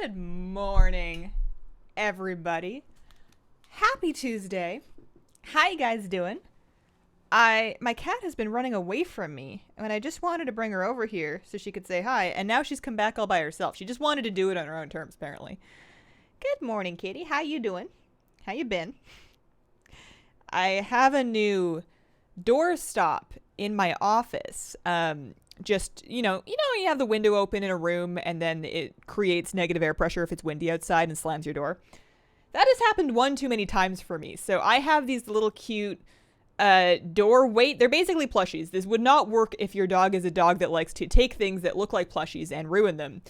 Good morning, everybody. Happy Tuesday. How you guys doing? My cat has been running away from me, and I just wanted to bring her over here so she could say hi, and now she's come back all by herself. She just wanted to do it on her own terms, apparently. Good morning, kitty. How you doing? How you been? I have a new doorstop in my office. Just, you have the window open in a room and then it creates negative air pressure if it's windy outside and slams your door. That has happened one too many times for me. So I have these little cute door weight. They're basically plushies. This would not work if your dog is a dog that likes to take things that look like plushies and ruin them.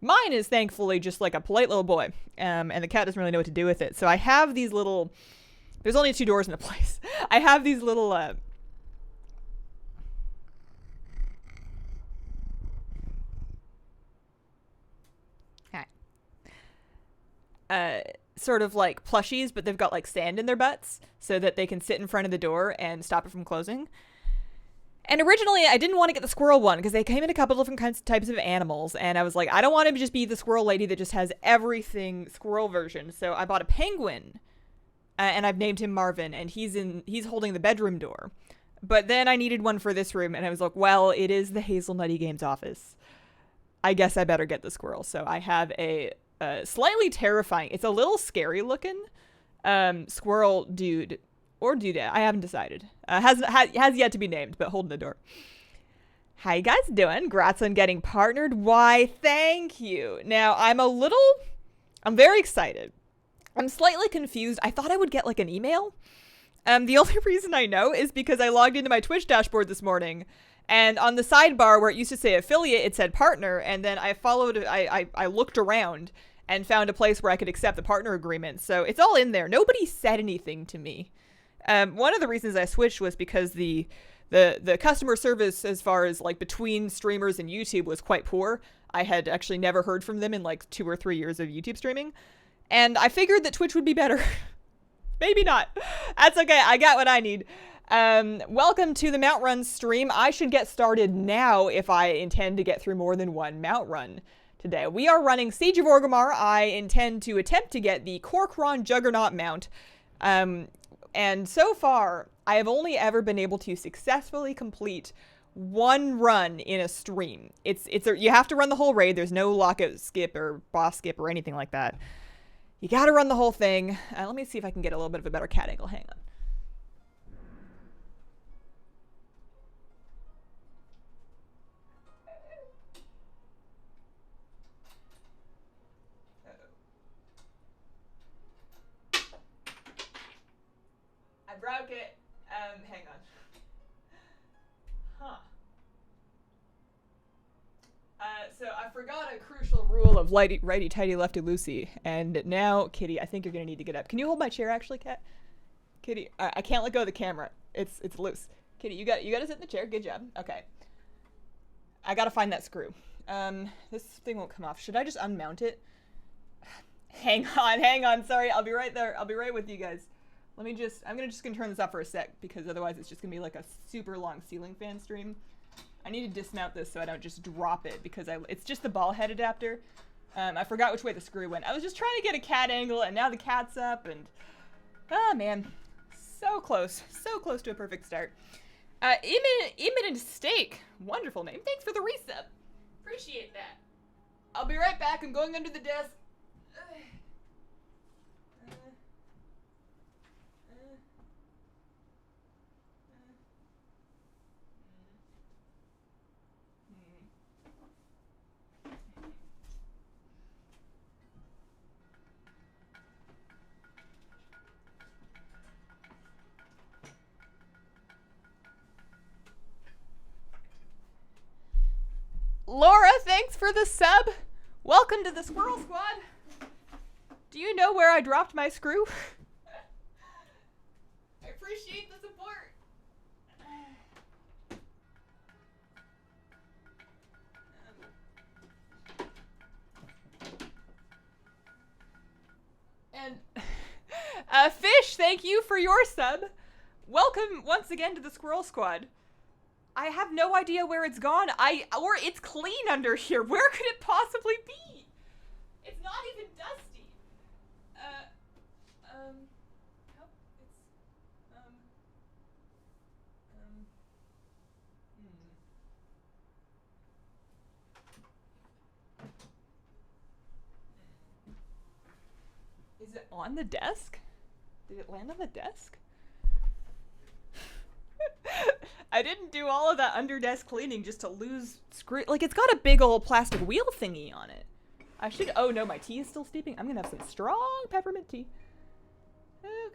Mine is thankfully just like a polite little boy, and the cat doesn't really know what to do with it. So I have these little... There's only 2 doors in the place. I have these little... sort of like plushies, but they've got like sand in their butts so that they can sit in front of the door and stop it from closing. And originally I didn't want to get the squirrel one because they came in a couple different types of animals, and I was like, I don't want to just be the squirrel lady that just has everything squirrel version. So I bought a penguin, and I've named him Marvin, and he's holding the bedroom door. But then I needed one for this room, and I was like, well, it is the Hazelnutty Games office. I guess I better get the squirrel. So I have a slightly terrifying, it's a little scary looking squirrel dude or dudette. I haven't decided. Has yet to be named, but holding the door. How you guys doing? Grats on getting partnered. Why, thank you. Now, I'm very excited. I'm slightly confused. I thought I would get like an email. The only reason I know is because I logged into my Twitch dashboard this morning, and on the sidebar where it used to say affiliate, it said partner, and then I looked around and found a place where I could accept the partner agreement. So it's all in there. Nobody said anything to me. One of the reasons I switched was because the customer service as far as like between streamers and YouTube was quite poor. I had actually never heard from them in like 2 or 3 years of YouTube streaming. And I figured that Twitch would be better. Maybe not. That's okay. I got what I need. Welcome to the Mount Run stream. I should get started now if I intend to get through more than one Mount Run today. We are running Siege of Orgrimmar. I intend to attempt to get the Corcoran Juggernaut mount. And so far, I have only ever been able to successfully complete one run in a stream. You have to run the whole raid. There's no lockout skip or boss skip or anything like that. You gotta run the whole thing. Let me see if I can get a little bit of a better cat angle. Hang on. I broke it. Hang on. Huh. So I forgot a crucial rule of righty-tighty, lefty-loosey, and now, Kitty, I think you're gonna need to get up. Can you hold my chair, actually, Cat? Kitty, I can't let go of the camera. It's loose. Kitty, you gotta sit in the chair. Good job. Okay. I gotta find that screw. This thing won't come off. Should I just unmount it? Hang on. Sorry, I'll be right there. I'll be right with you guys. I'm just gonna turn this off for a sec, because otherwise it's just gonna be like a super long ceiling fan stream. I need to dismount this so I don't just drop it, because it's just the ball head adapter. I forgot which way the screw went. I was just trying to get a cat angle, and now the cat's up, and oh man, so close to a perfect start. Imminent Steak, wonderful name. Thanks for the resub. Appreciate that. I'll be right back. I'm going under the desk. Laura, thanks for the sub. Welcome to the Squirrel Squad. Do you know where I dropped my screw? I appreciate the support. And Fish, thank you for your sub. Welcome once again to the Squirrel Squad. I have no idea where it's gone. Or it's clean under here. Where could it possibly be? It's not even dusty. Nope, it's, Is it on the desk? Did it land on the desk? I didn't do all of that under desk cleaning just to lose screw. Like, it's got a big old plastic wheel thingy on it. I should. Oh no, my tea is still steeping. I'm gonna have some strong peppermint tea.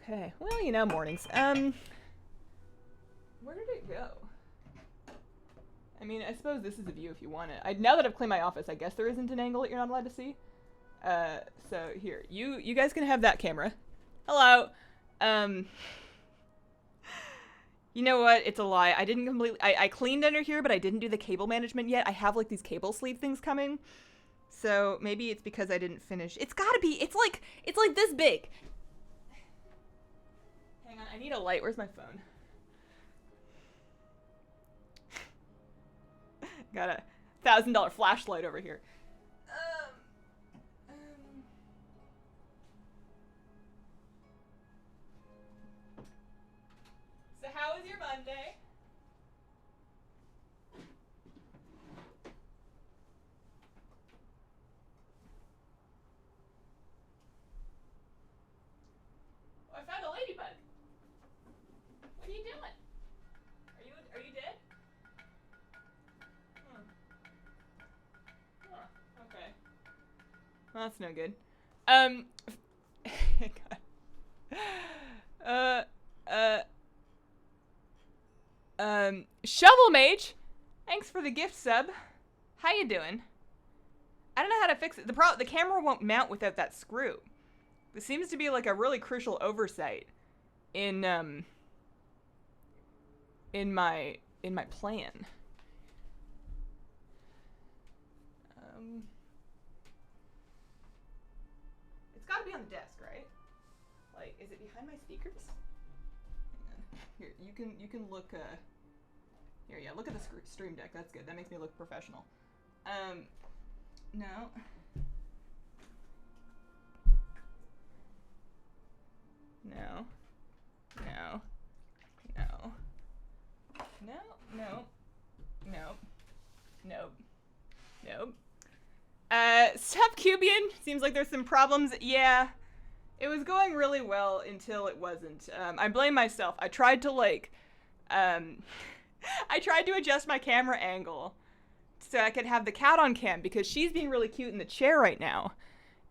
Okay. Well, you know, mornings. Where did it go? I mean, I suppose this is a view if you want it. Now that I've cleaned my office, I guess there isn't an angle that you're not allowed to see. So here, you guys can have that camera. Hello. You know what? It's a lie. I didn't completely. I cleaned under here, but I didn't do the cable management yet. I have like these cable sleeve things coming. So maybe it's because I didn't finish. It's gotta be. It's like this big. Hang on, I need a light. Where's my phone? Got a $1,000 flashlight over here. So how was your Monday? Oh, I found a ladybug. What are you doing? Are you dead? Oh, okay. Well, that's no good. Shovel Mage, thanks for the gift sub. How you doing? I don't know how to fix it. The camera won't mount without that screw. This seems to be like a really crucial oversight in my plan. It's got to be on the desk, right? Like, is it behind my speakers? Hang on. Here, you can look. Here, yeah, look at the stream deck. That's good. That makes me look professional. No. No. No. No. No. No. No. Nope. Nope. Subcubian, seems like there's some problems. Yeah. It was going really well until it wasn't. I blame myself. I tried to like, I tried to adjust my camera angle so I could have the cat on cam because she's being really cute in the chair right now.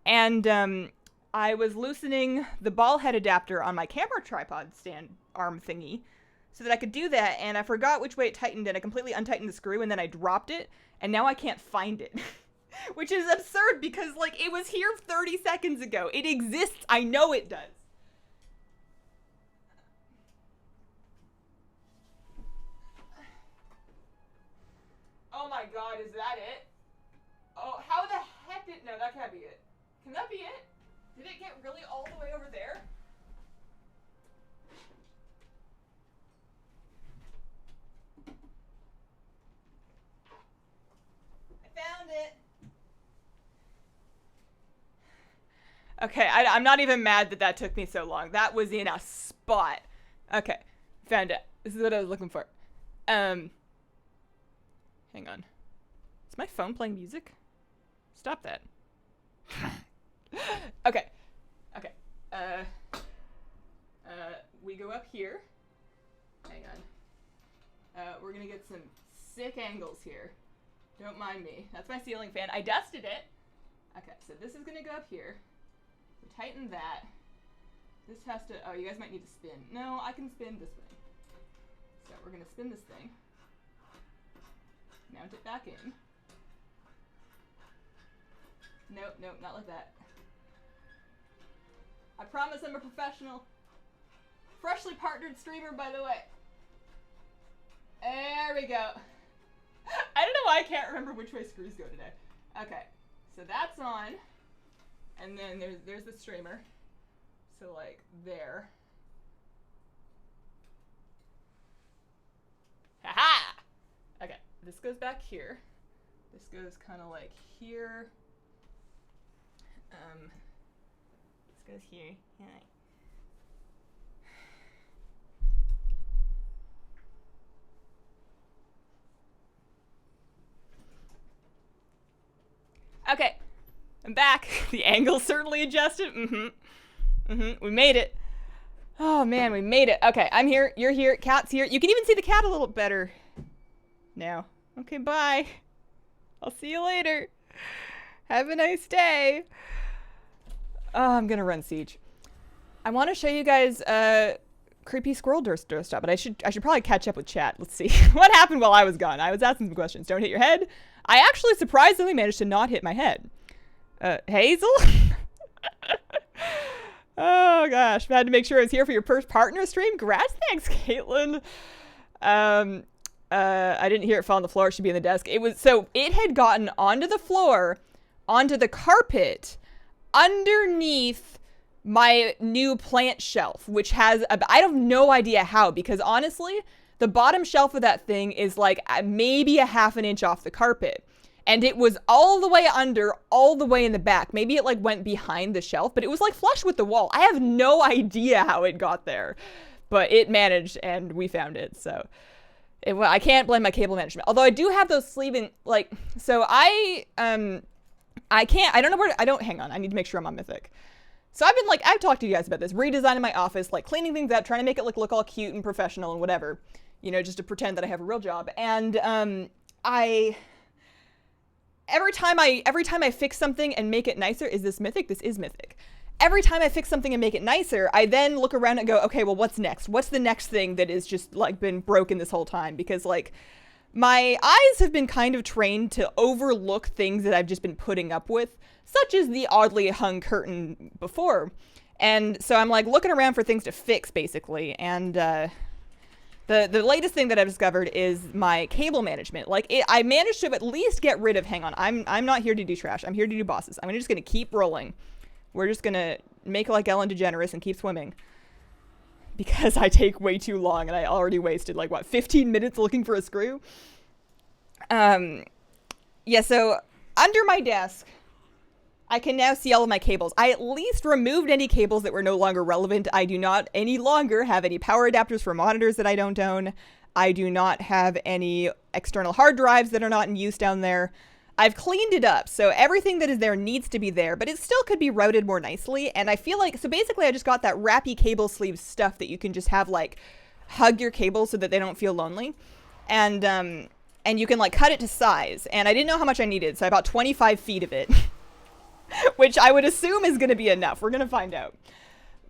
And, I was loosening the ball head adapter on my camera tripod stand arm thingy so that I could do that, and I forgot which way it tightened, and I completely untightened the screw, and then I dropped it, and now I can't find it. Which is absurd because, like, it was here 30 seconds ago. It exists. I know it does. Oh my god, is that it? Oh, how the heck did... No, that can't be it. Can that be it? Did it get really all the way over there? I found it. Okay, I'm not even mad that that took me so long. That was in a spot. Okay, found it. This is what I was looking for. Hang on. Is my phone playing music? Stop that. Okay. Okay. We go up here. Hang on. We're gonna get some sick angles here. Don't mind me. That's my ceiling fan. I dusted it. Okay, so this is gonna go up here. We tighten that. This has to... Oh, you guys might need to spin. No, I can spin this way. So we're gonna spin this thing. Mount it back in. Nope, nope, not like that. I promise I'm a professional. Freshly partnered streamer, by the way. There we go. I don't know why I can't remember which way screws go today. Okay, so that's on. And then there's the streamer. So like there. Haha! Okay, this goes back here. This goes kind of like here. This goes here. Okay, I'm back. The angle certainly adjusted. We made it. Oh man, we made it. Okay, I'm here. You're here. Cat's here. You can even see the cat a little better now. Okay, bye. I'll see you later. Have a nice day. Oh, I'm gonna run Siege. I want to show you guys creepy squirrel doorstop, but I should probably catch up with chat. Let's see what happened while I was gone. I was asking some questions. Don't hit your head. I actually surprisingly managed to not hit my head. Hazel? Oh gosh, I had to make sure I was here for your first partner stream. Congrats, thanks, Caitlin. I didn't hear it fall on the floor. It should be in the desk. It had gotten onto the floor, onto the carpet, underneath my new plant shelf, which has, I have no idea how, because honestly, the bottom shelf of that thing is like maybe a half an inch off the carpet. And it was all the way under, all the way in the back. Maybe it like went behind the shelf, but it was like flush with the wall. I have no idea how it got there, but it managed and we found it. So I can't blame my cable management. Although I do have those sleeving, like, so I don't know where, hang on. I need to make sure I'm on Mythic. So I've talked to you guys about this, redesigning my office, like cleaning things up, trying to make it look all cute and professional and whatever, you know, just to pretend that I have a real job. And every time I fix something and make it nicer, is this Mythic? This is Mythic. Every time I fix something and make it nicer, I then look around and go, okay, well, what's next? What's the next thing that is just like been broken this whole time? Because like my eyes have been kind of trained to overlook things that I've just been putting up with, such as the oddly hung curtain before. And so I'm like looking around for things to fix basically. And the latest thing that I've discovered is my cable management. Like I managed to at least get rid of, hang on, I'm not here to do trash. I'm here to do bosses. I'm just going to keep rolling. We're just going to make like Ellen DeGeneres and keep swimming. Because I take way too long and I already wasted like, what, 15 minutes looking for a screw? Yeah, so under my desk, I can now see all of my cables. I at least removed any cables that were no longer relevant. I do not any longer have any power adapters for monitors that I don't own. I do not have any external hard drives that are not in use down there. I've cleaned it up, so everything that is there needs to be there, but it still could be routed more nicely, and I feel like, so basically I just got that wrappy cable sleeve stuff that you can just have, like, hug your cables so that they don't feel lonely, and you can, like, cut it to size, and I didn't know how much I needed, so I bought 25 feet of it, which I would assume is gonna be enough. We're gonna find out.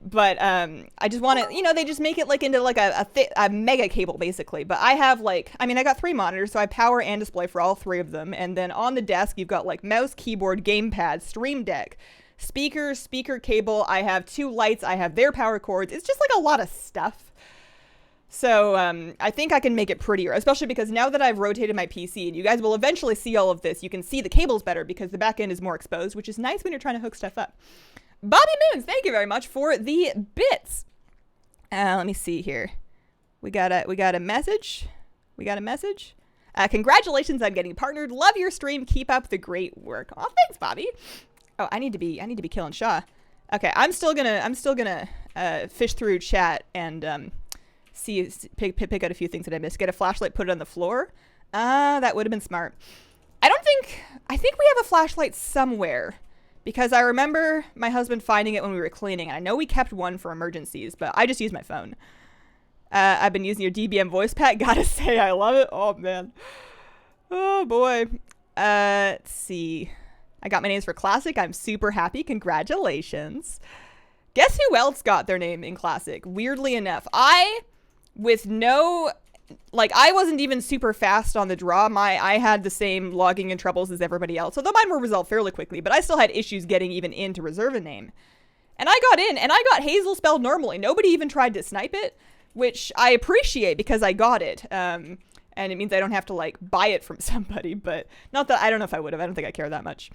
But I just want to, you know, they just make it like into like a mega cable basically. But I have like, I mean, I got 3 monitors, so I have power and display for all 3 of them. And then on the desk, you've got like mouse, keyboard, gamepad, stream deck, speaker cable. I have 2 lights. I have their power cords. It's just like a lot of stuff. So I think I can make it prettier, especially because now that I've rotated my PC, and you guys will eventually see all of this, you can see the cables better because the back end is more exposed, which is nice when you're trying to hook stuff up. Bobby Moons, thank you very much for the bits. Let me see here. We got a message. Congratulations on getting partnered. Love your stream. Keep up the great work. Oh, thanks, Bobby. Oh, I need to be killing Shaw. Okay, I'm still gonna fish through chat and pick out a few things that I missed. Get a flashlight, put it on the floor. That would have been smart. I think we have a flashlight somewhere. Because I remember my husband finding it when we were cleaning. And I know we kept one for emergencies, but I just use my phone. I've been using your DBM voice pack. Gotta say, I love it. Oh, man. Oh, boy. Let's see. I got my names for Classic. I'm super happy. Congratulations. Guess who else got their name in Classic? Weirdly enough. I wasn't even super fast on the draw. I had the same logging in troubles as everybody else, although mine were resolved fairly quickly, but I still had issues getting even in to reserve a name. And I got in, and I got Hazel spelled normally. Nobody even tried to snipe it, which I appreciate because I got it. And it means I don't have to, like, buy it from somebody, but not that, I don't know if I would have. I don't think I care that much.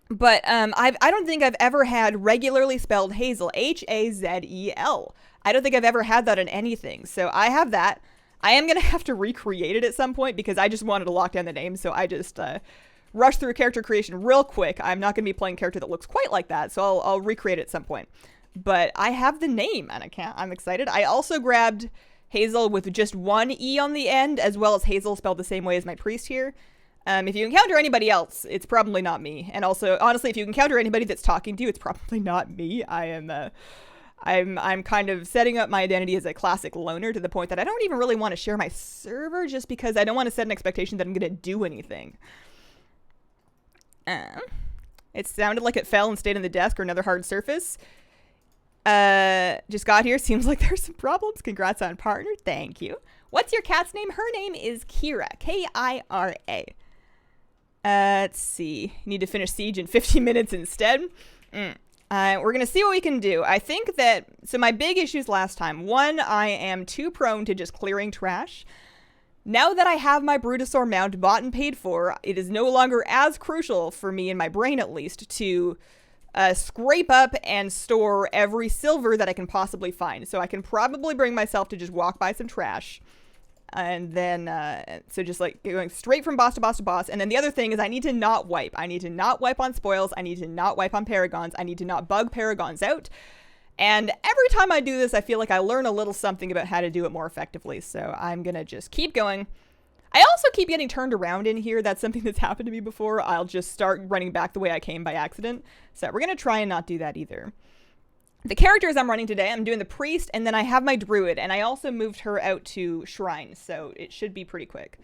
But I don't think I've ever had regularly spelled Hazel, Hazel. I don't think I've ever had that in anything, so I have that. I am going to have to recreate it at some point because I just wanted to lock down the name, so I just rush through character creation real quick. I'm not going to be playing a character that looks quite like that, so I'll recreate it at some point. But I have the name, and I'm excited. I also grabbed Hazel with just one E on the end, as well as Hazel spelled the same way as my priest here. If you encounter anybody else, it's probably not me. And also, honestly, if you encounter anybody that's talking to you, it's probably not me. I'm kind of setting up my identity as a classic loner to the point that I don't even really want to share my server just because I don't want to set an expectation that I'm going to do anything. It sounded like it fell and stayed on the desk or another hard surface. Just got here. Seems like there's some problems. Congrats on partner. Thank you. What's your cat's name? Her name is Kira. Kira. Let's see. Need to finish Siege in 50 minutes instead. We're going to see what we can do. I think that... So my big issues last time. One, I am too prone to just clearing trash. Now that I have my Brutosaur mount bought and paid for, it is no longer as crucial for me, in my brain at least, to scrape up and store every silver that I can possibly find. So I can probably bring myself to just walk by some trash. And then, so just like going straight from boss to boss to boss. And then the other thing is I need to not wipe. I need to not wipe on spoils. I need to not wipe on Paragons. I need to not bug Paragons out. And every time I do this, I feel like I learn a little something about how to do it more effectively. So I'm going to just keep going. I also keep getting turned around in here. That's something that's happened to me before. I'll just start running back the way I came by accident. So we're going to try and not do that either. The characters I'm running today, I'm doing the priest, and then I have my druid, and I also moved her out to shrine, so it should be pretty quick.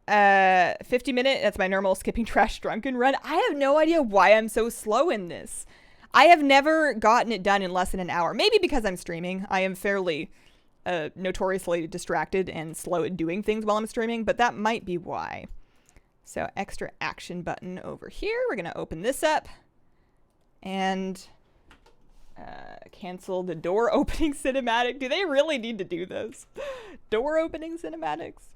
50 minute, that's my normal skipping trash drunken run. I have no idea why I'm so slow in this. I have never gotten it done in less than an hour. Maybe because I'm streaming. I am fairly notoriously distracted and slow at doing things while I'm streaming, but that might be why. So extra action button over here. We're going to open this up and cancel the door opening cinematic. Do they really need to do this? Door opening cinematics?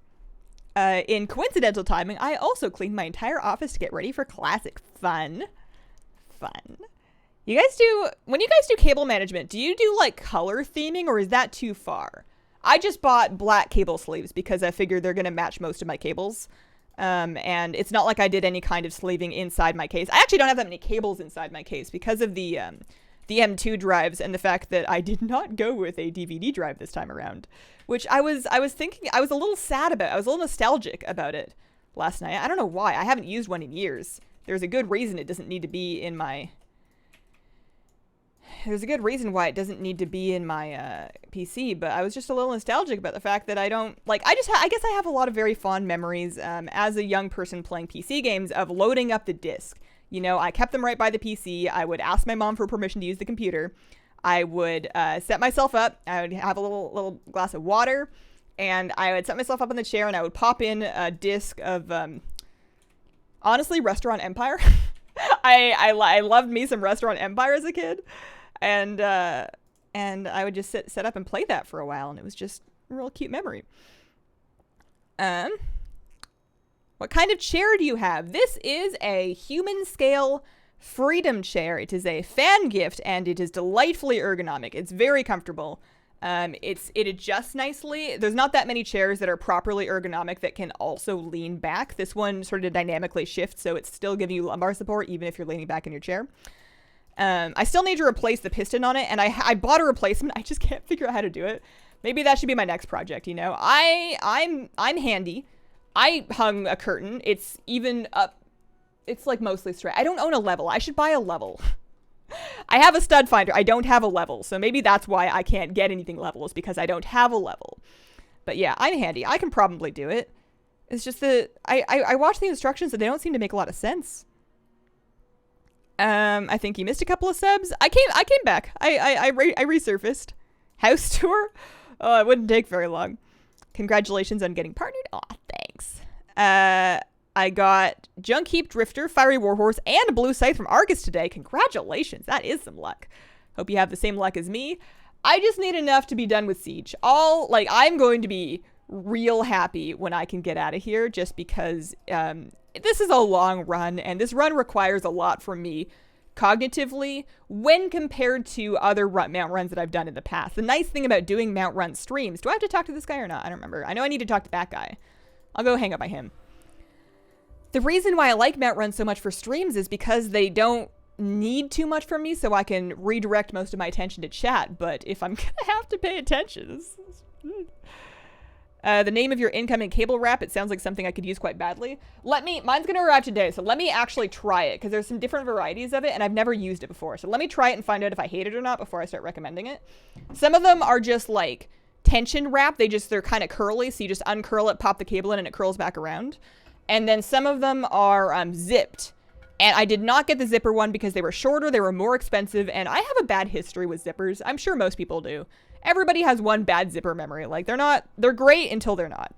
In coincidental timing, I also cleaned my entire office to get ready for classic fun. You guys do, when you guys do cable management, do you do like color theming or is that too far? I just bought black cable sleeves because I figured they're going to match most of my cables. And it's not like I did any kind of sleeving inside my case. I actually don't have that many cables inside my case because of the M2 drives and the fact that I did not go with a DVD drive this time around, which I was thinking, I was a little sad about. I was a little nostalgic about it last night. I don't know why. I haven't used one in years. There's a good reason it doesn't need to be in my... There's a good reason why it doesn't need to be in my PC, but I was just a little nostalgic about the fact that I don't, like, I guess I have a lot of very fond memories as a young person playing PC games of loading up the disc. You know, I kept them right by the PC. I would ask my mom for permission to use the computer. I would set myself up. I would have a little glass of water, and I would set myself up in the chair, and I would pop in a disc of, honestly, Restaurant Empire. I loved me some Restaurant Empire as a kid. And I would just set up and play that for a while, and it was just a real cute memory. What kind of chair do you have? This is a human scale freedom chair. It is a fan gift, and it is delightfully ergonomic. It's very comfortable. It adjusts nicely. There's not that many chairs that are properly ergonomic that can also lean back. This one sort of dynamically shifts, so it's still giving you lumbar support even if you're leaning back in your chair. I still need to replace the piston on it, and I bought a replacement. I just can't figure out how to do it. Maybe that should be my next project, you know? I'm handy. I hung a curtain. It's even up. It's like mostly straight. I don't own a level. I should buy a level. I have a stud finder. I don't have a level, so maybe that's why I can't get anything level, is because I don't have a level. But yeah, I'm handy. I can probably do it. It's just that I watched the instructions and they don't seem to make a lot of sense. I think you missed a couple of subs. I came back. I resurfaced. House tour? Oh, it wouldn't take very long. Congratulations on getting partnered. Aw, thanks. I got Junk Heap Drifter, Fiery Warhorse, and a Blue Scythe from Argus today. Congratulations. That is some luck. Hope you have the same luck as me. I just need enough to be done with Siege. I'm going to be real happy when I can get out of here, just because, this is a long run, and this run requires a lot from me cognitively when compared to other mount runs that I've done in the past. The nice thing about doing mount run streams, do I have to talk to this guy or not? I don't remember. I know I need to talk to that guy. I'll go hang up by him. The reason why I like mount runs so much for streams is because they don't need too much from me, so I can redirect most of my attention to chat. But if I'm gonna have to pay attention, the name of your incoming cable wrap, it sounds like something I could use quite badly. Mine's gonna arrive today, so let me actually try it, because there's some different varieties of it, and I've never used it before. So let me try it and find out if I hate it or not before I start recommending it. Some of them are just like tension wrap. They're kind of curly, so you just uncurl it, pop the cable in, and it curls back around. And then some of them are zipped. And I did not get the zipper one because they were shorter, they were more expensive, and I have a bad history with zippers. I'm sure most people do. Everybody has one bad zipper memory. Like, they're great until they're not.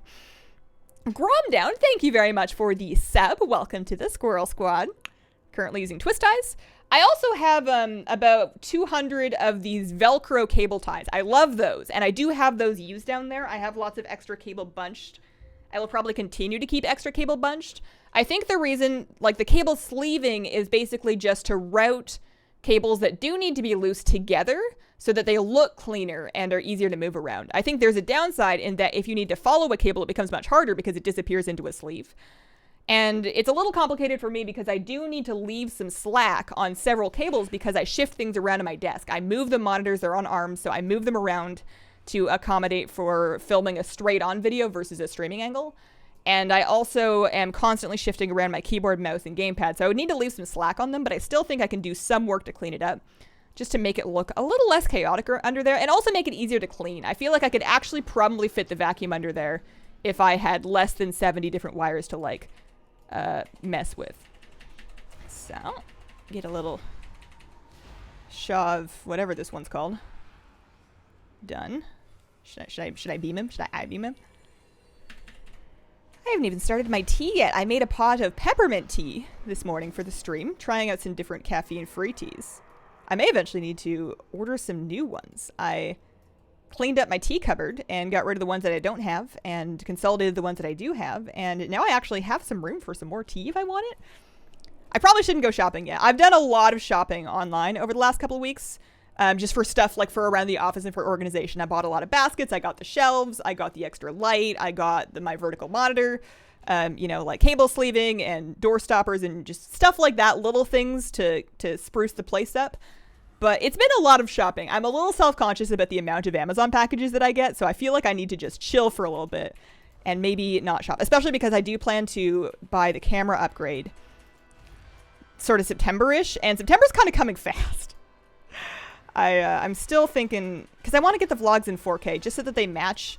Grom Down, thank you very much for the sub. Welcome to the Squirrel Squad. Currently using twist ties. I also have about 200 of these Velcro cable ties. I love those, and I do have those used down there. I have lots of extra cable bunched. I will probably continue to keep extra cable bunched. I think the reason, like, the cable sleeving is basically just to route cables that do need to be loose together so that they look cleaner and are easier to move around. I think there's a downside in that if you need to follow a cable, it becomes much harder because it disappears into a sleeve. And it's a little complicated for me because I do need to leave some slack on several cables because I shift things around on my desk. I move the monitors, they're on arms, so I move them around to accommodate for filming a straight-on video versus a streaming angle. And I also am constantly shifting around my keyboard, mouse, and gamepad, so I would need to leave some slack on them, but I still think I can do some work to clean it up, just to make it look a little less chaotic under there, and also make it easier to clean. I feel like I could actually probably fit the vacuum under there if I had less than 70 different wires to, like, mess with. So, get a little shove, whatever this one's called. Done. Should I beam him? Should I beam him? I haven't even started my tea yet. I made a pot of peppermint tea this morning for the stream, trying out some different caffeine-free teas. I may eventually need to order some new ones. I cleaned up my tea cupboard and got rid of the ones that I don't have and consolidated the ones that I do have, and now I actually have some room for some more tea if I want it. I probably shouldn't go shopping yet. I've done a lot of shopping online over the last couple of weeks. Just for stuff like for around the office and for organization. I bought a lot of baskets. I got the shelves. I got the extra light. I got my vertical monitor, like cable sleeving and door stoppers and just stuff like that. Little things to spruce the place up. But it's been a lot of shopping. I'm a little self-conscious about the amount of Amazon packages that I get. So I feel like I need to just chill for a little bit and maybe not shop. Especially because I do plan to buy the camera upgrade sort of September-ish. And September's kind of coming fast. I'm still thinking, because I want to get the vlogs in 4K just so that they match.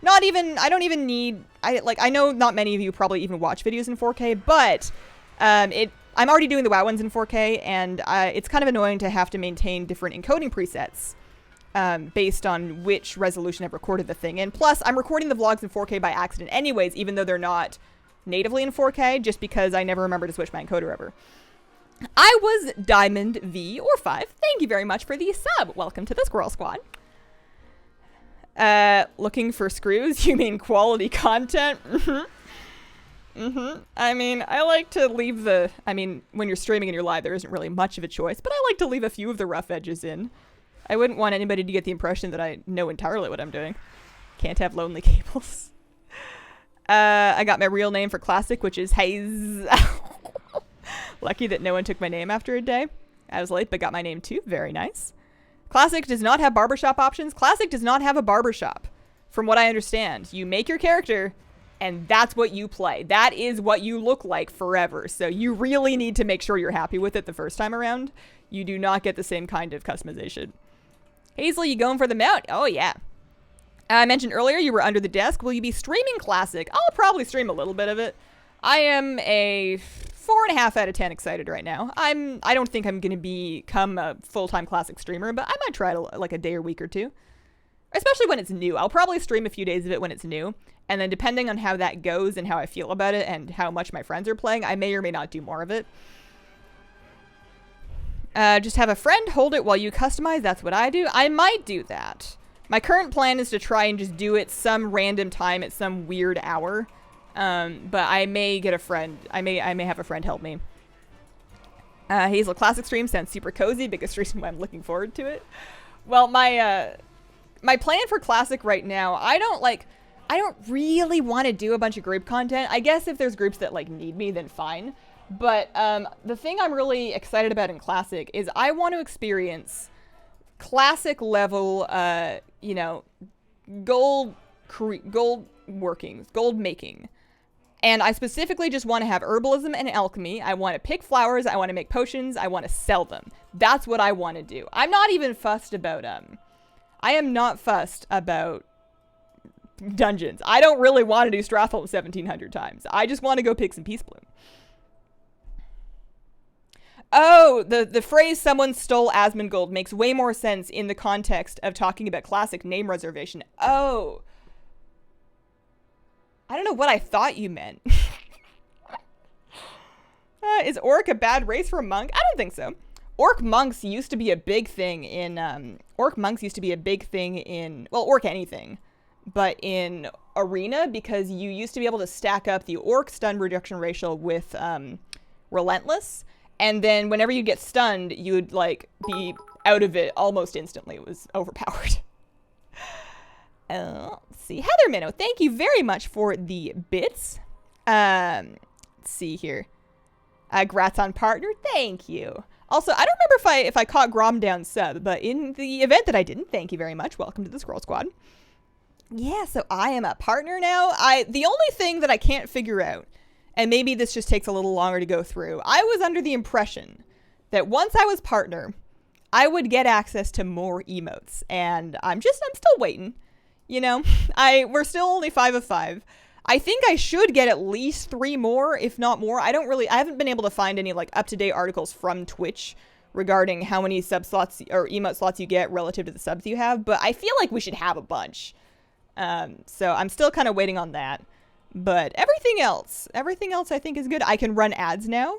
I don't even need, I know not many of you probably even watch videos in 4K, but I'm already doing the WoW ones in 4K, and it's kind of annoying to have to maintain different encoding presets based on which resolution I've recorded the thing in. Plus, I'm recording the vlogs in 4K by accident anyways, even though they're not natively in 4K, just because I never remember to switch my encoder over. I was Diamond V or 5. Thank you very much for the sub. Welcome to the Squirrel Squad. Looking for screws? You mean quality content? I mean, I like to leave when you're streaming and you're live, there isn't really much of a choice, but I like to leave a few of the rough edges in. I wouldn't want anybody to get the impression that I know entirely what I'm doing. Can't have lonely cables. I got my real name for Classic, which is Hayes. Lucky that no one took my name after a day. I was late, but got my name too. Very nice. Classic does not have barbershop options. Classic does not have a barbershop, from what I understand. You make your character, and that's what you play. That is what you look like forever. So you really need to make sure you're happy with it the first time around. You do not get the same kind of customization. Hazel, you going for the mount? Oh, yeah. I mentioned earlier you were under the desk. Will you be streaming Classic? I'll probably stream a little bit of it. I am a 4.5 out of 10 excited right now. I don't think I'm going to become a full-time Classic streamer, but I might try it like a day or week or two. Especially when it's new. I'll probably stream a few days of it when it's new. And then depending on how that goes and how I feel about it and how much my friends are playing, I may or may not do more of it. Just have a friend hold it while you customize. That's what I do. I might do that. My current plan is to try and just do it some random time at some weird hour. But I may get a friend. I may have a friend help me. Hazel Classic stream sounds super cozy. Biggest reason why I'm looking forward to it. Well, my plan for Classic right now, I don't really want to do a bunch of group content. I guess if there's groups that like need me, then fine. But the thing I'm really excited about in Classic is I want to experience Classic level, you know, gold workings, gold making. And I specifically just want to have herbalism and alchemy. I want to pick flowers. I want to make potions. I want to sell them. That's what I want to do. I'm not even fussed about, I am not fussed about dungeons. I don't really want to do Stratholme 1700 times. I just want to go pick some Peace Bloom. Oh, the phrase someone stole Asmongold makes way more sense in the context of talking about Classic name reservation. Oh. I don't know what I thought you meant. Is Orc a bad race for a monk? I don't think so. Orc monks used to be a big thing in, Orc anything, but in Arena, because you used to be able to stack up the Orc stun reduction ratio with, Relentless, and then whenever you get stunned, you'd, like, be out of it almost instantly. It was overpowered. Let's see. Heather Minnow, thank you very much for the bits. Let's see here. Grats on partner. Thank you. Also, I don't remember if I caught Grom down sub, but in the event that I didn't, thank you very much. Welcome to the Scroll Squad. Yeah, so I am a partner now. The only thing that I can't figure out, and maybe this just takes a little longer to go through, I was under the impression that once I was partner, I would get access to more emotes, and I'm still waiting. You know, we're still only 5 of 5. I think I should get at least 3 more, if not more. I haven't been able to find any like up-to-date articles from Twitch regarding how many sub slots or emote slots you get relative to the subs you have, but I feel like we should have a bunch. So I'm still kind of waiting on that. But everything else I think is good. I can run ads now.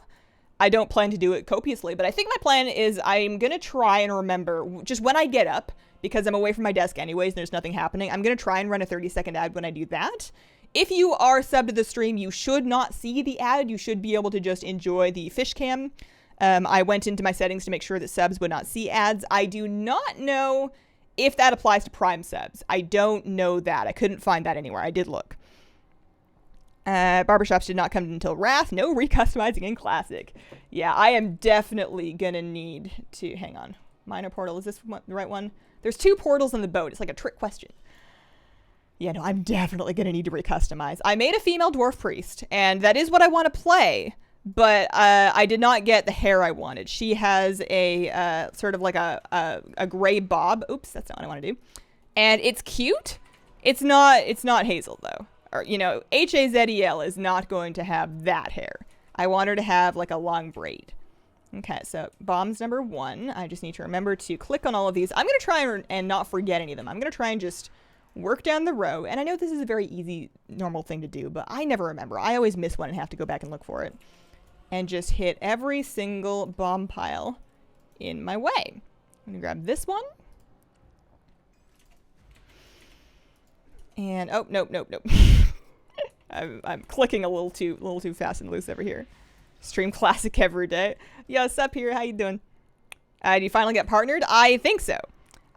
I don't plan to do it copiously, but I think my plan is I'm going to try and remember just when I get up, because I'm away from my desk anyways and there's nothing happening, I'm going to try and run a 30-second ad when I do that. If you are subbed to the stream, you should not see the ad. You should be able to just enjoy the fish cam. I went into my settings to make sure that subs would not see ads. I do not know if that applies to Prime subs. I don't know that. I couldn't find that anywhere. I did look. Barbershops did not come until Wrath. No recustomizing in Classic. Yeah, I am definitely going to need to... Hang on. Minor portal. Is this the right one? There's 2 portals on the boat. It's like a trick question. Yeah, no, I'm definitely going to need to recustomize. I made a female dwarf priest, and that is what I want to play, but I did not get the hair I wanted. She has a sort of like a gray bob. Oops, that's not what I want to do. And it's cute. It's not Hazel, though. Or, you know, Hazel is not going to have that hair. I want her to have, like, a long braid. Okay, so bombs number 1. I just need to remember to click on all of these. I'm going to try and not forget any of them. I'm going to try and just work down the row. And I know this is a very easy, normal thing to do, but I never remember. I always miss one and have to go back and look for it. And just hit every single bomb pile in my way. I'm going to grab this one. And, oh, nope. I'm clicking a little too fast and loose over here. Stream Classic every day. Yo, what's up here? How you doing? Do you finally get partnered? I think so.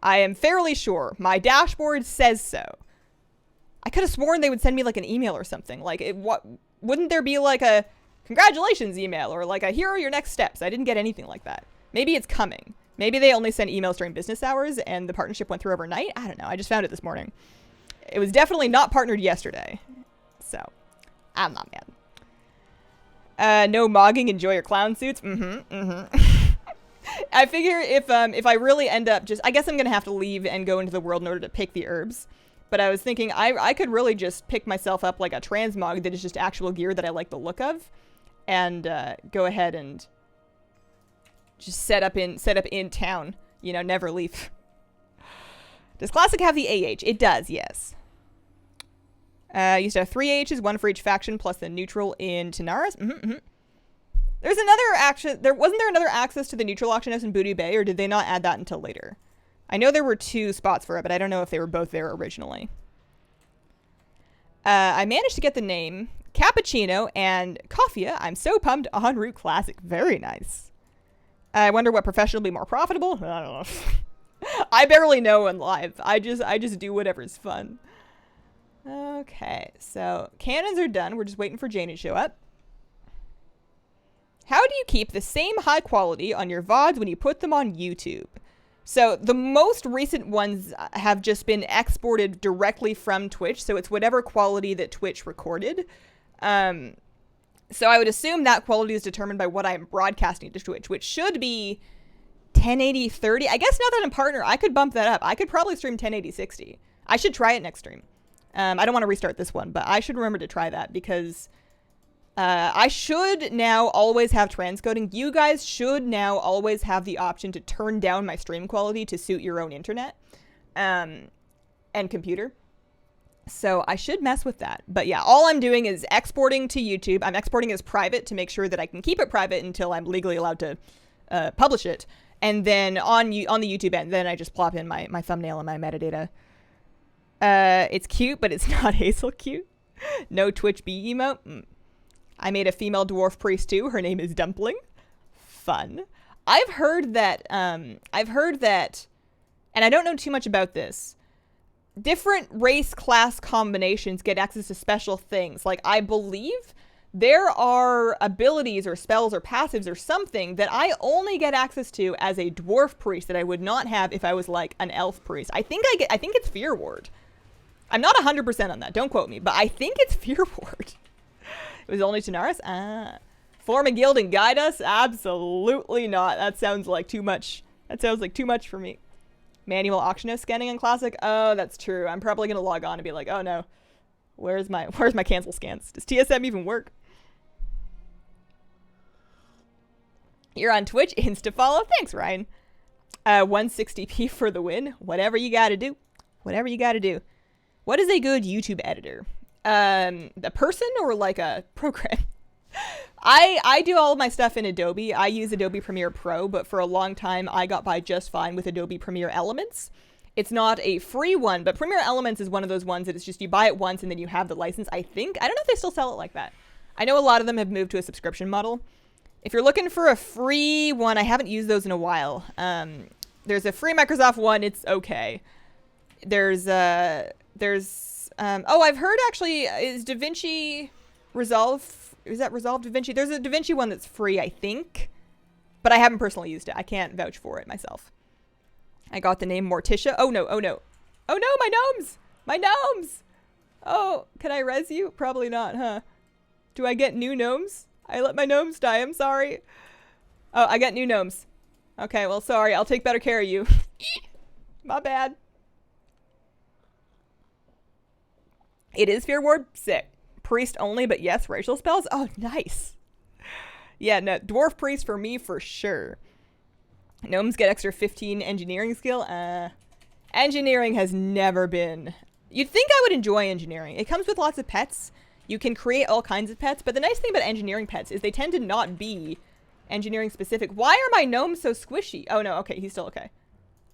I am fairly sure. My dashboard says so. I could have sworn they would send me like an email or something. Like, wouldn't there be like a congratulations email or like a here are your next steps? I didn't get anything like that. Maybe it's coming. Maybe they only send emails during business hours and the partnership went through overnight. I don't know. I just found it this morning. It was definitely not partnered yesterday. So, I'm not mad. No mogging, enjoy your clown suits. I figure if I really end up I guess I'm going to have to leave and go into the world in order to pick the herbs. But I was thinking I could really just pick myself up like a transmog that is just actual gear that I like the look of. And go ahead and just set up in town. You know, never leave. Does Classic have the AH? It does, yes. Used to have 3 AHs, 1 for each faction, plus the neutral in Tanaris. There's another action. Wasn't there another access to the neutral auction house in Booty Bay, or did they not add that until later? I know there were 2 spots for it, but I don't know if they were both there originally. I managed to get the name Cappuccino and Coffee. I'm so pumped. En route Classic. Very nice. I wonder what profession will be more profitable. I don't know. I barely know in live. I just do whatever's fun. Okay, so cannons are done. We're just waiting for Jane to show up. How do you keep the same high quality on your VoDs when you put them on YouTube? So the most recent ones have just been exported directly from Twitch, so it's whatever quality that Twitch recorded. So I would assume that quality is determined by what I'm broadcasting to Twitch, which should be 1080 30. I guess now that I'm partner, I could bump that up. I could probably stream 1080 60. I should try it next stream. I don't want to restart this one, but I should remember to try that because I should now always have transcoding. You guys should now always have the option to turn down my stream quality to suit your own internet and computer. So I should mess with that. But yeah, all I'm doing is exporting to YouTube. I'm exporting as private to make sure that I can keep it private until I'm legally allowed to publish it. And then on the YouTube end, then I just plop in my thumbnail and my metadata. It's cute, but it's not Hazel cute. No Twitch B emote. I made a female dwarf priest too. Her name is Dumpling. Fun. I've heard that, and I don't know too much about this, different race class combinations get access to special things. Like, I believe there are abilities or spells or passives or something that I only get access to as a dwarf priest that I would not have if I was like an elf priest. I think it's Fear Ward. I'm not 100% on that. Don't quote me, but I think it's Fear Ward. It was only Tanaris? Form a guild and guide us? Absolutely not. That sounds like too much. That sounds like too much for me. Manual auctionist scanning in Classic? Oh, that's true. I'm probably going to log on and be like, oh no. Where's my cancel scans? Does TSM even work? You're on Twitch. Insta follow. Thanks, Ryan. 160p for the win. Whatever you got to do. Whatever you got to do. What is a good YouTube editor? A person or like a program? I do all of my stuff in Adobe. I use Adobe Premiere Pro, but for a long time I got by just fine with Adobe Premiere Elements. It's not a free one, but Premiere Elements is one of those ones that it's just you buy it once and then you have the license, I think. I don't know if they still sell it like that. I know a lot of them have moved to a subscription model. If you're looking for a free one, I haven't used those in a while. There's a free Microsoft one. It's okay. I've heard actually, is DaVinci Resolve? Is that Resolve DaVinci? There's a DaVinci one that's free, I think, but I haven't personally used it. I can't vouch for it myself. I got the name Morticia. Oh no, oh no. Oh no, my gnomes! My gnomes! Oh, can I res you? Probably not, huh? Do I get new gnomes? I let my gnomes die, I'm sorry. Oh, I got new gnomes. Okay, well, sorry, I'll take better care of you. My bad. It is Fear Ward? Sick. Priest only, but yes, racial spells? Oh, nice. Yeah, no, dwarf priest for me for sure. Gnomes get extra 15 engineering skill. Engineering has never been... You'd think I would enjoy engineering. It comes with lots of pets. You can create all kinds of pets, but the nice thing about engineering pets is they tend to not be engineering specific. Why are my gnomes so squishy? Oh no, okay, he's still okay.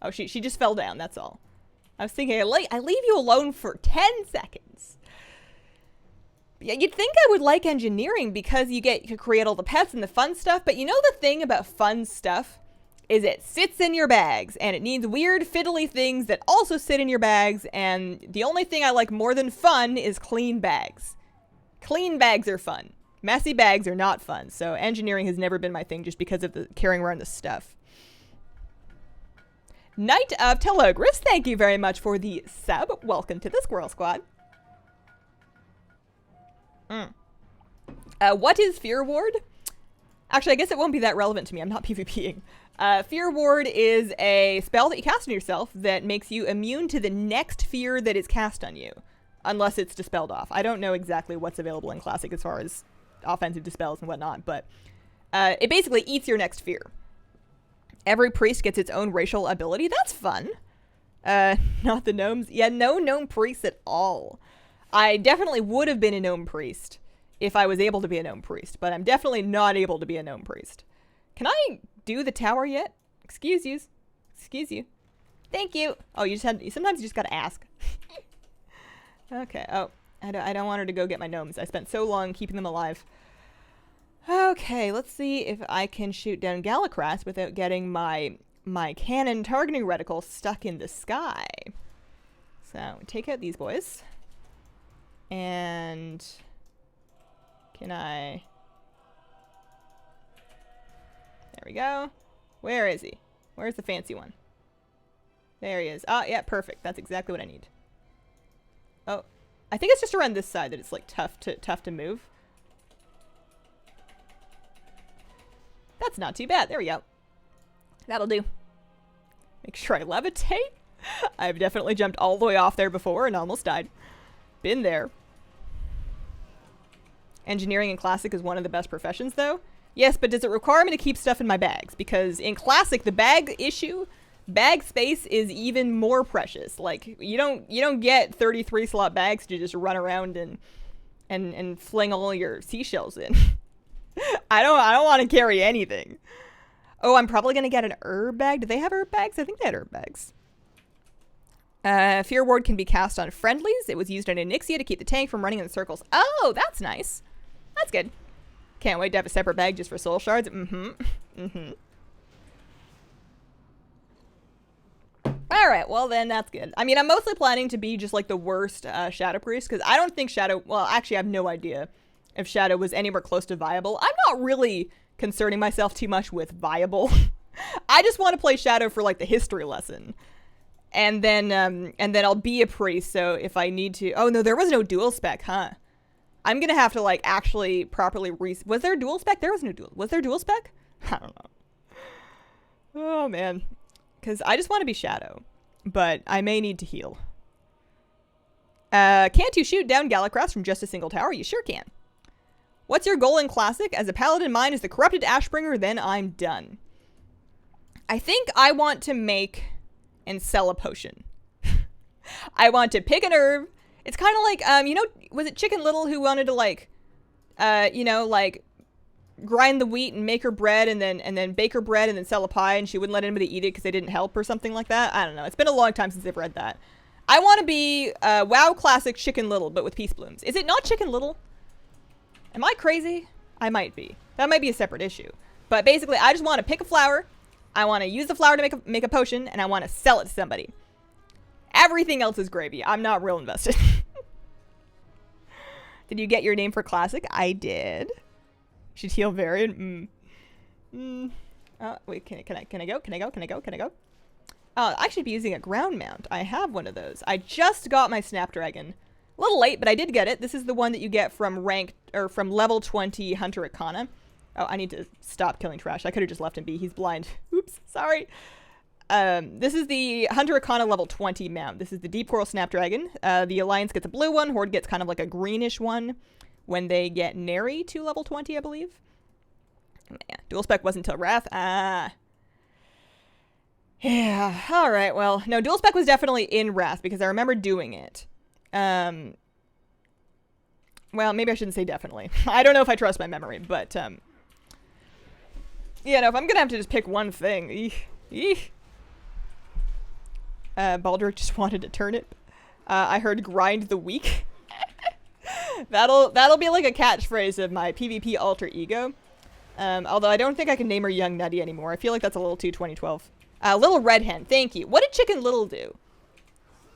Oh, she just fell down, that's all. I was thinking, I leave you alone for 10 seconds. Yeah, you'd think I would like engineering because you get to create all the pets and the fun stuff, but you know the thing about fun stuff is it sits in your bags, and it needs weird fiddly things that also sit in your bags, and the only thing I like more than fun is clean bags. Clean bags are fun. Messy bags are not fun, so engineering has never been my thing just because of the carrying around the stuff. Knight of Telogris, thank you very much for the sub. Welcome to the Squirrel Squad. What is Fear Ward? Actually, I guess it won't be that relevant to me. I'm not PvPing. Fear Ward is a spell that you cast on yourself that makes you immune to the next fear that is cast on you, unless it's dispelled off. I don't know exactly what's available in Classic as far as offensive dispels and whatnot, but it basically eats your next fear. Every priest gets its own racial ability. That's fun. Not the gnomes. Yeah, no gnome priests at all. I definitely would have been a gnome priest if I was able to be a gnome priest, but I'm definitely not able to be a gnome priest. Can I do the tower yet? Excuse you. Excuse you. Thank you. Oh, sometimes you just gotta ask. Okay. Oh, I don't want her to go get my gnomes. I spent so long keeping them alive. Okay, let's see if I can shoot down Galacras without getting my cannon targeting reticle stuck in the sky. So, take out these boys. And can I... There we go. Where is he? Where's the fancy one? There he is. Ah, yeah, perfect. That's exactly what I need. Oh, I think it's just around this side that it's like tough to move. That's not too bad. There we go. That'll do. Make sure I levitate. I've definitely jumped all the way off there before and almost died. Been there. Engineering in Classic is one of the best professions, though. Yes, but does it require me to keep stuff in my bags? Because in Classic, the bag issue, bag space is even more precious. Like, you don't get 33 slot bags to just run around and fling all your seashells in. I don't want to carry anything. Oh, I'm probably going to get an herb bag. Do they have herb bags? I think they had herb bags. Fear Ward can be cast on friendlies. It was used on Onyxia to keep the tank from running in circles. Oh, that's nice. That's good. Can't wait to have a separate bag just for soul shards. Alright, well then, that's good. I mean, I'm mostly planning to be just like the worst Shadow Priest, because I don't think Shadow... Well, actually, I have no idea if Shadow was anywhere close to viable. I'm not really concerning myself too much with viable. I just want to play Shadow for like the history lesson. And then I'll be a priest, so if I need to... Oh, no, there was no dual spec, huh? I'm gonna have to, like, actually properly Was there a dual spec? There was no dual... Was there dual spec? I don't know. Oh, man. Because I just want to be Shadow. But I may need to heal. Can't you shoot down Galacross from just a single tower? You sure can. What's your goal in Classic? As a paladin, mine is the Corrupted Ashbringer, then I'm done. I think I want to make and sell a potion. I want to pick an herb. It's kind of like, you know, was it Chicken Little who wanted to, like, you know, like, grind the wheat and make her bread and then bake her bread and then sell a pie and she wouldn't let anybody eat it because they didn't help or something like that? I don't know. It's been a long time since I've read that. I want to be WoW Classic Chicken Little, but with peace blooms. Is it not Chicken Little? Am I crazy? I might be. That might be a separate issue. But basically, I just want to pick a flower. I want to use the flower to make a potion, and I want to sell it to somebody. Everything else is gravy. I'm not real invested. Did you get your name for Classic? I did. Should heal variant. Wait, can I go? Can I go? Oh, I should be using a ground mount. I have one of those. I just got my Snapdragon. A little late, but I did get it. This is the one that you get from from level 20 Hunter Arcana. Oh, I need to stop killing trash. I could have just left him be. He's blind. Oops, sorry. This is the Hunter Arcana level 20 mount. This is the Deep Coral Snapdragon. The Alliance gets a blue one. Horde gets kind of like a greenish one when they get Nary to level 20, I believe. Yeah, dual spec wasn't until Wrath. Yeah, alright, well, no, dual spec was definitely in Wrath because I remember doing it. Well, maybe I shouldn't say definitely. I don't know if I trust my memory, but, yeah, no, if I'm gonna have to just pick one thing, Baldric just wanted a turnip. I heard grind the weak. That'll be like a catchphrase of my PvP alter ego. Although I don't think I can name her Young Nutty anymore. I feel like that's a little too 2012. Little Red Hen, thank you. What did Chicken Little do?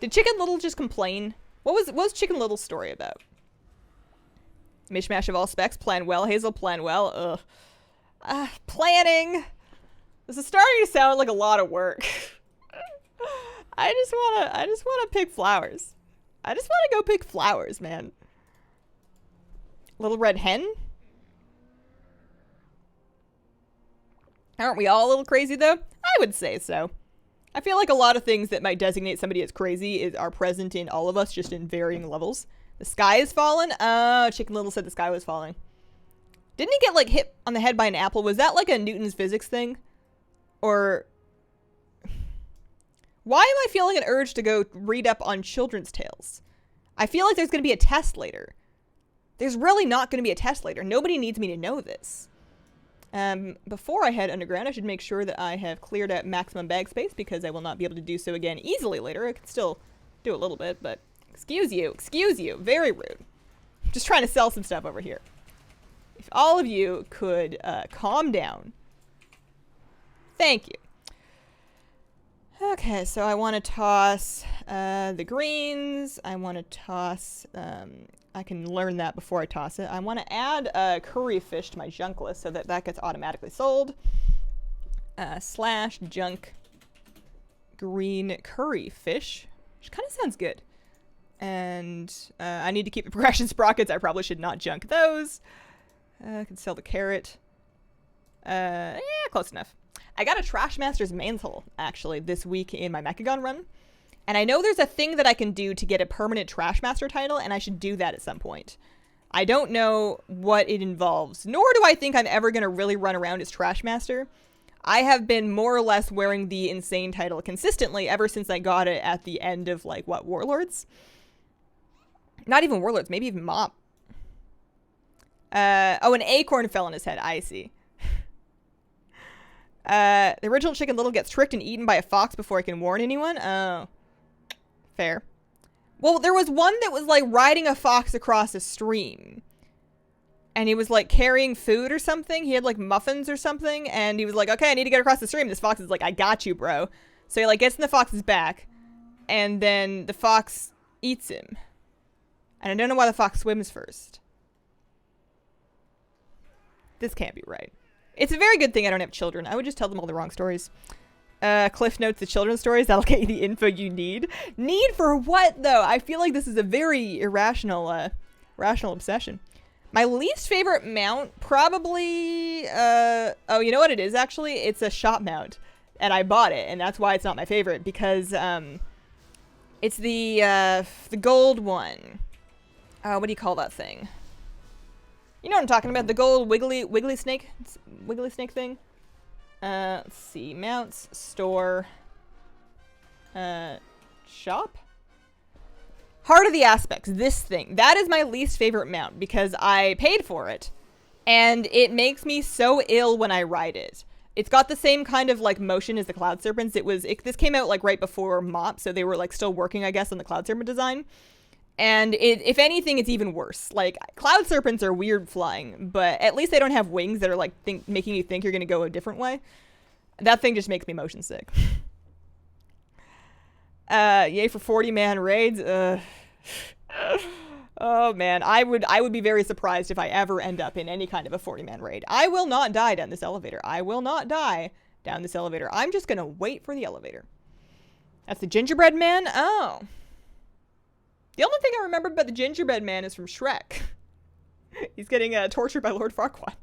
Did Chicken Little just complain? What was Chicken Little's story about? Mishmash of all specs, plan well, Hazel, plan well. Ugh. Planning. This is starting to sound like a lot of work. I just wanna pick flowers. I just wanna go pick flowers, man. Little Red Hen? Aren't we all a little crazy, though? I would say so. I feel like a lot of things that might designate somebody as crazy are present in all of us, just in varying levels. The sky is fallen? Oh, Chicken Little said the sky was falling. Didn't he get, like, hit on the head by an apple? Was that, like, a Newton's physics thing? Or... Why am I feeling an urge to go read up on children's tales? I feel like there's going to be a test later. There's really not going to be a test later. Nobody needs me to know this. Before I head underground, I should make sure that I have cleared out maximum bag space because I will not be able to do so again easily later. I can still do a little bit, but excuse you, very rude. I'm just trying to sell some stuff over here. If all of you could calm down. Thank you. Okay, so I want to toss the greens. I want to toss I can learn that before I toss it. I want to add curry fish to my junk list so that that gets automatically sold. / junk green curry fish, which kind of sounds good. And I need to keep the progression sprockets. I probably should not junk those. I can sell the carrot. Yeah, close enough. I got a Trash Master's mantle, actually, this week in my Mecha-gon run. And I know there's a thing that I can do to get a permanent Trash Master title, and I should do that at some point. I don't know what it involves, nor do I think I'm ever going to really run around as Trash Master. I have been more or less wearing the insane title consistently ever since I got it at the end of, like, what, Warlords? Not even Warlords, maybe even Mop. Oh, an acorn fell on his head. I see. The original Chicken Little gets tricked and eaten by a fox before he can warn anyone. Oh. Fair. Well, there was one that was, like, riding a fox across a stream. And he was, like, carrying food or something. He had, like, muffins or something. And he was like, okay, I need to get across the stream. This fox is like, I got you, bro. So he, like, gets in the fox's back. And then the fox eats him. And I don't know why the fox swims first. This can't be right. It's a very good thing I don't have children. I would just tell them all the wrong stories. Cliff notes the children's stories. That'll get you the info you need. Need for what, though? I feel like this is a very irrational, rational obsession. My least favorite mount, probably, oh, you know what it is, actually? It's a shop mount. And I bought it, and that's why it's not my favorite, because, it's the gold one. What do you call that thing? You know what I'm talking about? The gold wiggly snake thing. Let's see. Mounts, store, shop? Heart of the Aspects. This thing. That is my least favorite mount because I paid for it. And it makes me so ill when I ride it. It's got the same kind of, like, motion as the Cloud Serpents. This came out, like, right before Mop, so they were, like, still working, I guess, on the Cloud Serpent design. And if anything, it's even worse. Like, Cloud Serpents are weird flying, but at least they don't have wings that are, like, making you think you're going to go a different way. That thing just makes me motion sick. Yay for 40-man raids. Oh, man. I would be very surprised if I ever end up in any kind of a 40-man raid. I will not die down this elevator. I will not die down this elevator. I'm just going to wait for the elevator. That's the gingerbread man? Oh. The only thing I remember about the gingerbread man is from Shrek. He's getting tortured by Lord Farquaad.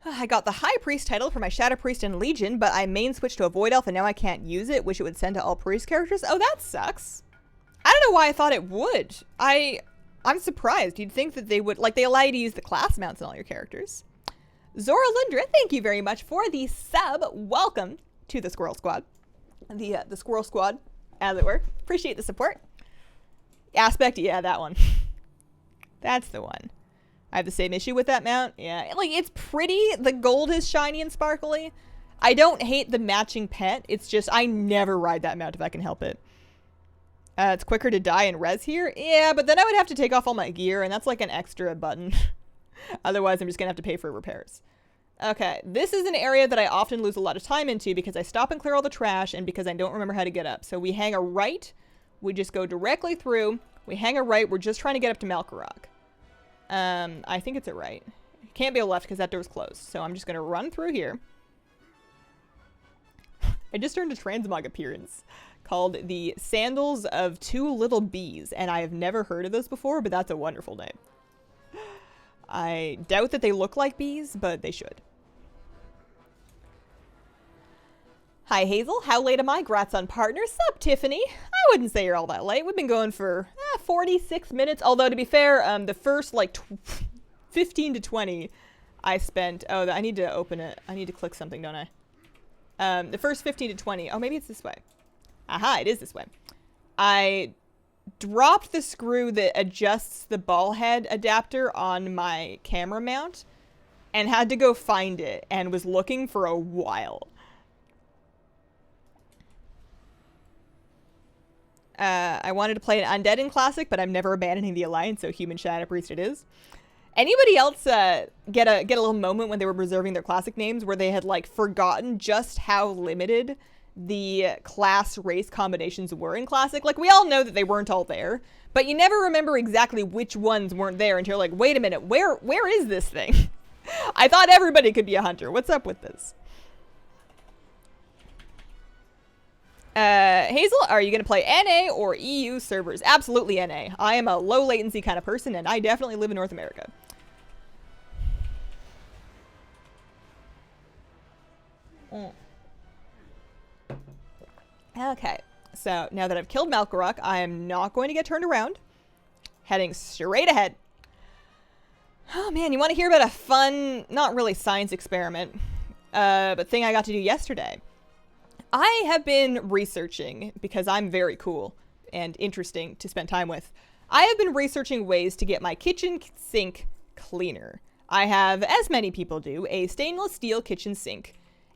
I got the High Priest title for my Shadow Priest and Legion, but I main switched to a Void Elf and now I can't use it, which it would send to all Priest characters. Oh, that sucks. I don't know why I thought it would. I'm surprised. You'd think that they would, like, they allow you to use the class mounts on all your characters. Zora Lindra, thank you very much for the sub. Welcome to the Squirrel Squad. The Squirrel Squad, as it were. Appreciate the support. Aspect, yeah, that one. That's the one. I have the same issue with that mount. Yeah, like, it's pretty. The gold is shiny and sparkly. I don't hate the matching pet. It's just, I never ride that mount if I can help it. It's quicker to die and res here. Yeah, but then I would have to take off all my gear, and that's like an extra button. Otherwise, I'm just going to have to pay for repairs. Okay, this is an area that I often lose a lot of time into because I stop and clear all the trash and because I don't remember how to get up. So we hang a right. We just go directly through. We hang a right. We're just trying to get up to Malkarok. I think it's a right. It can't be a left because that door's closed. So I'm just going to run through here. I just earned a Transmog appearance called the Sandals of Two Little Bees. And I have never heard of this before, but that's a wonderful name. I doubt that they look like bees, but they should. Hi, Hazel. How late am I? Grats on partner. Sup, Tiffany? I wouldn't say you're all that late. We've been going for 46 minutes. Although, to be fair, the first, like, 15 to 20 I spent... Oh, I need to open it. I need to click something, don't I? The first 15 to 20... Oh, maybe it's this way. Aha, it is this way. I dropped the screw that adjusts the ball head adapter on my camera mount and had to go find it and was looking for a while. I wanted to play an Undead in Classic, but I'm never abandoning the Alliance, so Human Shadow Priest it is. Anybody else get a little moment when they were reserving their Classic names where they had, like, forgotten just how limited the class race combinations were in Classic. Like, we all know that they weren't all there, but you never remember exactly which ones weren't there until you're like, wait a minute, where is this thing? I thought everybody could be a hunter. What's up with this? Hazel, are you going to play NA or EU servers? Absolutely NA. I am a low latency kind of person, and I definitely live in North America. Okay, so now that I've killed Malkorok, I am not going to get turned around. Heading straight ahead. Oh man, you want to hear about a fun, not really science experiment, but thing I got to do yesterday? I have been researching, because I'm very cool and interesting to spend time with, I have been researching ways to get my kitchen sink cleaner. I have, as many people do, a stainless steel kitchen sink.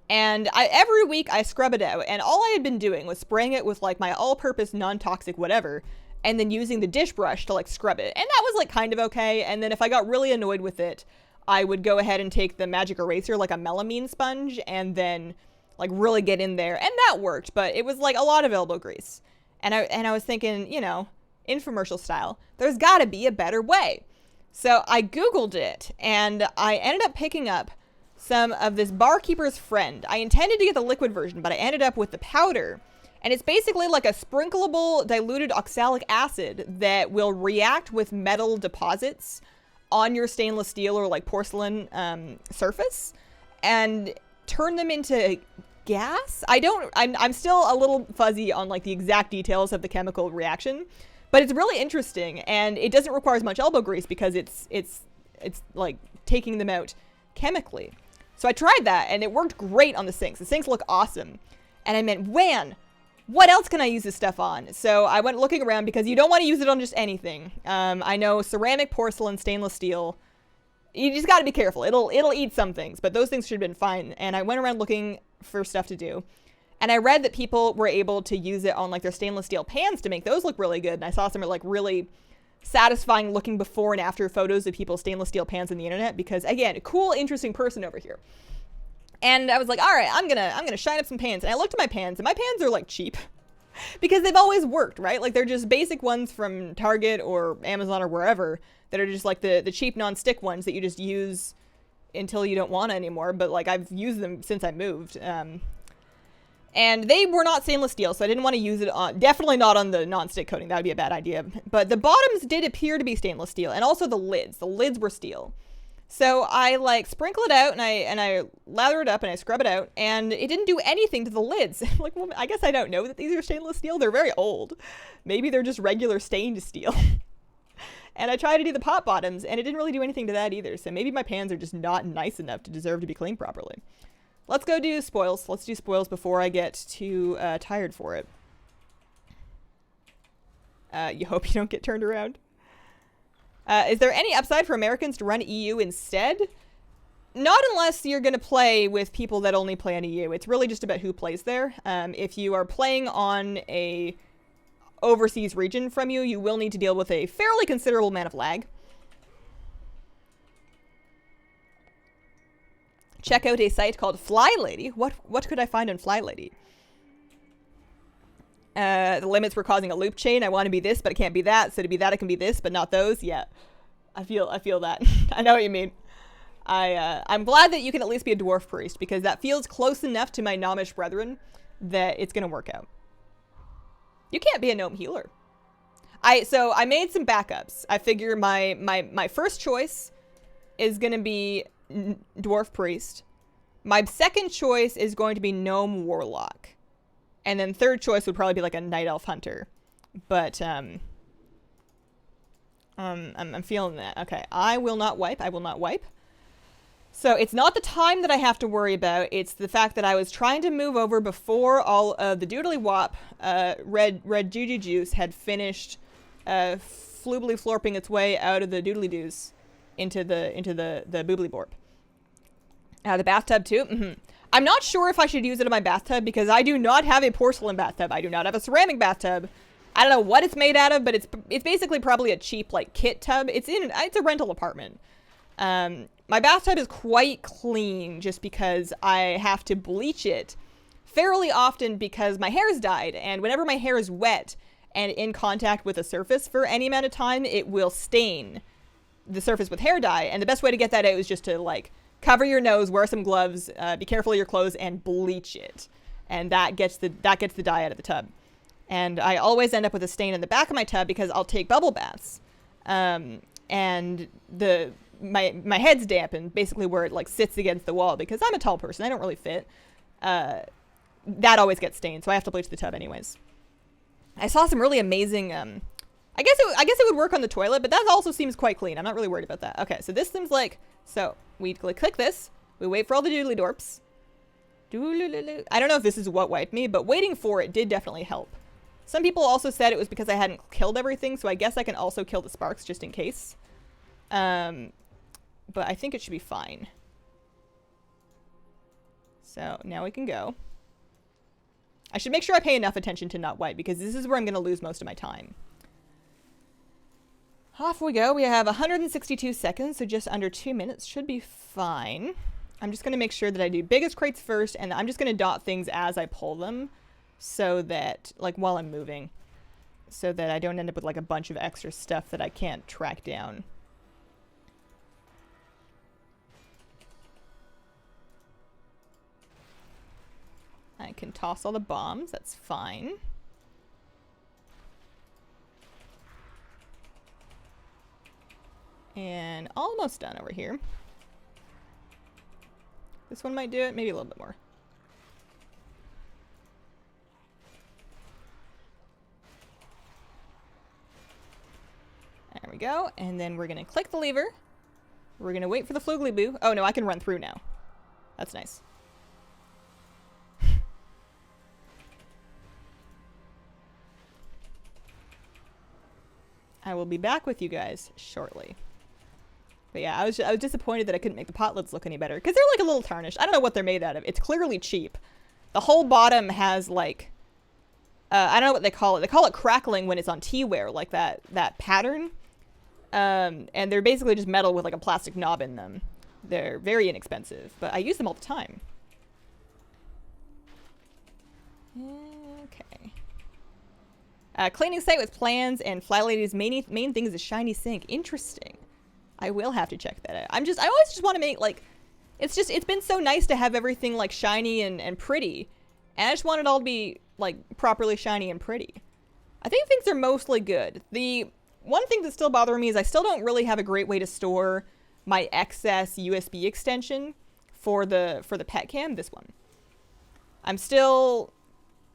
And every week I scrub it out, and all I had been doing was spraying it with like my all-purpose non-toxic whatever, and then using the dish brush to like scrub it. And that was like kind of okay, and then if I got really annoyed with it, I would go ahead and take the magic eraser, like a melamine sponge, and then like really get in there, and that worked, but it was like a lot of elbow grease. And I was thinking, you know, infomercial style, there's gotta be a better way. So I Googled it, and I ended up picking up some of this Barkeeper's Friend. I intended to get the liquid version, but I ended up with the powder. And it's basically like a sprinkleable diluted oxalic acid that will react with metal deposits on your stainless steel or like porcelain surface and turn them into gas. I'm still a little fuzzy on like the exact details of the chemical reaction, but it's really interesting, and it doesn't require as much elbow grease because it's like taking them out chemically. So I tried that, and it worked great on the sinks. The sinks look awesome. And I meant, man, what else can I use this stuff on? So I went looking around, because you don't want to use it on just anything. I know ceramic, porcelain, stainless steel, you just got to be careful. It'll eat some things, but those things should have been fine. And I went around looking for stuff to do. And I read that people were able to use it on like their stainless steel pans to make those look really good. And I saw some like really satisfying looking before and after photos of people's stainless steel pans on the internet, because again, a cool, interesting person over here. And I was like, all right, I'm gonna shine up some pans. And I looked at my pans, and my pans are like cheap because they've always worked, right? Like they're just basic ones from Target or Amazon or wherever that are just like the cheap non-stick ones that you just use until you don't want anymore. But like I've used them since I moved. And they were not stainless steel, so I didn't want to use it on, definitely not on the non-stick coating. That would be a bad idea. But the bottoms did appear to be stainless steel, and also the lids. The lids were steel. So I like sprinkle it out, and I lather it up, and I scrub it out, and it didn't do anything to the lids. Like, well, I guess I don't know that these are stainless steel. They're very old. Maybe they're just regular stained steel. And I tried to do the pot bottoms, and it didn't really do anything to that either. So maybe my pans are just not nice enough to deserve to be cleaned properly. Let's go do spoils. Let's do spoils before I get too tired for it. You hope you don't get turned around. Is there any upside for Americans to run EU instead? Not unless you're going to play with people that only play on EU. It's really just about who plays there. If you are playing on a overseas region from you, you will need to deal with a fairly considerable amount of lag. Check out a site called Fly Lady. What could I find on Fly Lady? The limits were causing a loop chain. I want to be this, but I can't be that. So to be that, I can be this, but not those. Yeah, I feel that. I know what you mean. I'm glad that you can at least be a dwarf priest, because that feels close enough to my gnomish brethren that it's gonna work out. You can't be a gnome healer. So I made some backups. I figure my first choice is gonna be dwarf priest. My second choice is going to be gnome warlock, and then third choice would probably be like a night elf hunter. But I'm feeling that. Okay, I will not wipe. So it's not the time that I have to worry about. It's the fact that I was trying to move over before all of the doodly wop red juju juice had finished floobly florping its way out of the doodly doos into the boobly borp. The bathtub too. I'm not sure if I should use it in my bathtub, because I do not have a porcelain bathtub. I do not have a ceramic bathtub. I don't know what it's made out of, but it's basically probably a cheap like kit tub. It's a rental apartment. My bathtub is quite clean just because I have to bleach it fairly often because my hair's dyed, and whenever my hair is wet and in contact with a surface for any amount of time, it will stain the surface with hair dye. And the best way to get that out is just to like cover your nose, wear some gloves, be careful of your clothes, and bleach it. And that gets the dye out of the tub. And I always end up with a stain in the back of my tub because I'll take bubble baths. And my head's dampened, basically where it like sits against the wall, because I'm a tall person, I don't really fit. That always gets stained, so I have to bleach the tub anyways. I saw some really amazing, I guess it would work on the toilet, but that also seems quite clean. I'm not really worried about that. Okay, so this seems like, so we click this, we wait for all the doodly dorps. I don't know if this is what wiped me, but waiting for it did definitely help. Some people also said it was because I hadn't killed everything, so I guess I can also kill the sparks just in case. But I think it should be fine. So now we can go. I should make sure I pay enough attention to not wipe, because this is where I'm going to lose most of my time. Off we go. We have 162 seconds, so just under 2 minutes should be fine. I'm just going to make sure that I do biggest crates first, and I'm just going to dot things as I pull them, so that, like, while I'm moving, so that I don't end up with, like, a bunch of extra stuff that I can't track down. I can toss all the bombs, that's fine. And almost done over here. This one might do it, maybe a little bit more. There we go, and then we're gonna click the lever. We're gonna wait for the floogly boo. Oh no, I can run through now. That's nice. I will be back with you guys shortly. But yeah, I was disappointed that I couldn't make the pot lids look any better, because they're like a little tarnished. I don't know what they're made out of. It's clearly cheap. The whole bottom has like, I don't know what they call it. They call it crackling when it's on teaware, like that pattern. And they're basically just metal with like a plastic knob in them. They're very inexpensive, but I use them all the time. Okay. Cleaning site with plans, and Fly Lady's main thing is a shiny sink. Interesting. I will have to check that out. I always just want to make, like, it's been so nice to have everything, like, shiny and pretty. And I just want it all to be, like, properly shiny and pretty. I think things are mostly good. The one thing that's still bothering me is I still don't really have a great way to store my excess USB extension for the pet cam, this one. I'm still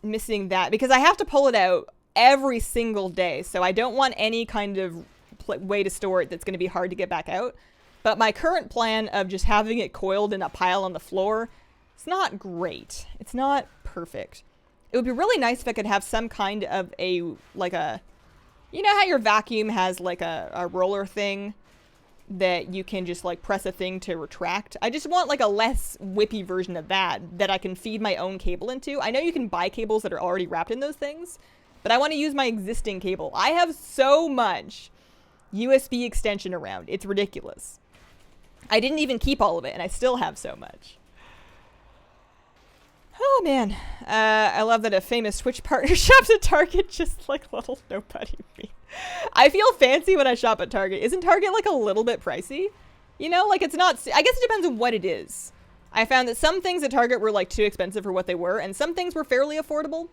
missing that, because I have to pull it out every single day, so I don't want any kind of way to store it that's going to be hard to get back out. But my current plan of just having it coiled in a pile on the floor, it's not great. It's not perfect. It would be really nice if I could have some kind of you know how your vacuum has like a roller thing that you can just like press a thing to retract? I just want like a less whippy version of that I can feed my own cable into. I know you can buy cables that are already wrapped in those things, but I want to use my existing cable. I have so much USB extension around. It's ridiculous. I didn't even keep all of it, and I still have so much. Oh, man. I love that a famous Twitch partner shops at Target just like little nobody me. I feel fancy when I shop at Target. Isn't Target like a little bit pricey? You know, like it's not... I guess it depends on what it is. I found that some things at Target were like too expensive for what they were, and some things were fairly affordable.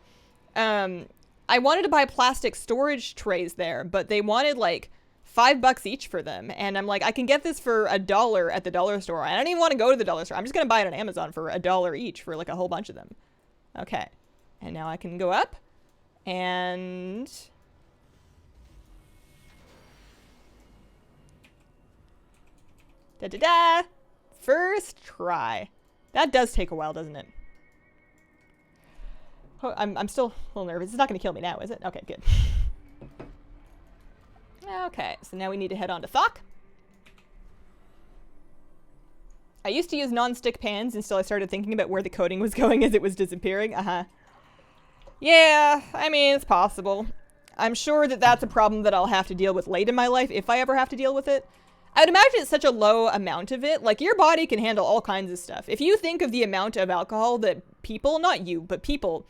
I wanted to buy plastic storage trays there, but they wanted like $5 each for them. And I'm like, I can get this for $1 at the dollar store. I don't even want to go to the dollar store. I'm just going to buy it on Amazon for $1 each for like a whole bunch of them. Okay. And now I can go up and... Da-da-da! First try. That does take a while, doesn't it? Oh, I'm still a little nervous. It's not going to kill me now, is it? Okay, good. Okay, so now we need to head on to Thok. I used to use non-stick pans until I started thinking about where the coating was going as it was disappearing. Yeah, I mean, it's possible. I'm sure that that's a problem that I'll have to deal with late in my life, if I ever have to deal with it. I would imagine it's such a low amount of it. Like, your body can handle all kinds of stuff. If you think of the amount of alcohol that people, not you, but people,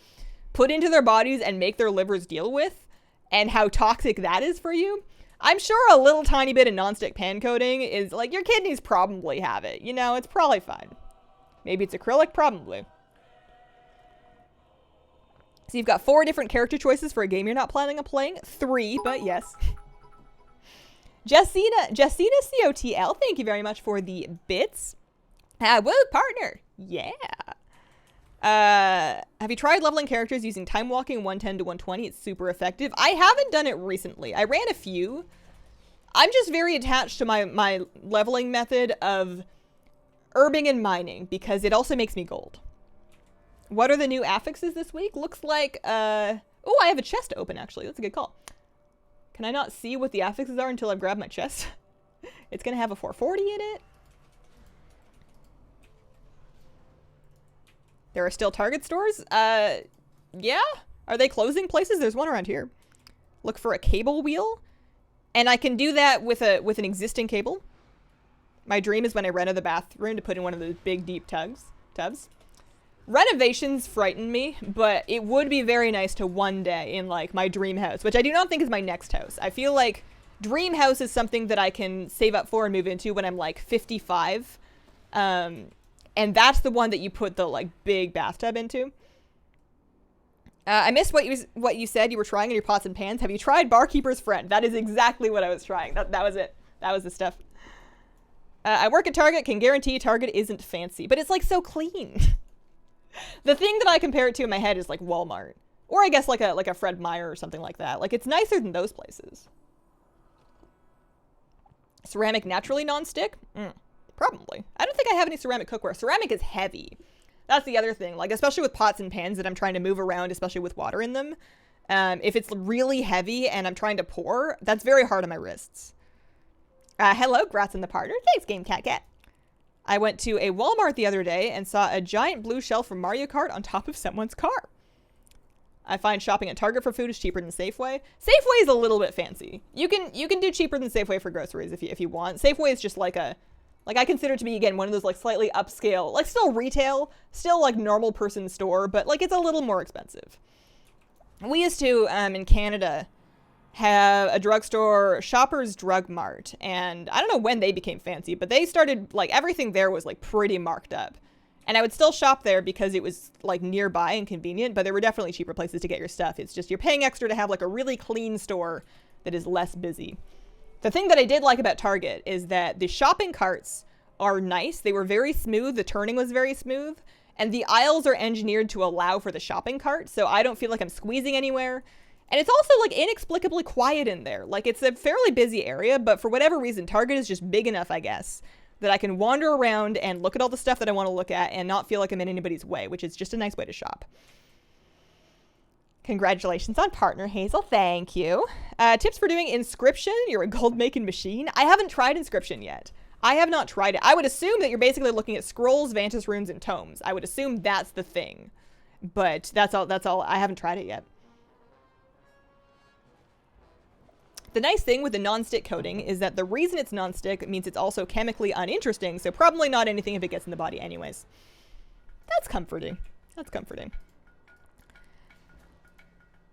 put into their bodies and make their livers deal with, and how toxic that is for you, I'm sure a little tiny bit of nonstick pan coating is, like, your kidneys probably have it. You know, it's probably fine. Maybe it's acrylic, probably. So you've got 4 different character choices for a game you're not planning on playing. 3, but yes. Jessina COTL, thank you very much for the bits. Woo, partner. Yeah. Have you tried leveling characters using time walking 110 to 120? It's super effective. I haven't done it recently. I ran a few. I'm just very attached to my leveling method of herbing and mining because it also makes me gold. What are the new affixes this week? Looks like, oh, I have a chest open actually. That's a good call. Can I not see what the affixes are until I've grabbed my chest? It's gonna have a 440 in it. There are still Target stores? Yeah? Are they closing places? There's one around here. Look for a cable wheel. And I can do that with an existing cable. My dream is when I rent the bathroom to put in one of those big, deep tubs. Renovations frighten me, but it would be very nice to one day in, like, my dream house, which I do not think is my next house. I feel like dream house is something that I can save up for and move into when I'm, like, 55. And that's the one that you put the, like, big bathtub into. I missed what you said you were trying in your pots and pans. Have you tried Barkeeper's Friend? That is exactly what I was trying. That was it. That was the stuff. I work at Target, can guarantee Target isn't fancy, but it's, like, so clean. The thing that I compare it to in my head is, like, Walmart. Or I guess like a Fred Meyer or something like that. Like, it's nicer than those places. Ceramic naturally non-stick? Probably. I don't think I have any ceramic cookware. Ceramic is heavy. That's the other thing. Like, especially with pots and pans that I'm trying to move around, especially with water in them. If it's really heavy and I'm trying to pour, that's very hard on my wrists. Hello, Grats in the partner. Thanks, Game Cat Cat. I went to a Walmart the other day and saw a giant blue shell from Mario Kart on top of someone's car. I find shopping at Target for food is cheaper than Safeway. Safeway is a little bit fancy. You can do cheaper than Safeway for groceries if you want. Safeway is just like I consider it to be, again, one of those, like, slightly upscale, like, still retail, still, like, normal person store, but, like, it's a little more expensive. We used to, in Canada, have a drugstore, Shoppers Drug Mart, and I don't know when they became fancy, but they started, like, everything there was, like, pretty marked up. And I would still shop there because it was, like, nearby and convenient, but there were definitely cheaper places to get your stuff. It's just you're paying extra to have, like, a really clean store that is less busy. The thing that I did like about Target is that the shopping carts are nice. They were very smooth. The turning was very smooth. And the aisles are engineered to allow for the shopping cart, so I don't feel like I'm squeezing anywhere. And it's also, like, inexplicably quiet in there. Like, it's a fairly busy area, but for whatever reason, Target is just big enough, I guess, that I can wander around and look at all the stuff that I want to look at and not feel like I'm in anybody's way, which is just a nice way to shop. Congratulations on partner, Hazel. Thank you. Tips for doing Inscription. You're a gold-making machine. I haven't tried Inscription yet. I have not tried it. I would assume that you're basically looking at scrolls, Vantis runes, and tomes. I would assume that's the thing. But that's all. I haven't tried it yet. The nice thing with the non-stick coating is that the reason it's non-stick means it's also chemically uninteresting, so probably not anything if it gets in the body anyways. That's comforting. That's comforting.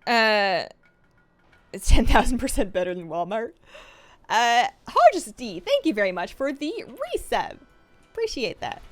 It's 10,000% better than Walmart. Hodges D, thank you very much for the resub. Appreciate that.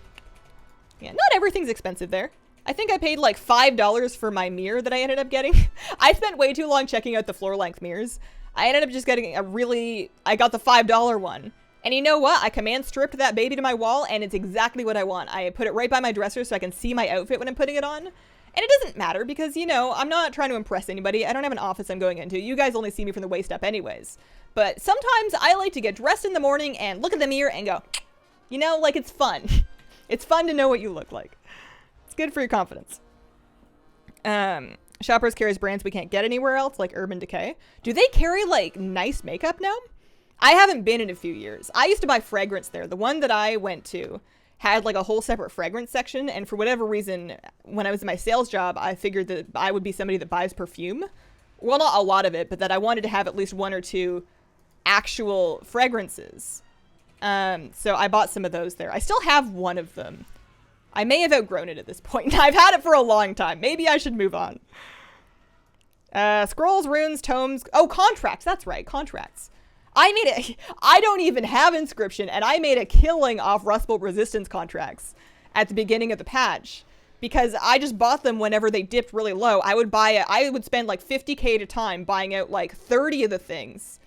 Yeah, not everything's expensive there. I think I paid like $5 for my mirror that I ended up getting. I spent way too long checking out the floor length mirrors. I ended up just getting I got the $5 one. And you know what? I command stripped that baby to my wall and it's exactly what I want. I put it right by my dresser so I can see my outfit when I'm putting it on. And it doesn't matter because, you know, I'm not trying to impress anybody. I don't have an office I'm going into. You guys only see me from the waist up anyways. But sometimes I like to get dressed in the morning and look at the mirror and go, you know, like it's fun. It's fun to know what you look like. It's good for your confidence. Shoppers carries brands we can't get anywhere else, like Urban Decay. Do they carry, like, nice makeup now? I haven't been in a few years. I used to buy fragrance there. The one that I went to had, like, a whole separate fragrance section, and for whatever reason, when I was in my sales job, I figured that I would be somebody that buys perfume. Well, not a lot of it, but that I wanted to have at least one or two actual fragrances. So I bought some of those there. I still have one of them. I may have outgrown it at this point. I've had it for a long time. Maybe I should move on. Scrolls, runes, tomes. Oh, contracts. That's right. Contracts. I don't even have inscription, and I made a killing off Rust Bolt resistance contracts at the beginning of the patch because I just bought them whenever they dipped really low. I would spend like 50k at a time buying out like 30 of the things,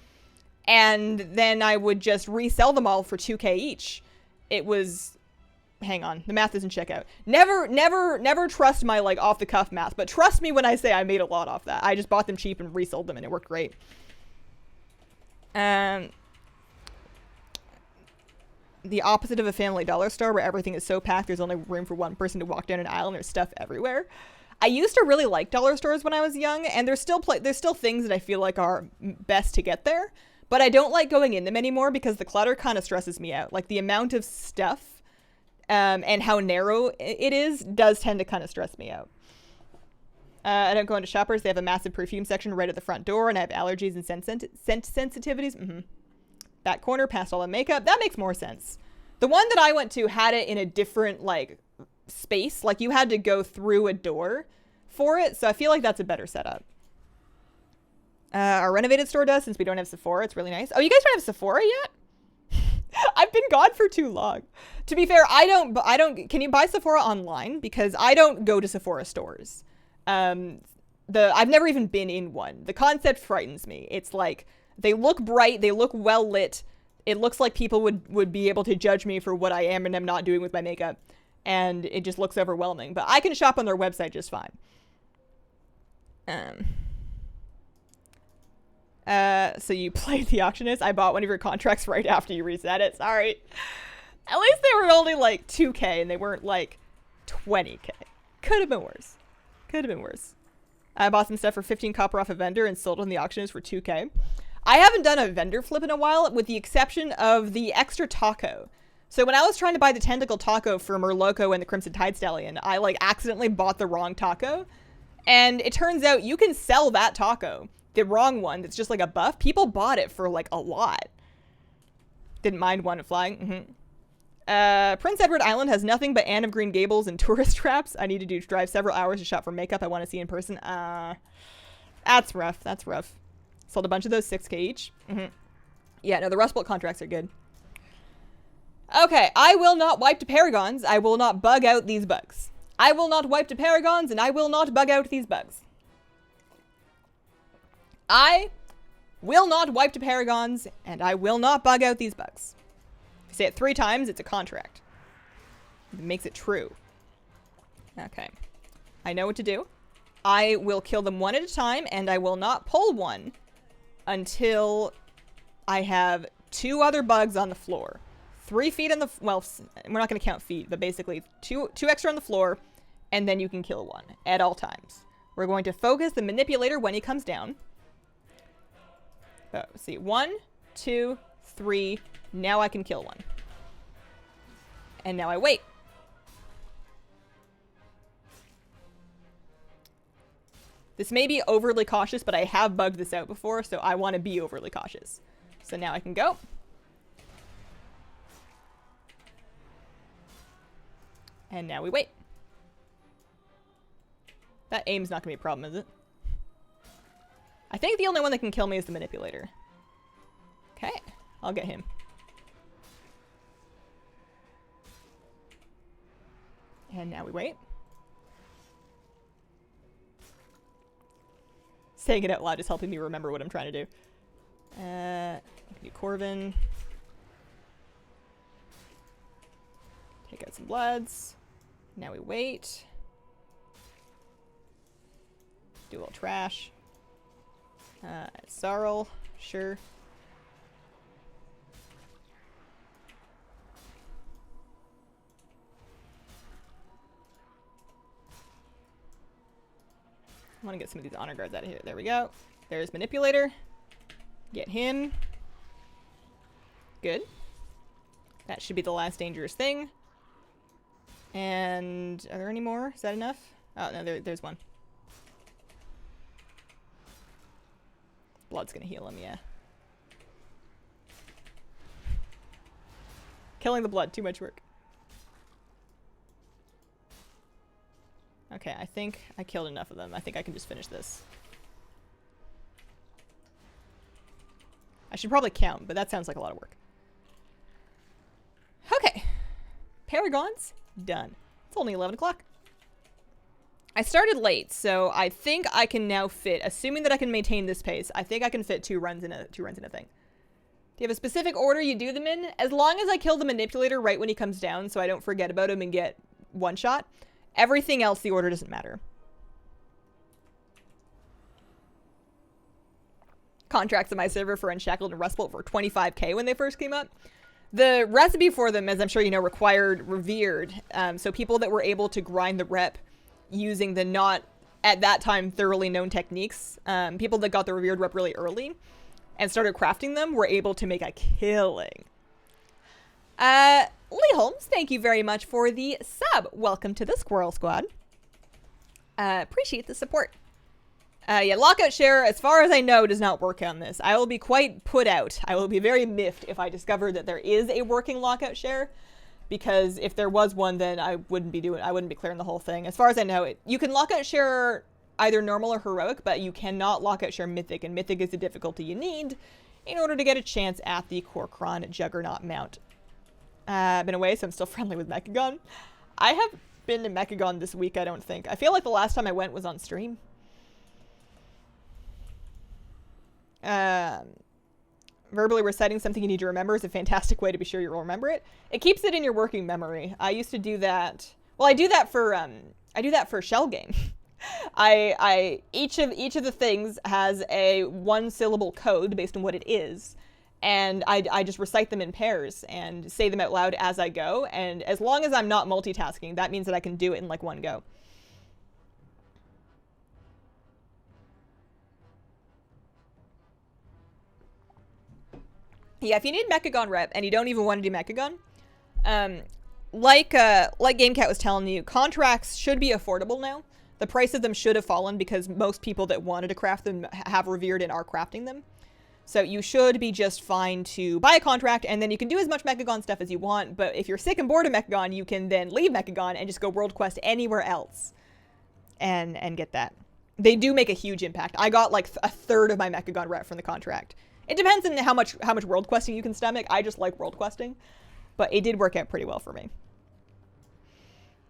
and then I would just resell them all for 2k each. It was, hang on, the math doesn't check out. Never trust my like off the cuff math, but trust me when I say I made a lot off that. I just bought them cheap and resold them, and it worked great. The opposite of a family dollar store where everything is so packed there's only room for one person to walk down an aisle and there's stuff everywhere. I used to really like dollar stores when I was young, and there's still things that I feel like are best to get there, but I don't like going in them anymore because the clutter kind of stresses me out. Like the amount of stuff and how narrow it is does tend to kind of stress me out. I don't go into Shoppers. They have a massive perfume section right at the front door, and I have allergies and scent sensitivities. That corner past all the makeup. That makes more sense. The one that I went to had it in a different, like, space. Like, you had to go through a door for it, so I feel like that's a better setup. Our renovated store does, since we don't have Sephora. It's really nice. Oh, you guys don't have Sephora yet? I've been gone for too long. To be fair, I don't, can you buy Sephora online? Because I don't go to Sephora stores. I've never even been in one. The concept frightens me. It's like, they look bright, they look well lit. It looks like people would be able to judge me for what I am and am not doing with my makeup. And it just looks overwhelming. But I can shop on their website just fine. So you played the auctionist. I bought one of your contracts right after you reset it. Sorry. At least they were only like 2k and they weren't like 20k. Could have been worse. Could have been worse. I bought some stuff for 15 copper off a vendor and sold on the auctionist for 2k. I haven't done a vendor flip in a while, with the exception of the extra taco. So when I was trying to buy the tentacle taco for Murloco and the Crimson Tide Stallion, I like accidentally bought the wrong taco. And it turns out you can sell that taco, the wrong one that's just like a buff. People bought it for like a lot. Didn't mind one flying. Prince Edward Island has nothing but Anne of Green Gables and tourist traps. I need to drive several hours to shop for makeup I want to see in person. That's rough. That's rough. Sold a bunch of those, 6k each. Yeah, no, the Rust Bolt contracts are good. Okay, I will not wipe to Paragons. I will not bug out these bugs. I will not wipe to Paragons, and I will not bug out these bugs. I will not wipe to Paragons, and I will not bug out these bugs. If you say it 3 times, it's a contract. It makes it true. Okay. I know what to do. I will kill them one at a time, and I will not pull one until I have 2 other bugs on the floor. 3 feet on the, well, we're not going to count feet, but basically 2 extra on the floor, and then you can kill one at all times. We're going to focus the manipulator when he comes down. Let's see, 1, 2, 3. Now I can kill one. And now I wait. This may be overly cautious, but I have bugged this out before, so I want to be overly cautious. So now I can go. And now we wait. That aim's not going to be a problem, is it? I think the only one that can kill me is the manipulator. Okay, I'll get him. And now we wait. Saying it out loud is helping me remember what I'm trying to do. I can do Corvin. Take out some bloods. Now we wait. Do a little trash. Sarl, sure. I want to get some of these honor guards out of here. There we go. There's manipulator. Get him. Good. That should be the last dangerous thing. And are there any more? Is that enough? Oh, no, there's one. Blood's gonna heal him, yeah. Killing the blood, too much work. Okay, I think I killed enough of them. I think I can just finish this. I should probably count, but that sounds like a lot of work. Okay. Paragons, done. It's only 11 o'clock. I started late, so I think I can now fit, assuming that I can maintain this pace, I think I can fit two runs in a thing. Do you have a specific order you do them in? As long as I kill the manipulator right when he comes down so I don't forget about him and get one shot, everything else, the order doesn't matter. Contracts on my server for Unshackled and Rustbolt for 25k when they first came up. The recipe for them, as I'm sure you know, required Revered. So people that were able to grind the rep using the not, at that time, thoroughly known techniques, people that got the Revered rep really early and started crafting them were able to make a killing. Lee Holmes, thank you very much for the sub. Welcome to the Squirrel Squad. Appreciate the support. Yeah, lockout share, as far as I know, does not work on this. I will be quite put out. I will be very miffed if I discover that there is a working lockout share, because if there was one, then I wouldn't be clearing the whole thing. As far as I know, you can lockout share either normal or heroic, but you cannot lockout share mythic, and mythic is the difficulty you need in order to get a chance at the Korkron Juggernaut mount. I've been away, so I'm still friendly with Mecha-gon. I have been to Mecha-gon this week, I don't think. I feel like the last time I went was on stream. Verbally reciting something you need to remember is a fantastic way to be sure you'll remember it. It keeps it in your working memory. I used to do that. Well, I do that for shell game. Each of the things has a one syllable code based on what it is. And I just recite them in pairs and say them out loud as I go. And as long as I'm not multitasking, that means that I can do it in like one go. Yeah, if you need Mecha-gon rep and you don't even want to do Mecha-gon, like GameCat was telling you, contracts should be affordable now. The price of them should have fallen because most people that wanted to craft them have Revered and are crafting them. So you should be just fine to buy a contract, and then you can do as much Mecha-gon stuff as you want, but if you're sick and bored of Mecha-gon, you can then leave Mecha-gon and just go world quest anywhere else and get that. They do make a huge impact. I got like a third of my Mecha-gon rep from the contract. It depends on how much world questing you can stomach. I just like world questing, but it did work out pretty well for me.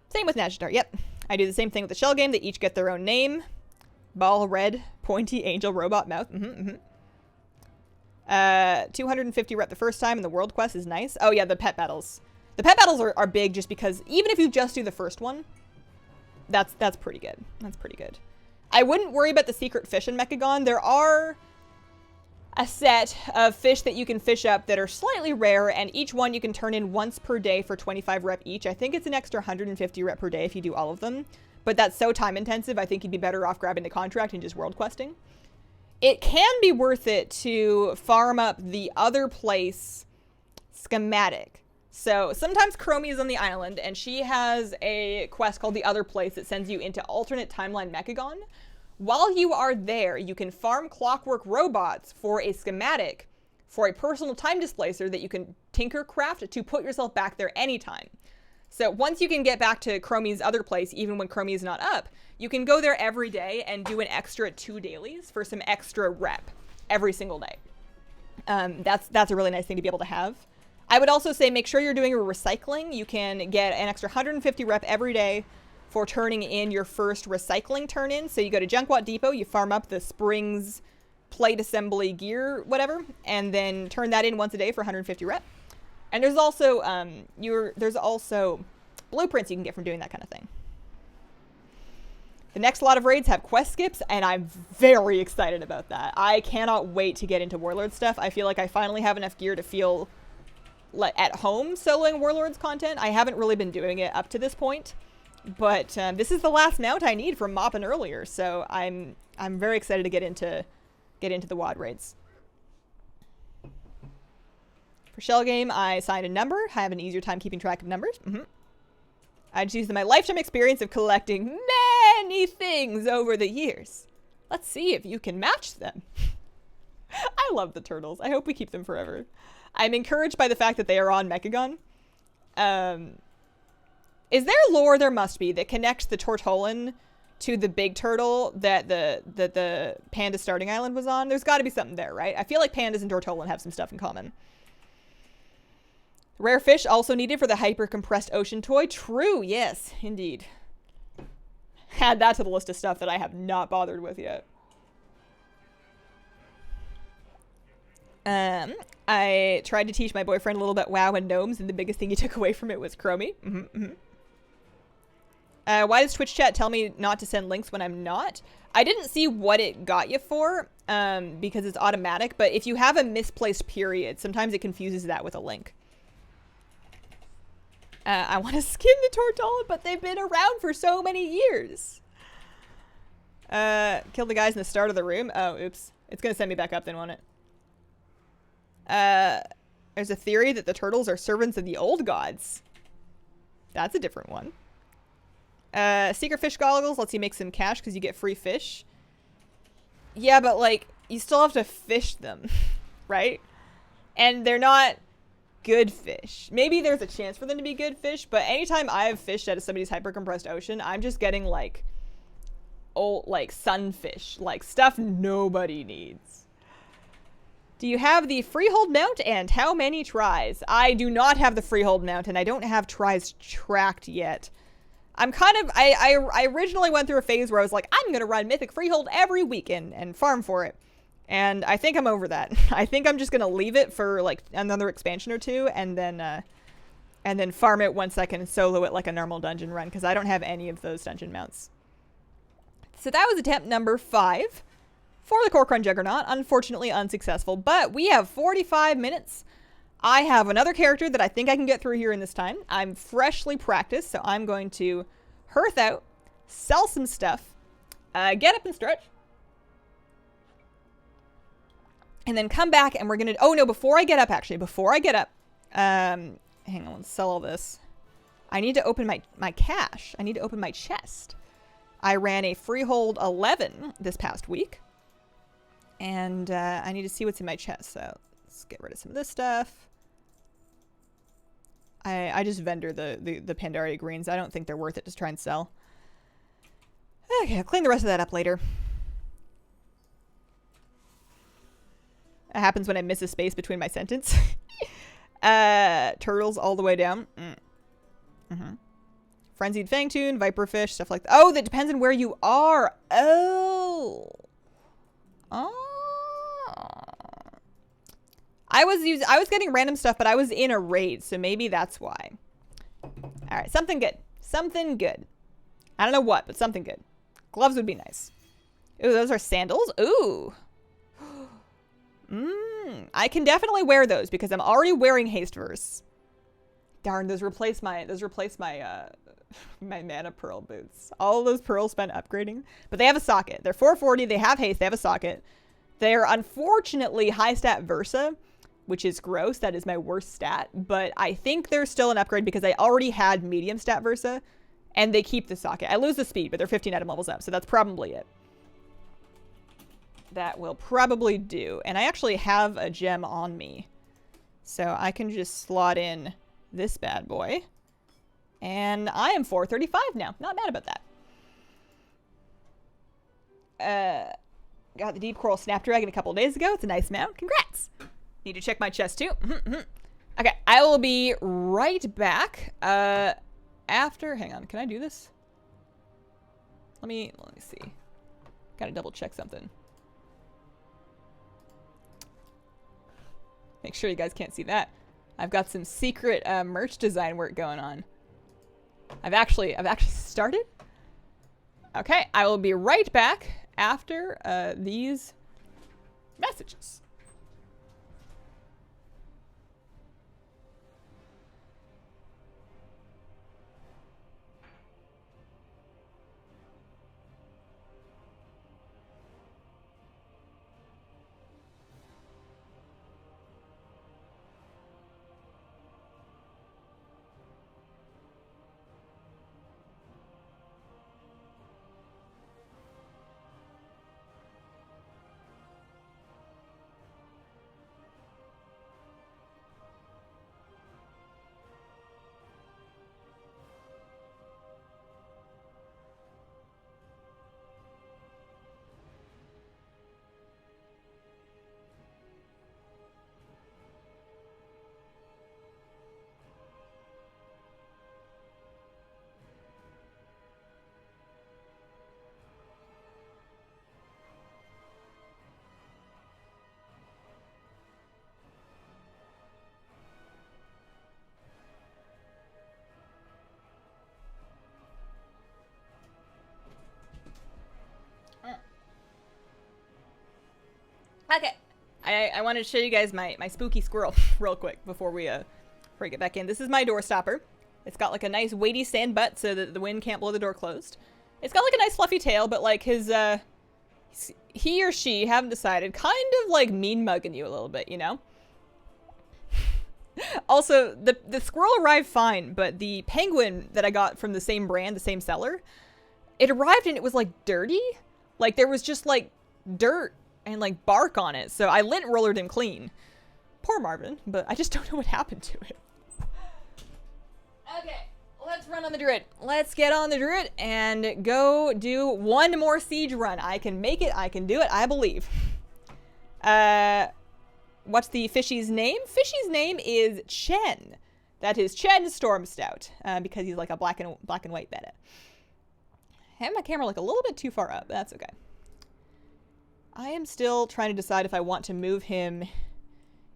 Same with Nagitar. Yep. I do the same thing with the shell game. They each get their own name. Ball, red, pointy, angel, robot, mouth. 250 rep the first time, and the world quest is nice. Oh yeah, the pet battles. The pet battles are big just because even if you just do the first one, that's pretty good. That's pretty good. I wouldn't worry about the secret fish in Mecha-gon. There are a set of fish that you can fish up that are slightly rare, and each one you can turn in once per day for 25 rep each. I think it's an extra 150 rep per day if you do all of them, but that's so time intensive, I think you'd be better off grabbing the contract and just world questing. It can be worth it to farm up the other place schematic. So sometimes Chromie is on the island, and she has a quest called the Other Place that sends you into alternate timeline Mecha-gon. While you are there, you can farm clockwork robots for a schematic for a personal time displacer that you can tinker craft to put yourself back there anytime. So once you can get back to Chromie's Other Place, even when Chromie is not up, you can go there every day and do an extra 2 dailies for some extra rep every single day. That's a really nice thing to be able to have. I would also say make sure you're doing a recycling. You can get an extra 150 rep every day for turning in your first recycling turn-in. So you go to Junkwat Depot, you farm up the springs, plate assembly, gear, whatever, and then turn that in once a day for 150 rep. And there's also blueprints you can get from doing that kind of thing. The next lot of raids have quest skips, and I'm very excited about that. I cannot wait to get into Warlord stuff. I feel like I finally have enough gear to feel at home soloing Warlords content. I haven't really been doing it up to this point. But this is the last mount I need from mopping earlier, so I'm very excited to get into the WoD raids. For shell game, I assigned a number. I have an easier time keeping track of numbers. I just used my lifetime experience of collecting many things over the years. Let's see if you can match them. I love the turtles. I hope we keep them forever. I'm encouraged by the fact that they are on Mecha-gon. Is there lore? There must be, that connects the Tortolan to the big turtle that the Panda starting island was on. There's got to be something there, right? I feel like pandas and Tortolan have some stuff in common. Rare fish also needed for the hyper compressed ocean toy. True, yes, indeed. Add that to the list of stuff that I have not bothered with yet. I tried to teach my boyfriend a little bit WoW and gnomes, and the biggest thing he took away from it was Chromie. Why does Twitch chat tell me not to send links when I'm not? I didn't see what it got you for, because it's automatic, but if you have a misplaced period, sometimes it confuses that with a link. I want to skin the Tortola, but they've been around for so many years. Kill the guys in the start of the room. Oh, oops. It's going to send me back up then, won't it? There's a theory that the turtles are servants of the old gods. That's a different one. Secret fish goggles lets you make some cash because you get free fish. Yeah, but like, you still have to fish them, right? And they're not good fish. Maybe there's a chance for them to be good fish, but anytime I've fished out of somebody's hyper-compressed ocean, I'm just getting like old, like sunfish, like stuff nobody needs. Do you have the freehold mount, and how many tries? I do not have the freehold mount, and I don't have tries tracked yet. I'm kind of, I originally went through a phase where I was like, I'm going to run Mythic Freehold every weekend and farm for it. And I think I'm over that. I think I'm just going to leave it for like another expansion or two, and then farm it once I can solo it like a normal dungeon run, because I don't have any of those dungeon mounts. So that was attempt number 5 for the Corcoran Juggernaut. Unfortunately unsuccessful, but we have 45 minutes. I have another character that I think I can get through here in this time. I'm freshly practiced, so I'm going to hearth out, sell some stuff, get up and stretch, and then come back and we're going to... Oh, no, before I get up, hang on, let's sell all this. I need to open my cache. I need to open my chest. I ran a freehold 11 this past week, and I need to see what's in my chest, so let's get rid of some of this stuff. I just vendor the Pandaria greens. I don't think they're worth it to try and sell. Okay, I'll clean the rest of that up later. It happens when I miss a space between my sentence. Turtles all the way down. Frenzied Fangtoon, Viperfish, stuff like that. Oh, that depends on where you are. Oh. I was getting random stuff, but I was in a raid, so maybe that's why. All right, something good. Something good. I don't know what, but something good. Gloves would be nice. Ooh, those are sandals. Ooh. I can definitely wear those because I'm already wearing haste verse. Darn, those replace my my mana pearl boots. All of those pearls spent upgrading, but they have a socket. They're 440. They have haste. They have a socket. They're unfortunately high stat Versa, which is gross. That is my worst stat, but I think they're still an upgrade because I already had medium stat Versa, and they keep the socket. I lose the speed, but they're 15 item levels up, so that's probably it. That will probably do. And I actually have a gem on me, so I can just slot in this bad boy. And I am 435 now. Not mad about that. Got the Deep Coral Snapdragon a couple days ago. It's a nice mount. Congrats. Need to check my chest too. Okay, I will be right back. After, hang on, can I do this? Let me see. Gotta double check something. Make sure you guys can't see that. I've got some secret merch design work going on. I've actually started. Okay, I will be right back after these messages. Okay. I wanted to show you guys my spooky squirrel real quick before we get back in. This is my door stopper. It's got like a nice weighty sand butt so that the wind can't blow the door closed. It's got like a nice fluffy tail, but like his he or she, haven't decided, kind of like mean mugging you a little bit, you know? Also, the squirrel arrived fine, but the penguin that I got from the same brand, the same seller, it arrived and it was like dirty. Like there was just like dirt and like bark on it. So I lint rollered him clean. Poor Marvin, but I just don't know what happened to him. Okay, let's run on the druid. Let's get on the druid and go do one more siege run. I can make it. I can do it. I believe. What's the fishy's name? Fishy's name is Chen. That is Chen Storm Stout, because he's like a black and white beta. I have my camera like a little bit too far up. That's okay. I am still trying to decide if I want to move him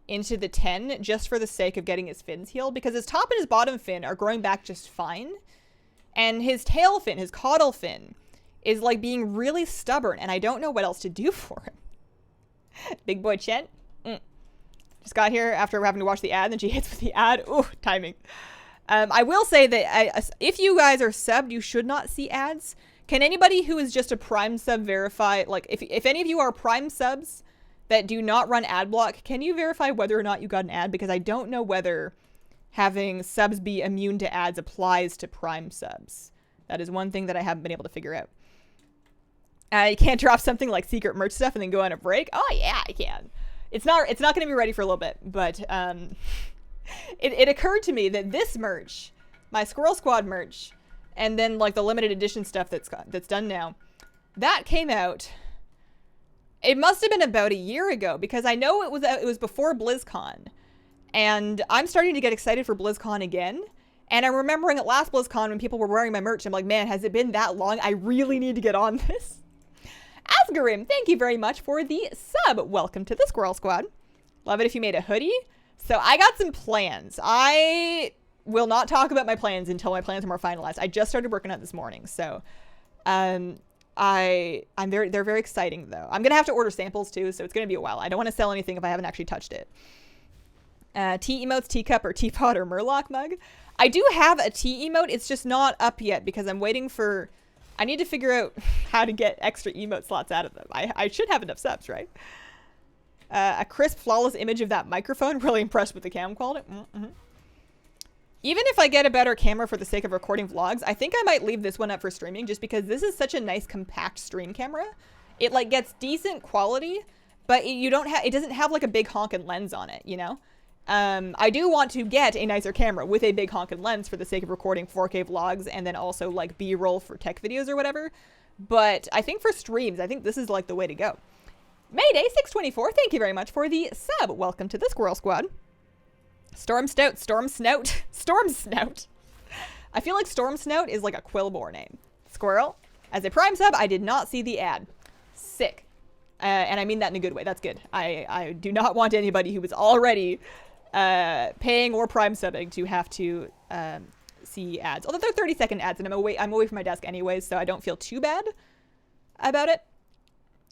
into the 10 just for the sake of getting his fins healed, because his top and his bottom fin are growing back just fine. And his tail fin, his caudal fin, is like being really stubborn, and I don't know what else to do for him. Big boy Chen. Just got here after having to watch the ad, and then she hits with the ad. Ooh, timing. I will say that if you guys are subbed, you should not see ads. Can anybody who is just a Prime sub verify, like, if any of you are Prime subs that do not run ad block, can you verify whether or not you got an ad? Because I don't know whether having subs be immune to ads applies to Prime subs. That is one thing that I haven't been able to figure out. You can't drop something like secret merch stuff and then go on a break? Oh, yeah, I can. It's not going to be ready for a little bit, but it occurred to me that this merch, my Squirrel Squad merch, and then like the limited edition stuff that's done now, that came out. It must have been about a year ago, because I know it was before BlizzCon, and I'm starting to get excited for BlizzCon again. And I'm remembering at last BlizzCon when people were wearing my merch, I'm like, man, has it been that long? I really need to get on this. Asgarim, thank you very much for the sub. Welcome to the Squirrel Squad. Love it if you made a hoodie. So I got some plans. I will not talk about my plans until my plans are more finalized. I just started working on it this morning, so they're very exciting though. I'm gonna have to order samples too, so it's gonna be a while. I don't want to sell anything if I haven't actually touched it. Tea emotes, teacup, or teapot, or murloc mug. I do have a tea emote. It's just not up yet because I'm waiting for. I need to figure out how to get extra emote slots out of them. I should have enough subs, right? A crisp, flawless image of that microphone. Really impressed with the cam quality. Even if I get a better camera for the sake of recording vlogs, I think I might leave this one up for streaming just because this is such a nice compact stream camera. It like gets decent quality, but it doesn't have like a big honkin' lens on it, you know? I do want to get a nicer camera with a big honkin' lens for the sake of recording 4K vlogs and then also like B-roll for tech videos or whatever. But I think for streams, I think this is like the way to go. Mayday 624, thank you very much for the sub. Welcome to the Squirrel Squad. Storm Snout. Storm Snout. I feel like Storm Snout is like a Quillbore name. Squirrel. As a Prime sub, I did not see the ad. Sick. And I mean that in a good way. That's good. I do not want anybody who was already paying or Prime subbing to have to see ads. Although they're 30-second ads, and I'm away from my desk anyways, so I don't feel too bad about it.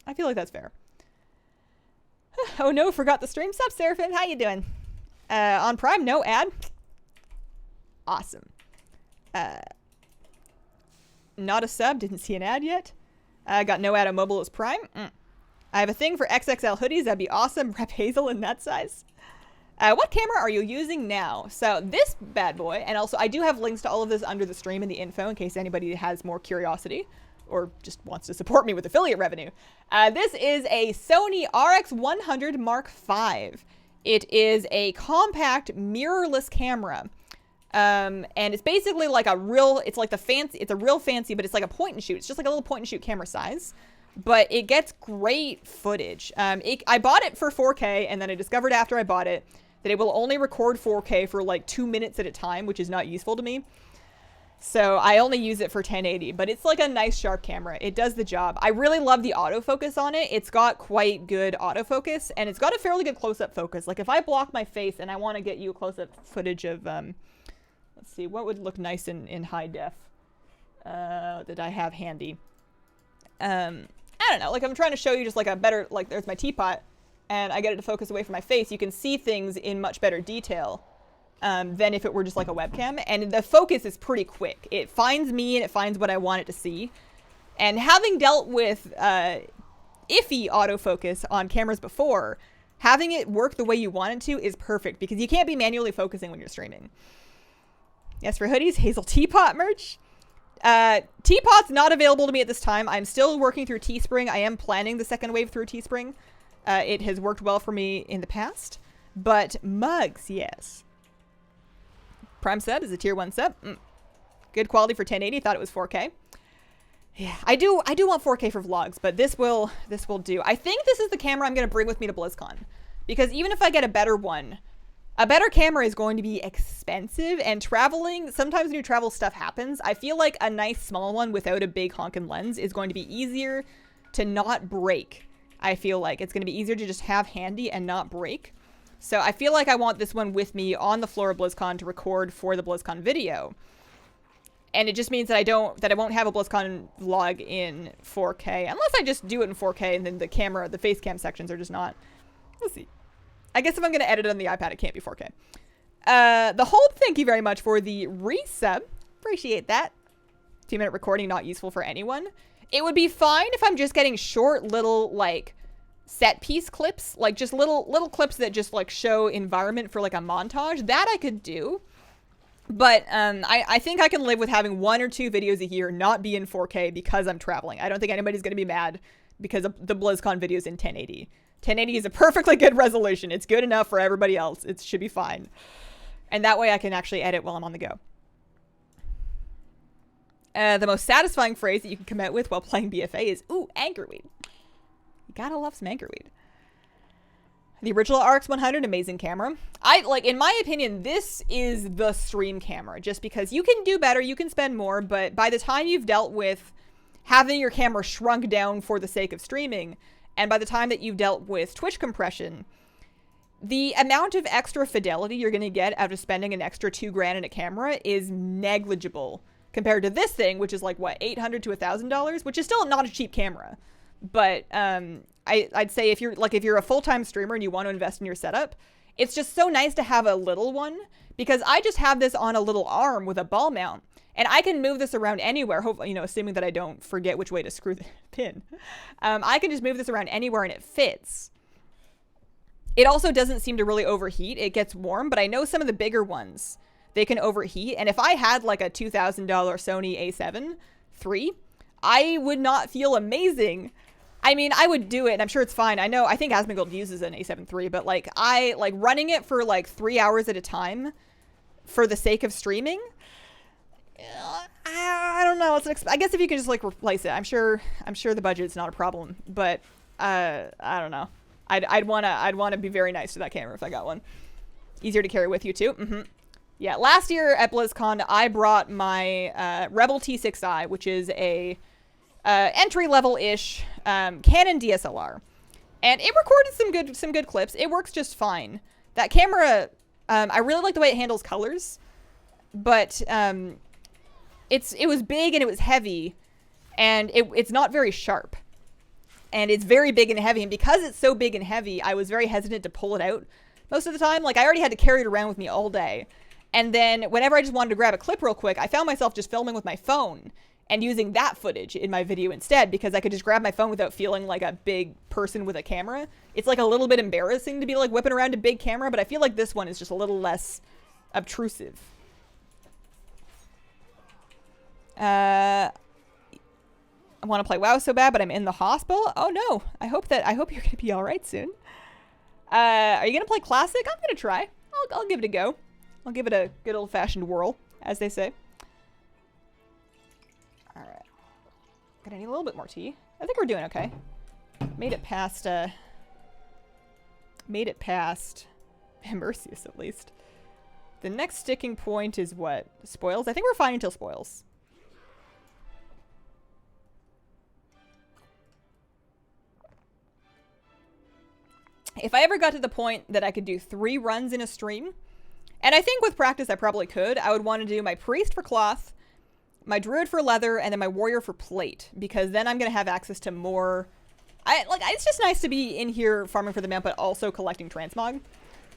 I feel like that's fair. Oh no, forgot the stream. Sup, Seraphim? How you doing? On Prime, no ad. Awesome. Not a sub. Didn't see an ad yet. Got no ad on mobile as Prime. I have a thing for XXL hoodies. That'd be awesome. Rep Hazel in that size. What camera are you using now? So this bad boy, and also I do have links to all of this under the stream in the info in case anybody has more curiosity or just wants to support me with affiliate revenue. This is a Sony RX100 Mark V. It is a compact mirrorless camera. And it's basically like a real fancy, but it's like a point and shoot. It's just like a little point and shoot camera size, but it gets great footage. I bought it for 4K, and then I discovered after I bought it that it will only record 4K for like 2 minutes at a time, which is not useful to me. So I only use it for 1080, but it's like a nice sharp camera. It does the job. I really love the autofocus on it. It's got quite good autofocus, and it's got a fairly good close-up focus. Like if I block my face and I want to get you a close-up footage of, let's see, what would look nice in high def that I have handy. I don't know, like I'm trying to show you just like a better, like there's my teapot. and I get it to focus away from my face, you can see things in much better detail than if it were just like a webcam. And the focus is pretty quick. It finds me and it finds what I want it to see. And having dealt with iffy autofocus on cameras before, having it work the way you want it to is perfect, because you can't be manually focusing when you're streaming. Yes, for hoodies, Hazel Teapot merch. Teapot's not available to me at this time. I'm still working through Teespring. I am planning the second wave through Teespring. It has worked well for me in the past. But mugs, yes. Prime sub is a tier 1 sub. Good quality for 1080. Thought it was 4K. Yeah, I do want 4K for vlogs, but this will do. I think this is the camera I'm going to bring with me to BlizzCon, because even if I get a better one, a better camera is going to be expensive, and traveling, sometimes when you travel, stuff happens. I feel like a nice small one without a big honkin' lens is going to be easier to not break. I feel like it's going to be easier to just have handy and not break. So I feel like I want this one with me on the floor of BlizzCon to record for the BlizzCon video. And it just means that I won't have a BlizzCon vlog in 4K, unless I just do it in 4K and then the camera, the face cam sections are just not. We'll see. I guess if I'm going to edit it on the iPad, it can't be 4K. The Hope, thank you very much for the resub. Appreciate that. 2-minute recording, not useful for anyone. It would be fine if I'm just getting short little, like, set piece clips. Like, just little clips that just, like, show environment for, like, a montage. That I could do. But I think I can live with having 1 or 2 videos a year not be in 4K because I'm traveling. I don't think anybody's going to be mad because of the BlizzCon videos in 1080. 1080 is a perfectly good resolution. It's good enough for everybody else. It should be fine. And that way I can actually edit while I'm on the go. The most satisfying phrase that you can come out with while playing BFA is, ooh, anchorweed. You gotta love some anchorweed. The original RX 100, amazing camera. In my opinion, this is the stream camera, just because you can do better, you can spend more, but by the time you've dealt with having your camera shrunk down for the sake of streaming, and by the time that you've dealt with Twitch compression, the amount of extra fidelity you're going to get out of spending an extra $2,000 in a camera is negligible compared to this thing, which is like, what, $800 to $1,000, which is still not a cheap camera. But I'd say if you're a full-time streamer and you want to invest in your setup, it's just so nice to have a little one, because I just have this on a little arm with a ball mount, and I can move this around anywhere, hopefully, assuming that I don't forget which way to screw the pin. I can just move this around anywhere and it fits. It also doesn't seem to really overheat. It gets warm, but I know some of the bigger ones, they can overheat. And if I had like a $2,000 Sony A7 III, I would not feel amazing. I mean, I would do it, and I'm sure it's fine. I think Asmongold uses an A7 III, but I running it for 3 hours at a time for the sake of streaming. I don't know. I guess if you can just replace it, I'm sure the budget's not a problem. But I don't know. I'd wanna be very nice to that camera if I got one. Easier to carry with you too. Yeah. Last year at BlizzCon, I brought my Rebel T6i, which is a entry level ish Canon DSLR, and it recorded some good clips. It works just fine. That camera, I really like the way it handles colors, but it was big and it was heavy, and it's not very sharp, and it's very big and heavy. And because it's so big and heavy, I was very hesitant to pull it out most of the time. I already had to carry it around with me all day, and then whenever I just wanted to grab a clip real quick, I found myself just filming with my phone and using that footage in my video instead, because I could just grab my phone without feeling like a big person with a camera. It's a little bit embarrassing to be whipping around a big camera, but I feel like this one is just a little less obtrusive. I want to play WoW so bad, but I'm in the hospital. Oh no! I hope you're gonna be all right soon. Are you gonna play Classic? I'm gonna try. I'll give it a go. I'll give it a good old-fashioned whirl, as they say. All right. Gonna need a little bit more tea. I think we're doing okay. Made it past Mercius, at least. The next sticking point is what? Spoils? I think we're fine until Spoils. If I ever got to the point that I could do 3 runs in a stream, and I think with practice I probably could, I would want to do my Priest for cloth, my Druid for leather, and then my Warrior for plate, because then I'm going to have access to more... It's just nice to be in here farming for the mount, but also collecting transmog.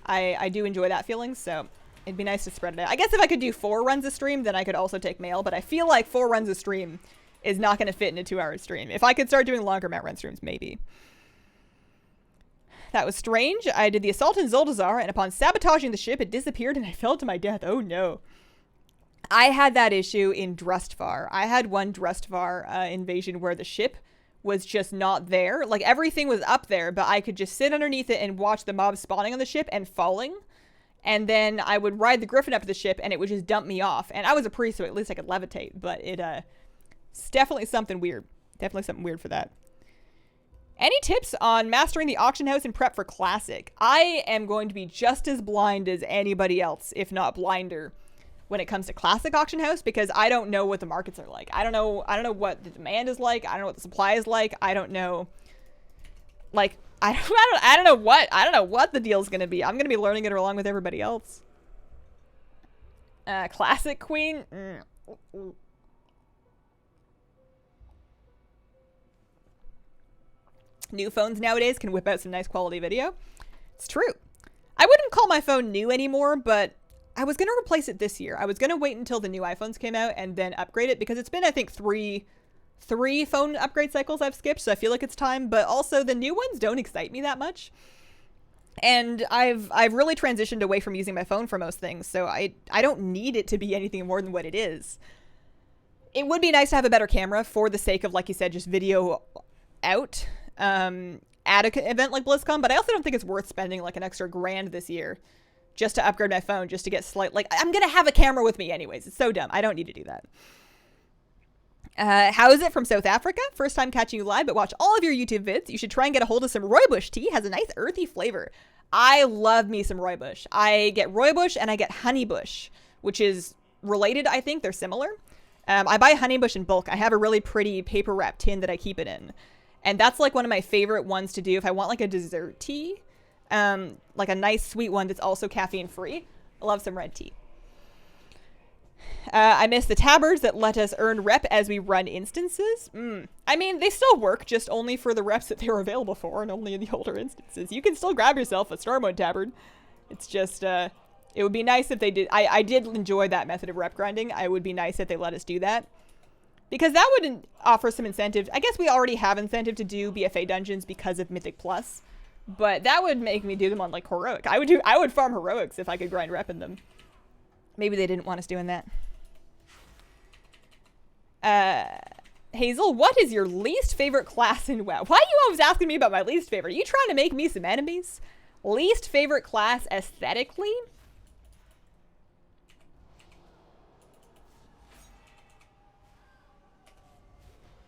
I do enjoy that feeling, so it'd be nice to spread it out. I guess if I could do 4 runs a stream, then I could also take mail, but I feel like 4 runs a stream is not going to fit in a 2-hour stream. If I could start doing longer mount run streams, maybe. That was strange. I did the assault in Zoldazar, and upon sabotaging the ship, it disappeared and I fell to my death. Oh no. I had that issue in Drustvar. I had one Drustvar invasion where the ship was just not there. Like, everything was up there, but I could just sit underneath it and watch the mobs spawning on the ship and falling. And then I would ride the Griffin up to the ship, and it would just dump me off. And I was a priest, so at least I could levitate. But it's definitely something weird. Definitely something weird for that. Any tips on mastering the auction house and prep for Classic? I am going to be just as blind as anybody else, if not blinder, when it comes to Classic auction house, because I don't know what the markets are like. I don't know what the demand is like. I don't know what the supply is like. I don't know. Like, I don't know what the deal's gonna be. I'm gonna be learning it along with everybody else. Classic Queen. New phones nowadays can whip out some nice quality video. It's true. I wouldn't call my phone new anymore, but I was going to replace it this year. I was going to wait until the new iPhones came out and then upgrade it, because it's been, I think, three phone upgrade cycles I've skipped, so I feel like it's time. But also, the new ones don't excite me that much. And I've really transitioned away from using my phone for most things, so I don't need it to be anything more than what it is. It would be nice to have a better camera for the sake of, like you said, just video out. At an event like BlizzCon, but I also don't think it's worth spending like an extra $1,000 this year just to upgrade my phone, just to get I'm gonna have a camera with me anyways. It's so dumb. I don't need to do that. How is it from South Africa? First time catching you live, but watch all of your YouTube vids. You should try and get a hold of some rooibos tea. Has a nice earthy flavor. I love me some rooibos. I get rooibos and I get honeybush, which is related. I think they're similar. I buy honeybush in bulk. I have a really pretty paper wrap tin that I keep it in. And that's like one of my favorite ones to do if I want like a dessert tea, like a nice sweet one that's also caffeine free. I love some red tea. I miss the tabards that let us earn rep as we run instances. I mean, they still work, just only for the reps that they were available for, and only in the older instances. You can still grab yourself a Star Mode tabard. It's just, it would be nice if they did. I did enjoy that method of rep grinding. I would be nice if they let us do that, because that would offer some incentive. I guess we already have incentive to do BFA dungeons because of Mythic Plus, but that would make me do them on like Heroic. I would farm Heroics if I could grind rep in them. Maybe they didn't want us doing that. Hazel, what is your least favorite class in WoW? Why are you always asking me about my least favorite? Are you trying to make me some enemies? Least favorite class aesthetically?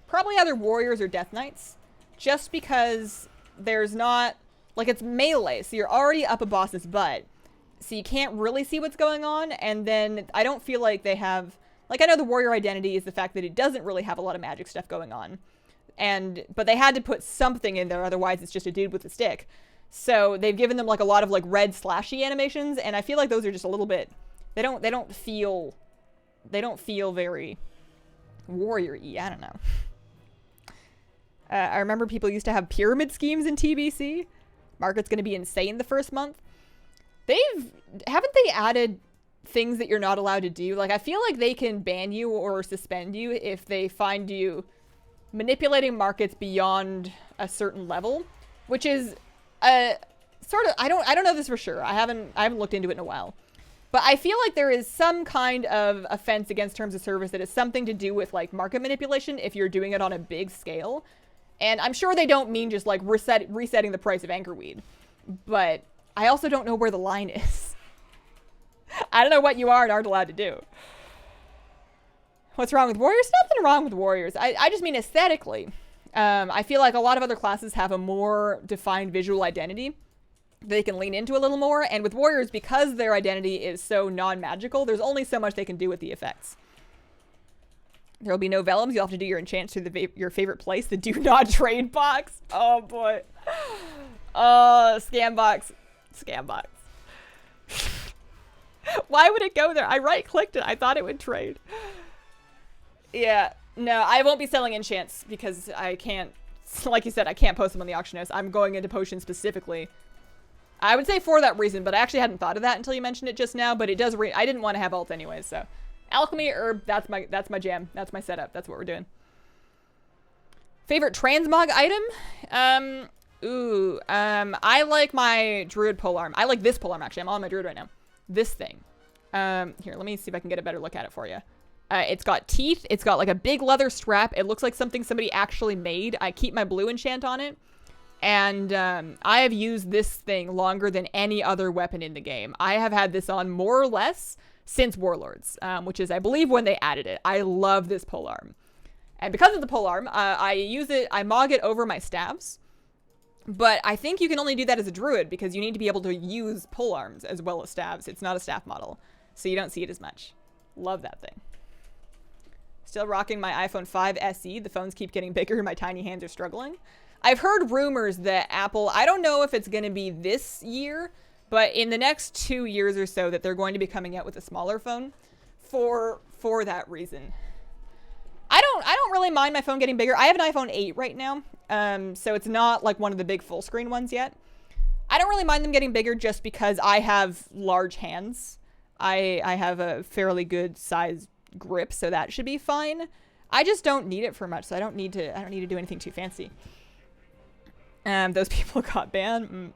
Probably either Warriors or Death Knights. Just because there's not... Like, it's melee, so you're already up a boss's butt. So you can't really see what's going on, and then I don't feel like they have... Like, I know the Warrior identity is the fact that it doesn't really have a lot of magic stuff going on. But they had to put something in there, otherwise it's just a dude with a stick. So they've given them, like, a lot of, like, red slashy animations, and I feel like those are just a little bit... They don't feel very warrior-y. I don't know. I remember people used to have pyramid schemes in TBC. Market's going to be insane the first month. Haven't they added things that you're not allowed to do? Like, I feel like they can ban you or suspend you if they find you manipulating markets beyond a certain level, which is sort of, I don't know this for sure. I haven't looked into it in a while. But I feel like there is some kind of offense against terms of service that is something to do with like market manipulation if you're doing it on a big scale. And I'm sure they don't mean just like resetting the price of Anchorweed. But I also don't know where the line is. I don't know what you are and aren't allowed to do. What's wrong with Warriors? Nothing wrong with Warriors. I just mean aesthetically. I feel like a lot of other classes have a more defined visual identity they can lean into a little more. And with Warriors, because their identity is so non-magical, there's only so much they can do with the effects. There will be no vellums. You'll have to do your enchants through your favorite place, the do not trade box. Oh, boy. Scam box. Scam box. Why would it go there? I right-clicked it. I thought it would trade. Yeah. No, I won't be selling enchants because I can't So like you said, I can't post them on the auction house. I'm going into potions specifically. I would say for that reason, but I actually hadn't thought of that until you mentioned it just now. But it does. I didn't want to have alt anyways. So, alchemy, herb. That's my jam. That's my setup. That's what we're doing. Favorite transmog item? I like my druid polearm. I like this polearm actually. I'm on my druid right now. This thing. Here, let me see if I can get a better look at it for you. It's got teeth. It's got like a big leather strap. It looks like something somebody actually made. I keep my blue enchant on it. And I have used this thing longer than any other weapon in the game. I have had this on more or less since Warlords, which is, I believe, when they added it. I love this polearm. And because of the polearm, I use it, I mog it over my staves. But I think you can only do that as a druid because you need to be able to use polearms as well as staves. It's not a staff model, so you don't see it as much. Love that thing. Still rocking my iPhone 5 SE. The phones keep getting bigger. My tiny hands are struggling. I've heard rumors that Apple, I don't know if it's going to be this year, but in the next 2 years or so that they're going to be coming out with a smaller phone for that reason. I don't really mind my phone getting bigger. I have an iPhone 8 right now, so it's not like one of the big full screen ones yet. I don't really mind them getting bigger just because I have large hands. I have a fairly good size grip, so that should be fine. I just don't need it for much, so I don't need to do anything too fancy. Those people got banned.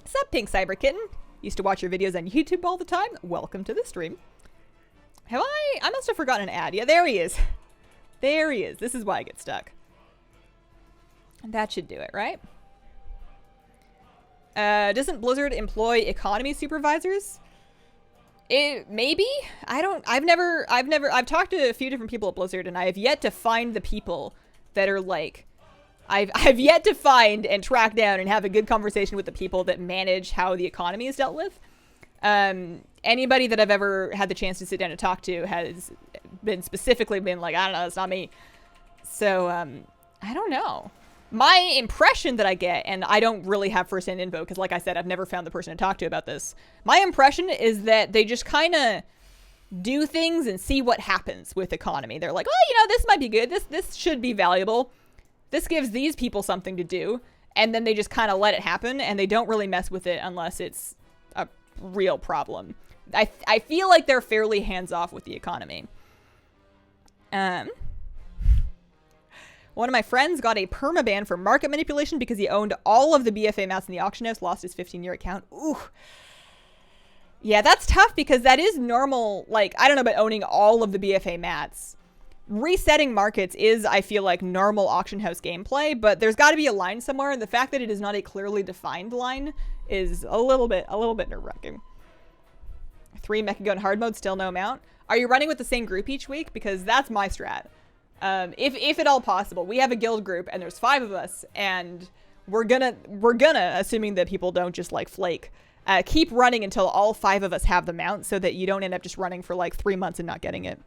Sup, Pink Cyber Kitten? Used to watch your videos on YouTube all the time. Welcome to the stream. I must have forgotten an ad. Yeah, there he is. There he is. This is why I get stuck. That should do it, right? Doesn't Blizzard employ economy supervisors? Maybe? I've talked to a few different people at Blizzard and I have yet to find the people that are like, I've yet to find and track down and have a good conversation with the people that manage how the economy is dealt with. Anybody that I've ever had the chance to sit down and talk to has specifically been like, I don't know, it's not me. So, I don't know. My impression that I get, and I don't really have first-hand info, because like I said, I've never found the person to talk to about this. My impression is that they just kind of do things and see what happens with economy. They're like, oh, this might be good. This should be valuable. This gives these people something to do. And then they just kind of let it happen, and they don't really mess with it unless it's a real problem. I feel like they're fairly hands-off with the economy. One of my friends got a permaban for market manipulation because he owned all of the BFA mats in the auction house, lost his 15-year account. Ooh. Yeah, that's tough because that is normal. Like, I don't know about owning all of the BFA mats. Resetting markets is, I feel like, normal auction house gameplay, but there's got to be a line somewhere, and the fact that it is not a clearly defined line is a little bit nerve-wracking. 3 Mecha-gon hard mode, still no mount. Are you running with the same group each week? Because that's my strat. If at all possible. We have a guild group and there's 5 of us, and we're gonna, assuming that people don't just like flake, keep running until all 5 of us have the mount so that you don't end up just running for like 3 months and not getting it.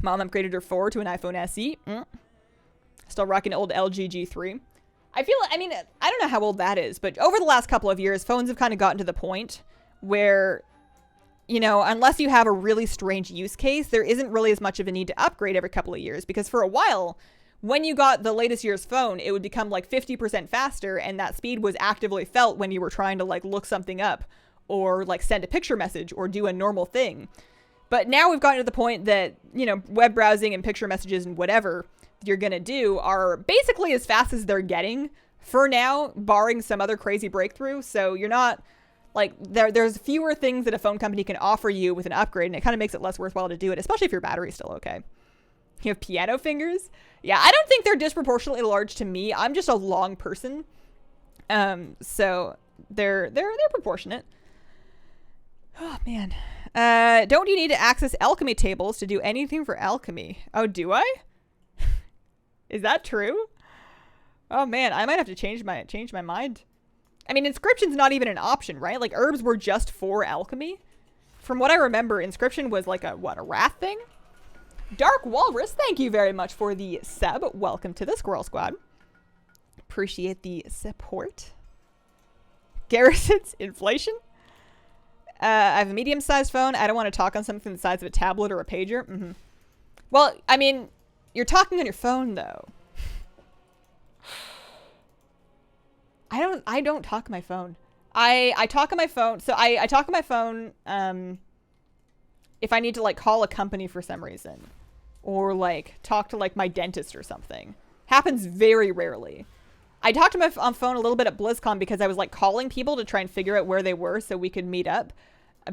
Mom upgraded her 4 to an iPhone SE. Still rocking old LG G3. I don't know how old that is, but over the last couple of years, phones have kind of gotten to the point where, unless you have a really strange use case, there isn't really as much of a need to upgrade every couple of years. Because for a while, when you got the latest year's phone, it would become like 50% faster, and that speed was actively felt when you were trying to like look something up or like send a picture message or do a normal thing. But now we've gotten to the point that, web browsing and picture messages and whatever you're going to do are basically as fast as they're getting for now, barring some other crazy breakthrough. So you're not like there's fewer things that a phone company can offer you with an upgrade, and it kind of makes it less worthwhile to do it, especially if your battery's still okay. You have piano fingers? Yeah, I don't think they're disproportionately large to me. I'm just a long person. So they're proportionate. Oh man. Don't you need to access alchemy tables to do anything for alchemy? Oh, do I? Is that true? Oh man, I might have to change my mind. I mean, inscription's not even an option, right? Like, herbs were just for alchemy. From what I remember, inscription was like a wrath thing? Dark Walrus, thank you very much for the sub. Welcome to the Squirrel Squad. Appreciate the support. Garrison's inflation. I have a medium-sized phone. I don't want to talk on something the size of a tablet or a pager. Well, I mean, you're talking on your phone though. I don't talk on my phone. I talk on my phone. So I talk on my phone if I need to like call a company for some reason, or like talk to like my dentist or something. Happens very rarely. I talked to my on phone a little bit at BlizzCon because I was like calling people to try and figure out where they were so we could meet up,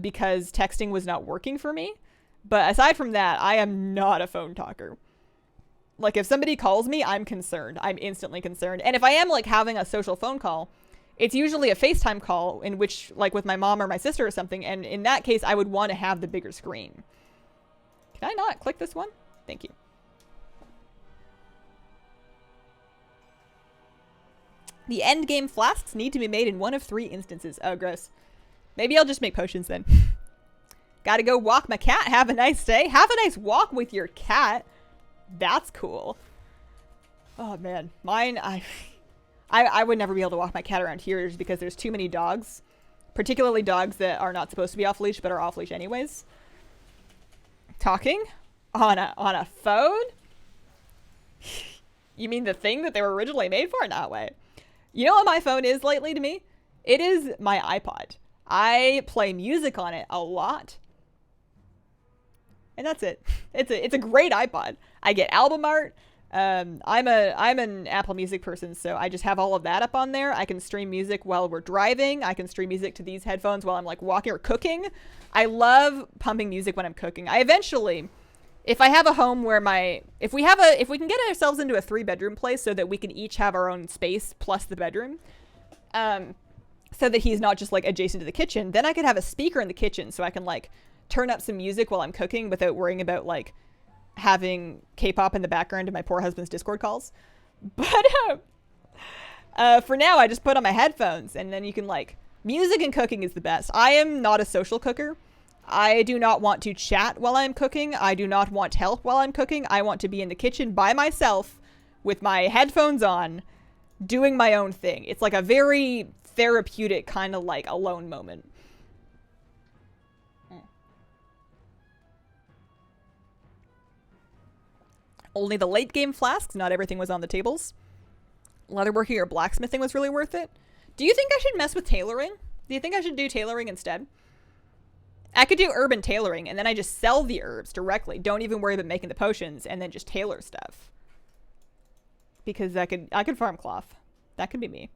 because texting was not working for me. But aside from that, I am not a phone talker. Like if somebody calls me, I'm concerned. I'm instantly concerned. And if I am like having a social phone call, it's usually a FaceTime call in which like with my mom or my sister or something. And in that case, I would want to have the bigger screen. Can I not click this one? Thank you. The end game flasks need to be made in one of 3 instances. Oh, gross. Maybe I'll just make potions then. Gotta go walk my cat. Have a nice day. Have a nice walk with your cat. That's cool. Oh, man. Mine, I would never be able to walk my cat around here just because there's too many dogs. Particularly dogs that are not supposed to be off leash but are off leash anyways. Talking? On a phone? You mean the thing that they were originally made for? No way. You know what my phone is lately to me? It is my iPod. I play music on it a lot. And that's it. It's a great iPod. I get album art. I'm an Apple Music person, so I just have all of that up on there. I can stream music while we're driving. I can stream music to these headphones while I'm like walking or cooking. I love pumping music when I'm cooking. I eventually, if I have a home where if we can get ourselves into a 3-bedroom place so that we can each have our own space plus the bedroom, so that he's not just like adjacent to the kitchen, then I could have a speaker in the kitchen so I can like turn up some music while I'm cooking without worrying about like having K-pop in the background of my poor husband's Discord calls. But for now, I just put on my headphones and then you can like, music and cooking is the best. I am not a social cooker. I do not want to chat while I'm cooking. I do not want help while I'm cooking. I want to be in the kitchen by myself with my headphones on, doing my own thing. It's like a very therapeutic kind of like alone moment. Only the late game flasks, not everything was on the tables. Leatherworking or blacksmithing was really worth it. Do you think I should mess with tailoring? Do you think I should do tailoring instead? I could do urban tailoring and then I just sell the herbs directly. Don't even worry about making the potions and then just tailor stuff. Because I could farm cloth. That could be me.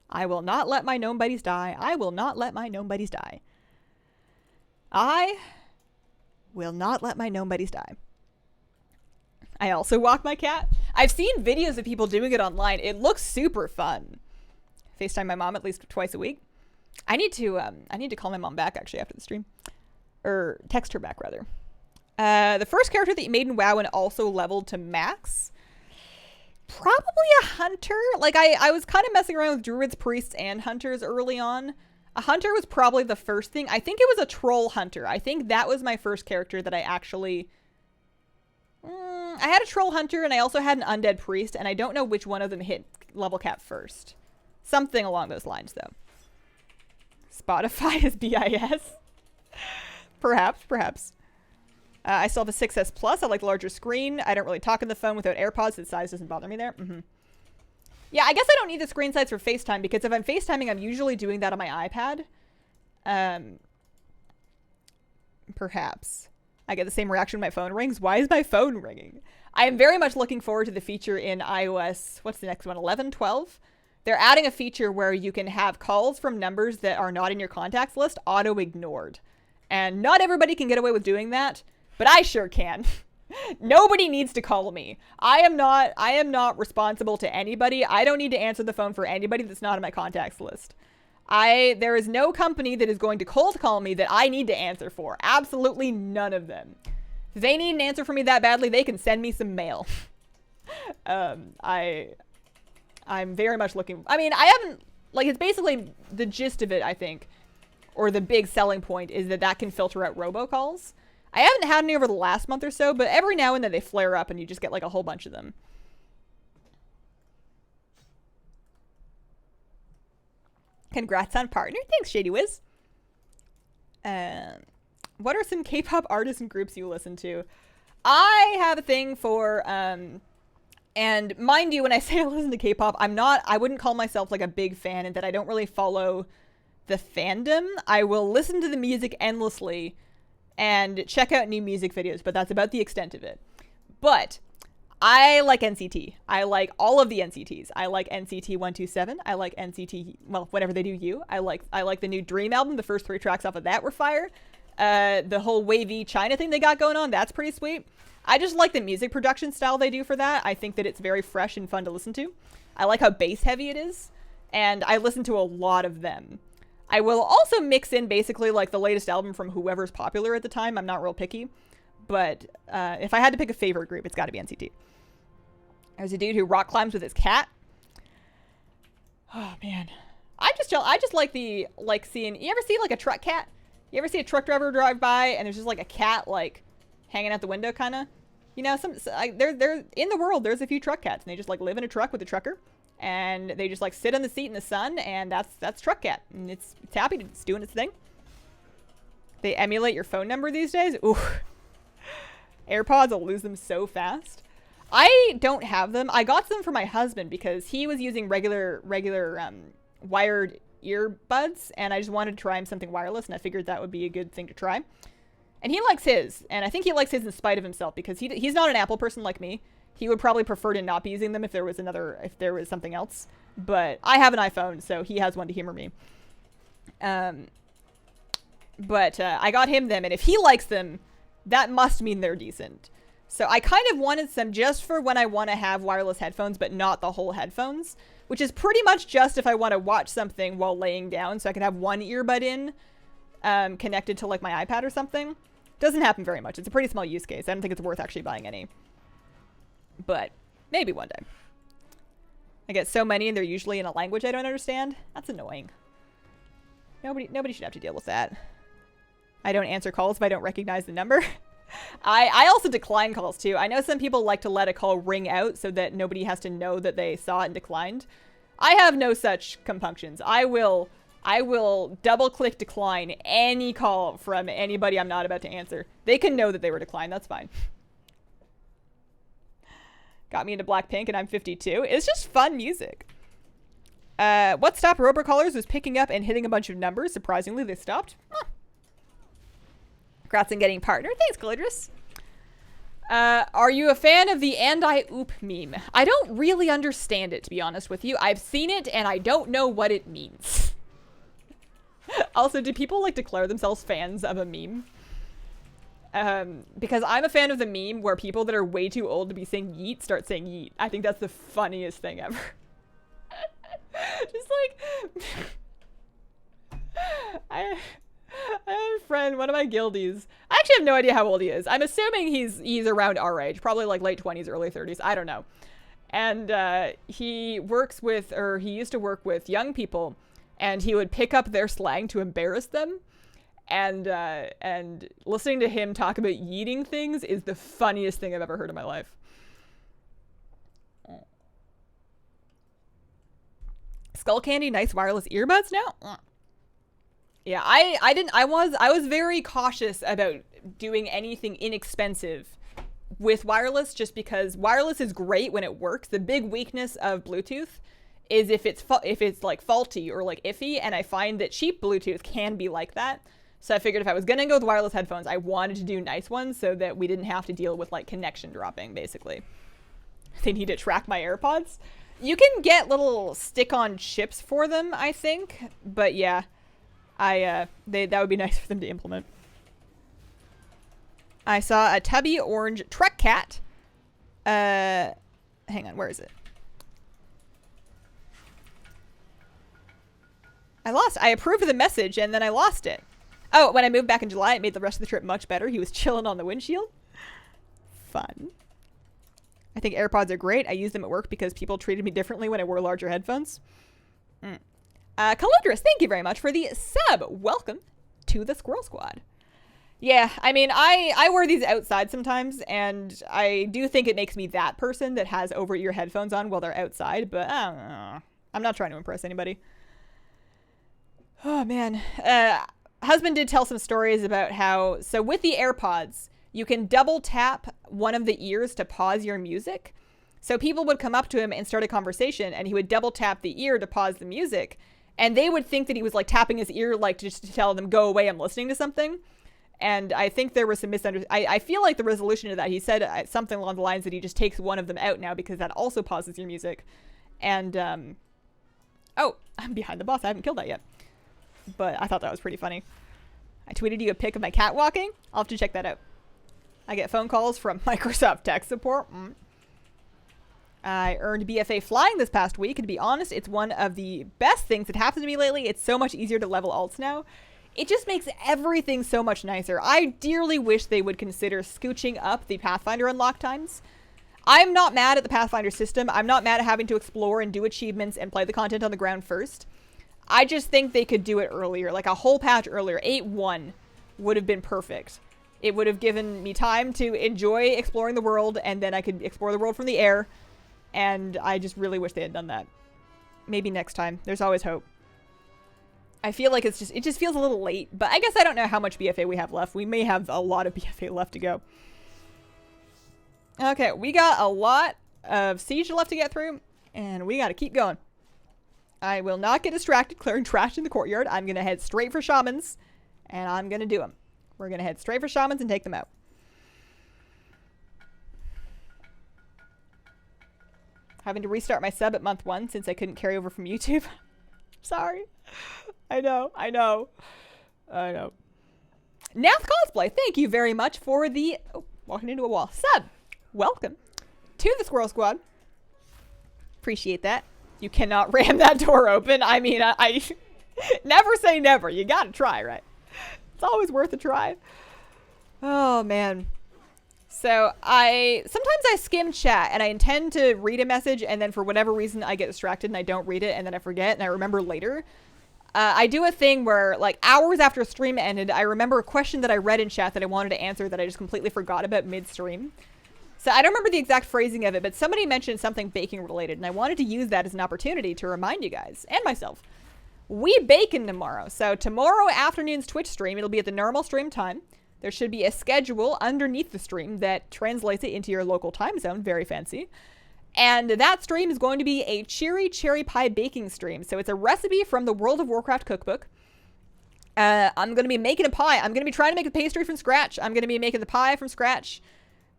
I will not let my gnome buddies die. I will not let my gnome buddies die. I will not let my gnome buddies die. I also walk my cat. I've seen videos of people doing it online. It looks super fun. FaceTime my mom at least twice a week. I need to call my mom back actually after the stream. Or text her back rather. The first character that you made in WoW and also leveled to max. Probably a hunter. Like I was kind of messing around with druids, priests, and hunters early on. A hunter was probably the first thing. I think it was a troll hunter. I think that was my first character that I actually... I had a troll hunter and I also had an undead priest, and I don't know which one of them hit level cap first. Something along those lines, though. Spotify is BIS. Perhaps. I still have a 6S Plus. I like the larger screen. I don't really talk on the phone without AirPods, so the size doesn't bother me there. Yeah, I guess I don't need the screen size for FaceTime, because if I'm FaceTiming, I'm usually doing that on my iPad. Perhaps. I get the same reaction when my phone rings. Why is my phone ringing? I am very much looking forward to the feature in iOS. What's the next one? 11, 12? They're adding a feature where you can have calls from numbers that are not in your contacts list auto-ignored. And not everybody can get away with doing that, but I sure can. Nobody needs to call me. I am not responsible to anybody. I don't need to answer the phone for anybody that's not on my contacts list. There is no company that is going to cold call me that I need to answer for. Absolutely none of them. If they need an answer for me that badly, they can send me some mail. I'm very much looking... I mean, I haven't... Like, it's basically the gist of it, I think. Or the big selling point is that can filter out robocalls. I haven't had any over the last month or so, but every now and then they flare up and you just get, like, a whole bunch of them. Congrats on partner. Thanks, Shady Wiz. What are some K-pop artists and groups you listen to? I have a thing for, and mind you, when I say I listen to K-pop, I wouldn't call myself like a big fan, and that I don't really follow the fandom. I will listen to the music endlessly and check out new music videos, but that's about the extent of it. But I like NCT. I like all of the NCTs. I like NCT 127. I like NCT, well, whatever they do, you. I like the new Dream album. The first 3 tracks off of that were fire. The whole wavy China thing they got going on, that's pretty sweet. I just like the music production style they do for that. I think that it's very fresh and fun to listen to. I like how bass heavy it is, and I listen to a lot of them. I will also mix in basically like the latest album from whoever's popular at the time. I'm not real picky, but if I had to pick a favorite group, it's got to be NCT. There's a dude who rock climbs with his cat. Oh man, I just like seeing. You ever see like a truck cat? You ever see a truck driver drive by and there's just like a cat like hanging out the window, kind of? You know, they're in the world. There's a few truck cats, and they just like live in a truck with a trucker, and they just like sit on the seat in the sun, and that's truck cat, and it's happy, it's doing its thing. They emulate your phone number these days. Ooh, AirPods will lose them so fast. I don't have them. I got them for my husband because he was using regular wired earbuds, and I just wanted to try him something wireless, and I figured that would be a good thing to try. And he likes his, and I think he likes his in spite of himself, because he's not an Apple person like me. He would probably prefer to not be using them if there was something else. But I have an iPhone, so he has one to humor me. But I got him them, and if he likes them, that must mean they're decent. So I kind of wanted some just for when I want to have wireless headphones, but not the whole headphones, which is pretty much just if I want to watch something while laying down, so I can have one earbud in, connected to like my iPad or something. Doesn't happen very much. It's a pretty small use case. I don't think it's worth actually buying any. But maybe one day. I get so many and they're usually in a language I don't understand. That's annoying. Nobody should have to deal with that. I don't answer calls if I don't recognize the number. I also decline calls too. I know some people like to let a call ring out so that nobody has to know that they saw it and declined. I have no such compunctions. I will double click decline any call from anybody I'm not about to answer. They can know that they were declined. That's fine. Got me into Blackpink and I'm 52. It's just fun music. What stopped robocallers was picking up and hitting a bunch of numbers. Surprisingly, they stopped. Huh. Congrats on getting partner. Thanks, Glidris. Are you a fan of the "and I oop" meme? I don't really understand it, to be honest with you. I've seen it and I don't know what it means. Also, do people like declare themselves fans of a meme? Because I'm a fan of the meme where people that are way too old to be saying yeet start saying yeet. I think that's the funniest thing ever. Just like... I have a friend, one of my guildies. I actually have no idea how old he is. I'm assuming he's around our age, probably like late 20s, early 30s. I don't know. And he used to work with young people, and he would pick up their slang to embarrass them. And listening to him talk about yeeting things is the funniest thing I've ever heard in my life. Skull Candy, nice wireless earbuds now? Yeah, I was very cautious about doing anything inexpensive with wireless, just because wireless is great when it works. The big weakness of Bluetooth is if it's like faulty or like iffy, and I find that cheap Bluetooth can be like that. So I figured if I was going to go with wireless headphones, I wanted to do nice ones so that we didn't have to deal with like connection dropping, basically. They need to track my AirPods. You can get little stick-on chips for them, I think. But yeah, that would be nice for them to implement. I saw a tubby orange truck cat. Hang on, where is it? I approved of the message and then I lost it. Oh, when I moved back in July, it made the rest of the trip much better. He was chilling on the windshield. Fun. I think AirPods are great. I use them at work because people treated me differently when I wore larger headphones. Caludris, thank you very much for the sub. Welcome to the Squirrel Squad. Yeah, I mean, I wear these outside sometimes, and I do think it makes me that person that has over-ear headphones on while they're outside, but I don't know. I'm not trying to impress anybody. Oh, man. Husband did tell some stories about how, so with the AirPods, you can double tap one of the ears to pause your music. So people would come up to him and start a conversation, and he would double tap the ear to pause the music. And they would think that he was like tapping his ear, like just to tell them, go away, I'm listening to something. And I think there was some misunderstanding. I feel like the resolution to that, he said something along the lines that he just takes one of them out now because that also pauses your music. And, oh, I'm behind the boss. I haven't killed that yet. But I thought that was pretty funny. I tweeted you a pic of my cat walking. I'll have to check that out. I get phone calls from Microsoft tech support. I earned BFA flying this past week, and to be honest, it's one of the best things that happened to me lately. It's so much easier to level alts now. It just makes everything so much nicer. I dearly wish they would consider scooching up the Pathfinder unlock times. I'm not mad at the Pathfinder system. I'm not mad at having to explore and do achievements and play the content on the ground first. I just think they could do it earlier, like a whole patch earlier. 8.1 would have been perfect. It would have given me time to enjoy exploring the world, and then I could explore the world from the air. And I just really wish they had done that. Maybe next time. There's always hope. I feel like it just feels a little late, but I guess I don't know how much BFA we have left. We may have a lot of BFA left to go. Okay, we got a lot of siege left to get through, and we got to keep going. I will not get distracted clearing trash in the courtyard. I'm going to head straight for shamans, and I'm going to do them. We're going to head straight for shamans and take them out. Having to restart my sub at month 1 since I couldn't carry over from YouTube. Sorry. I know. Nath Cosplay, thank you very much for the... Oh, walking into a wall. Sub, welcome to the Squirrel Squad. Appreciate that. You cannot ram that door open. I mean, I never say never. You gotta try, right? It's always worth a try. Oh, man. So sometimes I skim chat and I intend to read a message, and then for whatever reason I get distracted and I don't read it, and then I forget and I remember later. I do a thing where, like, hours after a stream ended, I remember a question that I read in chat that I wanted to answer that I just completely forgot about mid-stream. So I don't remember the exact phrasing of it, but somebody mentioned something baking related, and I wanted to use that as an opportunity to remind you guys, and myself. We bacon tomorrow. So tomorrow afternoon's Twitch stream, it'll be at the normal stream time. There should be a schedule underneath the stream that translates it into your local time zone. Very fancy. And that stream is going to be a cheery cherry pie baking stream. So it's a recipe from the World of Warcraft cookbook. I'm going to be making a pie. I'm going to be trying to make a pastry from scratch. I'm going to be making the pie from scratch.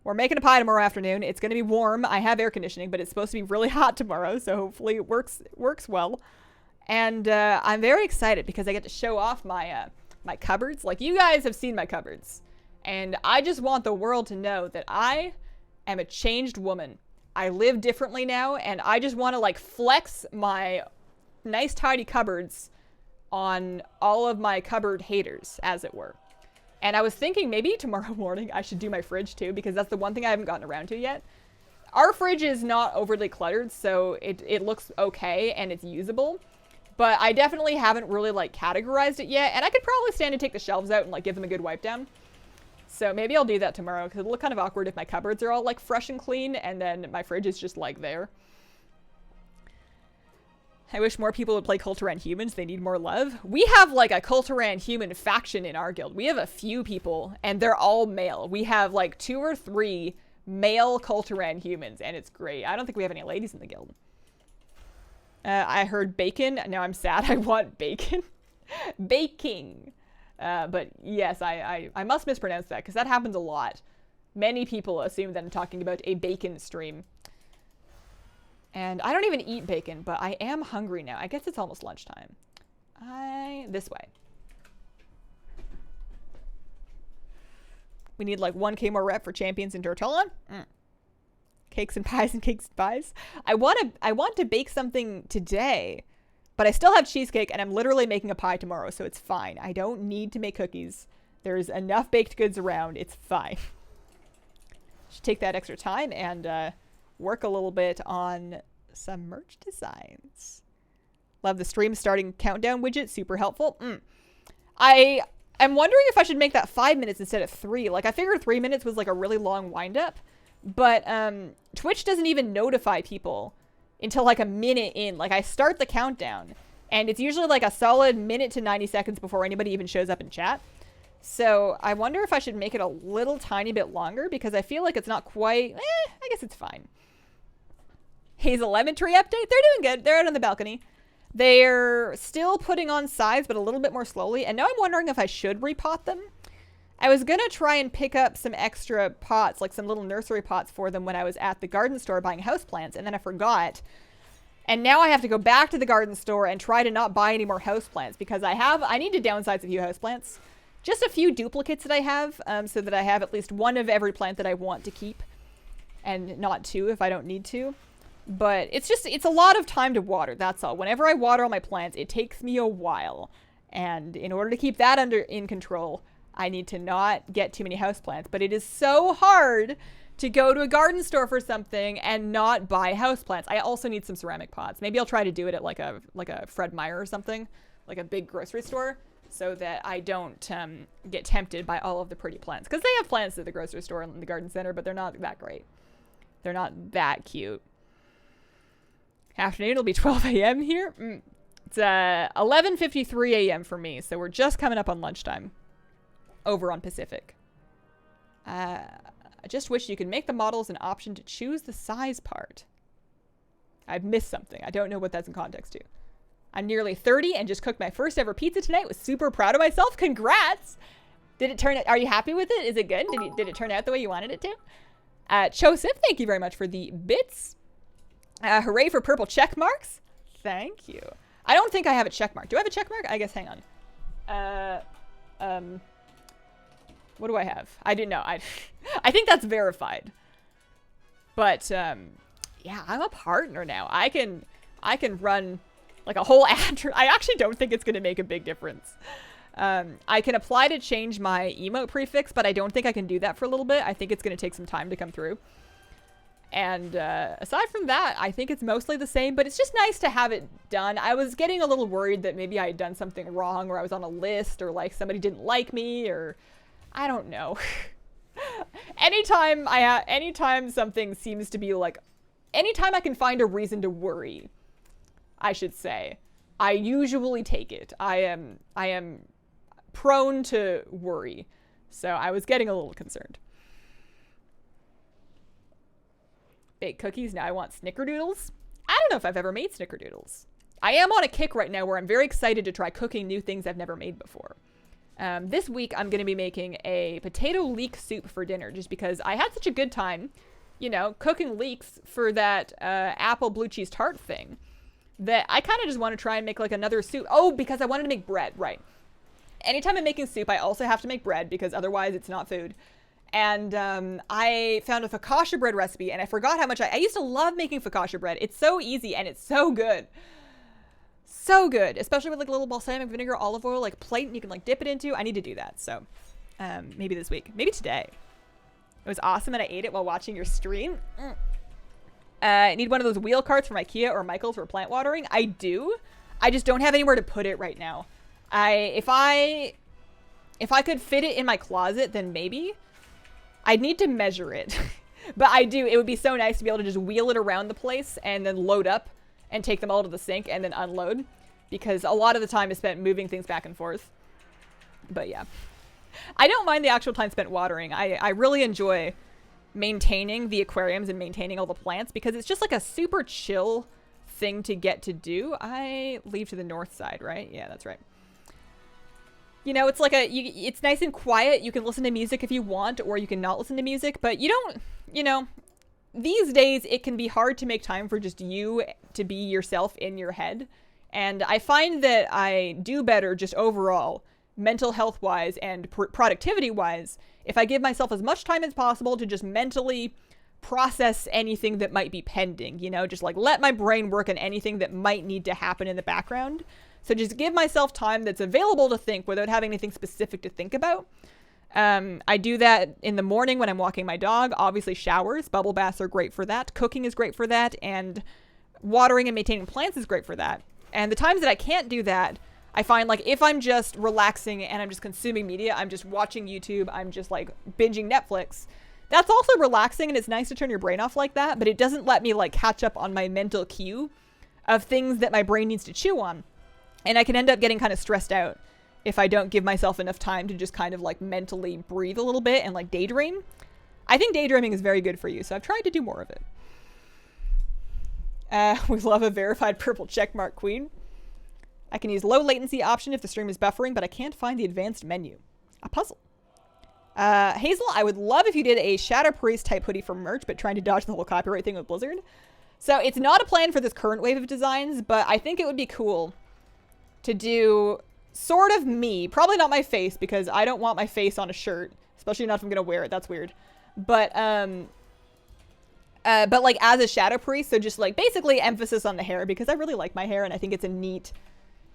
We're making a pie tomorrow afternoon. It's going to be warm. I have air conditioning, but it's supposed to be really hot tomorrow. So hopefully it works well. And I'm very excited because I get to show off my my cupboards. Like, you guys have seen my cupboards. And I just want the world to know that I am a changed woman. I live differently now, and I just want to, like, flex my nice tidy cupboards on all of my cupboard haters, as it were. And I was thinking maybe tomorrow morning I should do my fridge too, because that's the one thing I haven't gotten around to yet. Our fridge is not overly cluttered, so it looks okay and it's usable. But I definitely haven't really, like, categorized it yet, and I could probably stand and take the shelves out and, like, give them a good wipe down. So maybe I'll do that tomorrow, because it'll look kind of awkward if my cupboards are all, like, fresh and clean, and then my fridge is just, like, there. I wish more people would play Culturan Humans. They need more love. We have, like, a Culturan Human faction in our guild. We have a few people, and they're all male. We have, like, 2 or 3 male Culturan Humans, and it's great. I don't think we have any ladies in the guild. I heard bacon. Now I'm sad. I want bacon. Baking. But yes, I must mispronounce that because that happens a lot. Many people assume that I'm talking about a bacon stream. And I don't even eat bacon, but I am hungry now. I guess it's almost lunchtime. This way. We need like 1k more rep for champions in Tortola. Cakes and pies and cakes and pies. I want to bake something today, but I still have cheesecake and I'm literally making a pie tomorrow, so it's fine. I don't need to make cookies. There's enough baked goods around. It's fine. Should take that extra time and work a little bit on some merch designs. Love the stream starting countdown widget. Super helpful. I am wondering if I should make that 5 minutes instead of 3. Like, I figured 3 minutes was like a really long wind up. But Twitch doesn't even notify people until like a minute in. Like, I start the countdown, and it's usually like a solid minute to 90 seconds before anybody even shows up in chat. So I wonder if I should make it a little tiny bit longer because I feel like it's not quite, I guess it's fine. Hazel Lemon Tree update. They're doing good. They're out on the balcony. They're still putting on size, but a little bit more slowly. And now I'm wondering if I should repot them. I was going to try and pick up some extra pots, like some little nursery pots for them when I was at the garden store buying houseplants, and then I forgot. And now I have to go back to the garden store and try to not buy any more houseplants because I need to downsize a few houseplants. Just a few duplicates that I have, so that I have at least one of every plant that I want to keep, and not two if I don't need to. But it's a lot of time to water, that's all. Whenever I water all my plants, it takes me a while. And in order to keep that in control, I need to not get too many houseplants. But it is so hard to go to a garden store for something and not buy houseplants. I also need some ceramic pots. Maybe I'll try to do it at like a Fred Meyer or something, like a big grocery store, so that I don't get tempted by all of the pretty plants. Because they have plants at the grocery store and the garden center, but they're not that great. They're not that cute. Afternoon, it'll be 12 a.m. here. It's 11:53 a.m. for me, so we're just coming up on lunchtime over on Pacific. I just wish you could make the models an option to choose the size part. I've missed something. I don't know what that's in context to. I'm nearly 30 and just cooked my first ever pizza tonight. Was super proud of myself. Congrats! Did it turn out? Are you happy with it? Is it good? Did it turn out the way you wanted it to? Joseph, thank you very much for the bits. Hooray for purple check marks. Thank you. I don't think I have a check mark. Do I have a check mark? I guess, hang on. What do I have? I didn't know. I think that's verified. But, yeah, I'm a partner now. I can run like a whole ad. I actually don't think it's going to make a big difference. I can apply to change my emote prefix, but I don't think I can do that for a little bit. I think it's going to take some time to come through. And aside from that, I think it's mostly the same, but it's just nice to have it done. I was getting a little worried that maybe I had done something wrong, or I was on a list, or like somebody didn't like me, or I don't know. Anytime something seems to be like, anytime I can find a reason to worry, I should say, I usually take it. I am prone to worry, so I was getting a little concerned. Bake cookies. Now I want snickerdoodles. I don't know if I've ever made snickerdoodles. I am on a kick right now where I'm very excited to try cooking new things I've never made before. This week I'm going to be making a potato leek soup for dinner just because I had such a good time, you know, cooking leeks for that apple blue cheese tart thing that I kind of just want to try and make like another soup. Oh, because I wanted to make bread, right. Anytime I'm making soup, I also have to make bread because otherwise it's not food. And I found a focaccia bread recipe, and I forgot how much I used to love making focaccia bread. It's so easy, and it's so good. So good, especially with like a little balsamic vinegar, olive oil, like plate, and you can like dip it into. I need to do that, so maybe this week. Maybe today. It was awesome, and I ate it while watching your stream. I need one of those wheel carts from IKEA or Michael's for plant watering. I do. I just don't have anywhere to put it right now. If I could fit it in my closet, then maybe. I'd need to measure it, but I do. It would be so nice to be able to just wheel it around the place and then load up and take them all to the sink and then unload, because a lot of the time is spent moving things back and forth. But yeah, I don't mind the actual time spent watering. I really enjoy maintaining the aquariums and maintaining all the plants because it's just like a super chill thing to get to do. I leave to the north side, right? Yeah, that's right. You know, it's like it's nice and quiet. You can listen to music if you want, or you can not listen to music, but you don't, you know, these days it can be hard to make time for just you to be yourself in your head. And I find that I do better just overall, mental health wise and productivity wise, if I give myself as much time as possible to just mentally process anything that might be pending, you know, just like let my brain work on anything that might need to happen in the background. So just give myself time that's available to think without having anything specific to think about. I do that in the morning when I'm walking my dog. Obviously showers, bubble baths are great for that. Cooking is great for that. And watering and maintaining plants is great for that. And the times that I can't do that, I find like if I'm just relaxing and I'm just consuming media, I'm just watching YouTube, I'm just like binging Netflix. That's also relaxing and it's nice to turn your brain off like that, but it doesn't let me like catch up on my mental queue of things that my brain needs to chew on. And I can end up getting kind of stressed out if I don't give myself enough time to just kind of like mentally breathe a little bit and like daydream. I think daydreaming is very good for you, so I've tried to do more of it. We love a verified purple checkmark queen. I can use low latency option if the stream is buffering, but I can't find the advanced menu. A puzzle. Hazel, I would love if you did a Shadow Priest type hoodie for merch, but trying to dodge the whole copyright thing with Blizzard. So it's not a plan for this current wave of designs, but I think it would be cool to do sort of me. Probably not my face, because I don't want my face on a shirt, especially not if I'm going to wear it. That's weird. But like as a Shadow Priest, so just like basically emphasis on the hair, because I really like my hair and I think it's a neat...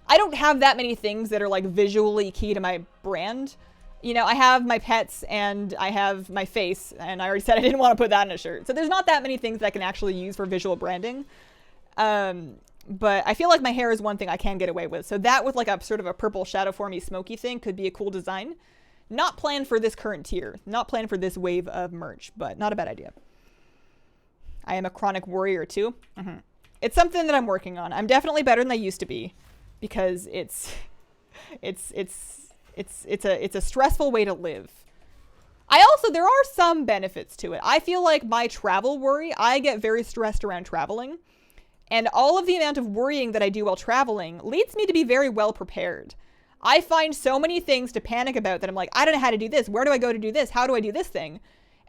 I don't have that many things that are like visually key to my brand. You know, I have my pets and I have my face, and I already said I didn't want to put that in a shirt. So there's not that many things that I can actually use for visual branding. But I feel like my hair is one thing I can get away with. So that with like a sort of a purple shadow formy smoky thing could be a cool design. Not planned for this current tier. Not planned for this wave of merch, but not a bad idea. I am a chronic worrier too. It's something that I'm working on. I'm definitely better than I used to be, because it's a stressful way to live. There are some benefits to it. I feel like my travel worry, I get very stressed around traveling, and all of the amount of worrying that I do while traveling leads me to be very well prepared. I find so many things to panic about that I'm like, I don't know how to do this. Where do I go to do this? How do I do this thing?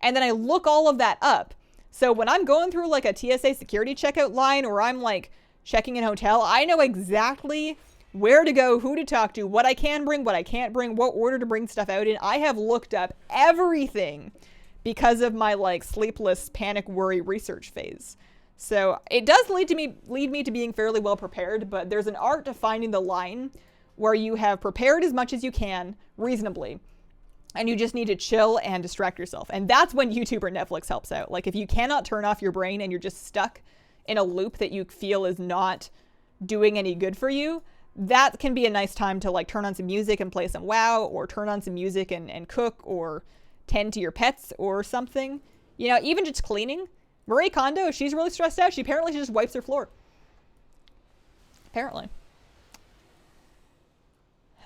And then I look all of that up. So when I'm going through like a TSA security checkout line, or I'm like checking in a hotel, I know exactly where to go, who to talk to, what I can bring, what I can't bring, what order to bring stuff out in. I have looked up everything because of my like sleepless panic worry research phase. So it does lead me to being fairly well prepared, but there's an art to finding the line where you have prepared as much as you can reasonably, and you just need to chill and distract yourself. And that's when YouTube or Netflix helps out. Like if you cannot turn off your brain and you're just stuck in a loop that you feel is not doing any good for you, that can be a nice time to like turn on some music and play some WoW, or turn on some music and cook, or tend to your pets or something. You know, even just cleaning. Marie Kondo, if she's really stressed out, she just wipes her floor. Apparently.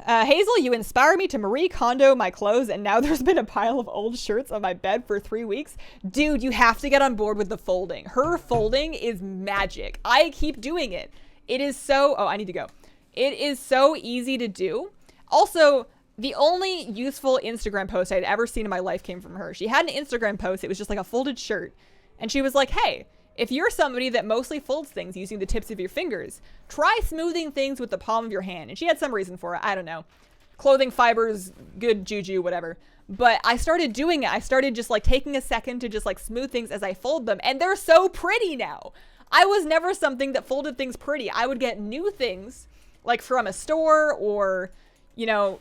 Hazel, you inspire me to Marie Kondo my clothes, and now there's been a pile of old shirts on my bed for 3 weeks. Dude, you have to get on board with the folding. Her folding is magic. I keep doing it. It is so... Oh, I need to go. It is so easy to do. Also, the only useful Instagram post I'd ever seen in my life came from her. She had an Instagram post. It was just like a folded shirt. And she was like, hey, if you're somebody that mostly folds things using the tips of your fingers, try smoothing things with the palm of your hand. And she had some reason for it. I don't know. Clothing fibers, good juju, whatever. But I started doing it. I started just like taking a second to just like smooth things as I fold them. And they're so pretty now. I was never something that folded things pretty. I would get new things like from a store, or, you know,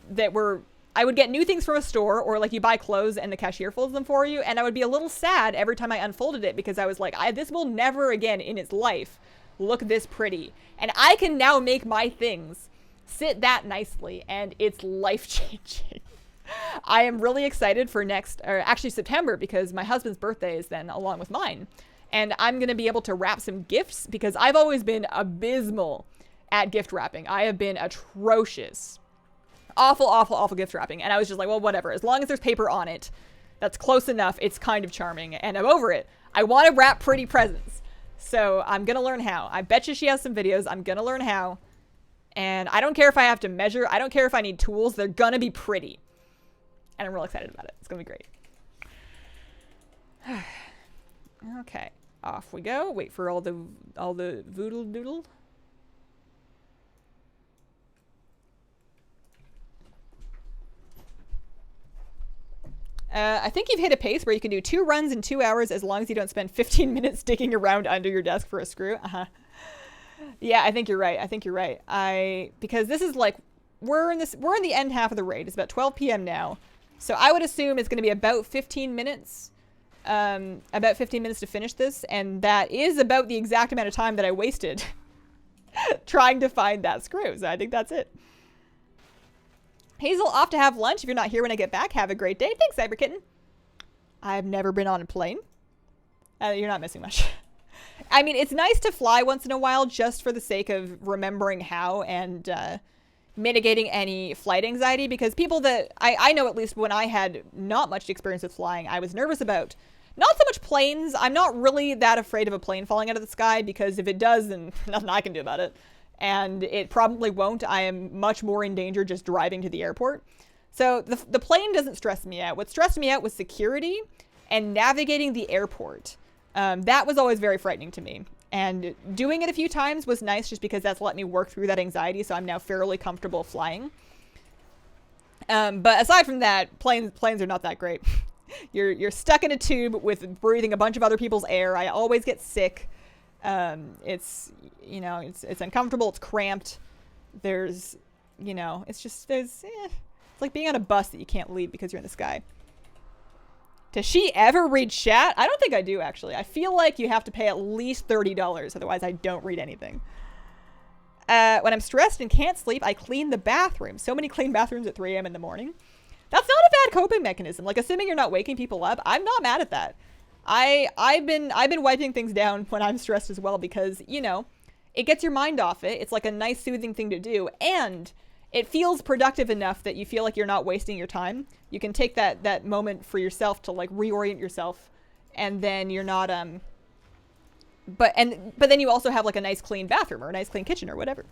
I would get new things from a store, or like you buy clothes and the cashier folds them for you. And I would be a little sad every time I unfolded it, because I was like, this will never again in its life look this pretty. And I can now make my things sit that nicely, and it's life-changing. I am really excited for September, because my husband's birthday is then along with mine. And I'm going to be able to wrap some gifts, because I've always been abysmal at gift wrapping. I have been atrocious. Awful, awful, awful gift wrapping. And I was just like, well, whatever. As long as there's paper on it, that's close enough. It's kind of charming. And I'm over it. I want to wrap pretty presents. So I'm going to learn how. I bet you she has some videos. I'm going to learn how. And I don't care if I have to measure. I don't care if I need tools. They're going to be pretty. And I'm real excited about it. It's going to be great. Okay. Off we go. Wait for all the voodoo doodle. I think you've hit a pace where you can do 2 runs in 2 hours as long as you don't spend 15 minutes digging around under your desk for a screw. Yeah, I think you're right. Because this is like, we're in the end half of the raid. It's about 12 p.m. now. So I would assume it's going to be about 15 minutes. About 15 minutes to finish this. And that is about the exact amount of time that I wasted trying to find that screw. So I think that's it. Hazel, off to have lunch. If you're not here when I get back, have a great day. Thanks, Cyberkitten. I've never been on a plane. You're not missing much. I mean, it's nice to fly once in a while just for the sake of remembering how and mitigating any flight anxiety, because people that I know, at least when I had not much experience with flying, I was nervous about not so much planes. I'm not really that afraid of a plane falling out of the sky, because if it does, then nothing I can do about it. And it probably won't. I am much more in danger just driving to the airport. So the plane doesn't stress me out. What stressed me out was security and navigating the airport. That was always very frightening to me. And doing it a few times was nice, just because that's let me work through that anxiety, so I'm now fairly comfortable flying. But aside from that, planes are not that great. You're stuck in a tube with breathing a bunch of other people's air. I always get sick. It's uncomfortable. It's cramped. It's like being on a bus that you can't leave because you're in the sky. Does she ever read chat? I don't think I do, actually. I feel like you have to pay at least $30, otherwise I don't read anything. When I'm stressed and can't sleep, I clean the bathroom. So many clean bathrooms at 3 a.m. in the morning. That's not a bad coping mechanism. Like, assuming you're not waking people up, I'm not mad at that. I've been wiping things down when I'm stressed as well, because, it gets your mind off it. It's like a nice soothing thing to do, and it feels productive enough that you feel like you're not wasting your time. You can take that moment for yourself to like reorient yourself, and then you're not but then you also have like a nice clean bathroom or a nice clean kitchen or whatever.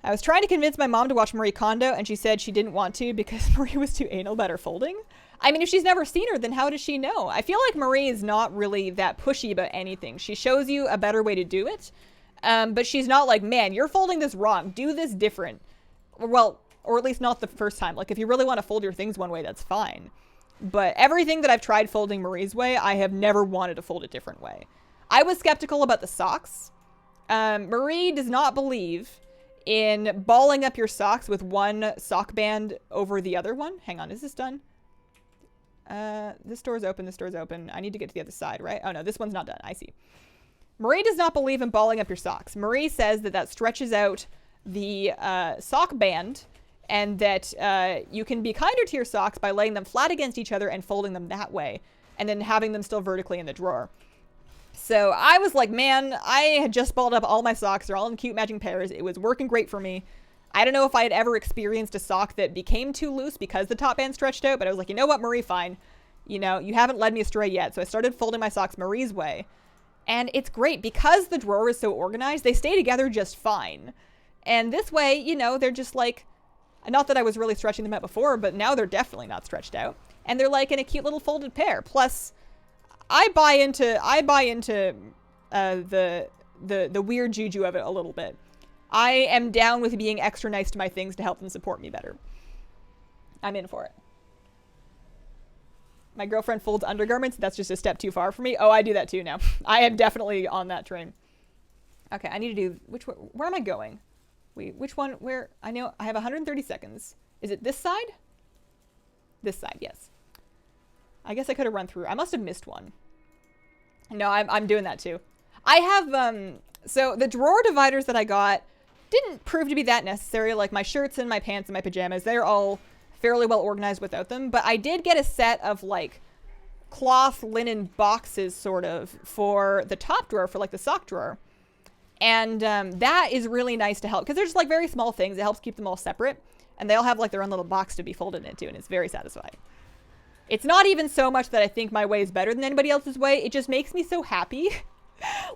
I was trying to convince my mom to watch Marie Kondo, and she said she didn't want to because Marie was too anal about her folding. I mean, if she's never seen her, then how does she know? I feel like Marie is not really that pushy about anything. She shows you a better way to do it. But she's not like, man, you're folding this wrong. Do this different. Well, or at least not the first time. Like, if you really want to fold your things one way, that's fine. But everything that I've tried folding Marie's way, I have never wanted to fold a different way. I was skeptical about the socks. Marie does not believe in balling up your socks with one sock band over the other one. Hang on, is this done? This door's open, this door's open. I need to get to the other side, right? Oh no, this one's not done. I see. Marie does not believe in balling up your socks. Marie says that stretches out the sock band, and that you can be kinder to your socks by laying them flat against each other and folding them that way, and then having them still vertically in the drawer. So I was like, man, I had just balled up all my socks. They're all in cute matching pairs. It was working great for me. I don't know if I had ever experienced a sock that became too loose because the top band stretched out, but I was like, you know what, Marie, fine. You haven't led me astray yet. So I started folding my socks Marie's way. And it's great because the drawer is so organized. They stay together just fine. And this way, they're just like, not that I was really stretching them out before, but now they're definitely not stretched out. And they're like in a cute little folded pair. Plus, I buy into the weird juju of it a little bit. I am down with being extra nice to my things to help them support me better. I'm in for it. My girlfriend folds undergarments. That's just a step too far for me. Oh, I do that too now. I am definitely on that train. Okay, I need to do... Where am I going? Wait, which one? Where? I know I have 130 seconds. Is it this side? This side, yes. I guess I could have run through. I must have missed one. No, I'm doing that too. I have... So the drawer dividers that I got didn't prove to be that necessary. Like my shirts and my pants and my pajamas, they're all fairly well organized without them. But I did get a set of like cloth linen boxes sort of for the top drawer, for like the sock drawer. And that is really nice to help because they're just like very small things. It helps keep them all separate. And they all have like their own little box to be folded into, and it's very satisfying. It's not even so much that I think my way is better than anybody else's way. It just makes me so happy.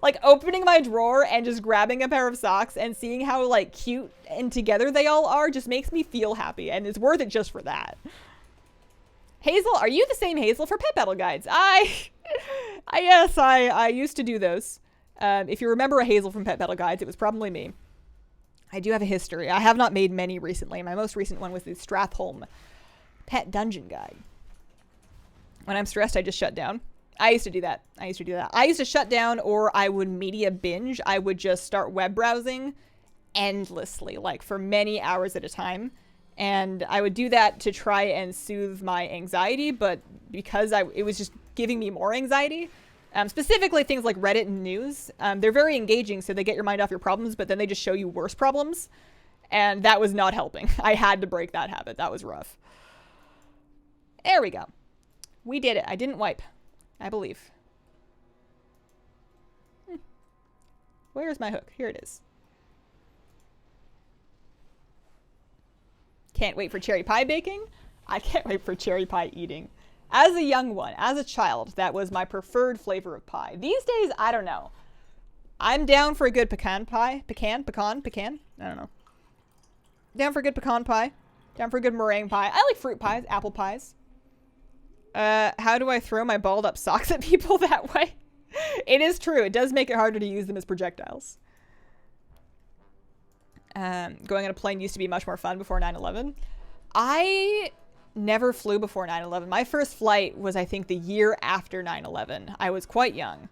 Like opening my drawer and just grabbing a pair of socks and seeing how like cute and together they all are just makes me feel happy, and it's worth it just for that. Hazel, are you the same Hazel for pet battle guides? Yes, I used to do those. If you remember a Hazel from Pet Battle Guides, it was probably me. I do have a history. I have not made many recently. My most recent one was the Stratholme Pet Dungeon Guide. When I'm stressed, I just shut down. I used to do that. I used to shut down, or I would media binge. I would just start web browsing endlessly, like for many hours at a time. And I would do that to try and soothe my anxiety, but because it was just giving me more anxiety. Specifically things like Reddit and news. They're very engaging, so they get your mind off your problems, but then they just show you worse problems. And that was not helping. I had to break that habit. That was rough. There we go. We did it. I didn't wipe, I believe. Where's my hook? Here it is. Can't wait for cherry pie baking. I can't wait for cherry pie eating. As a young one, as a child, that was my preferred flavor of pie. These days, I don't know. I'm down for a good pecan pie. Pecan? I don't know. Down for a good pecan pie. Down for a good meringue pie. I like fruit pies, apple pies. How do I throw my balled up socks at people that way? It is true. It does make it harder to use them as projectiles. Going on a plane used to be much more fun before 9/11. I never flew before 9/11. My first flight was, I think, the year after 9/11. I was quite young.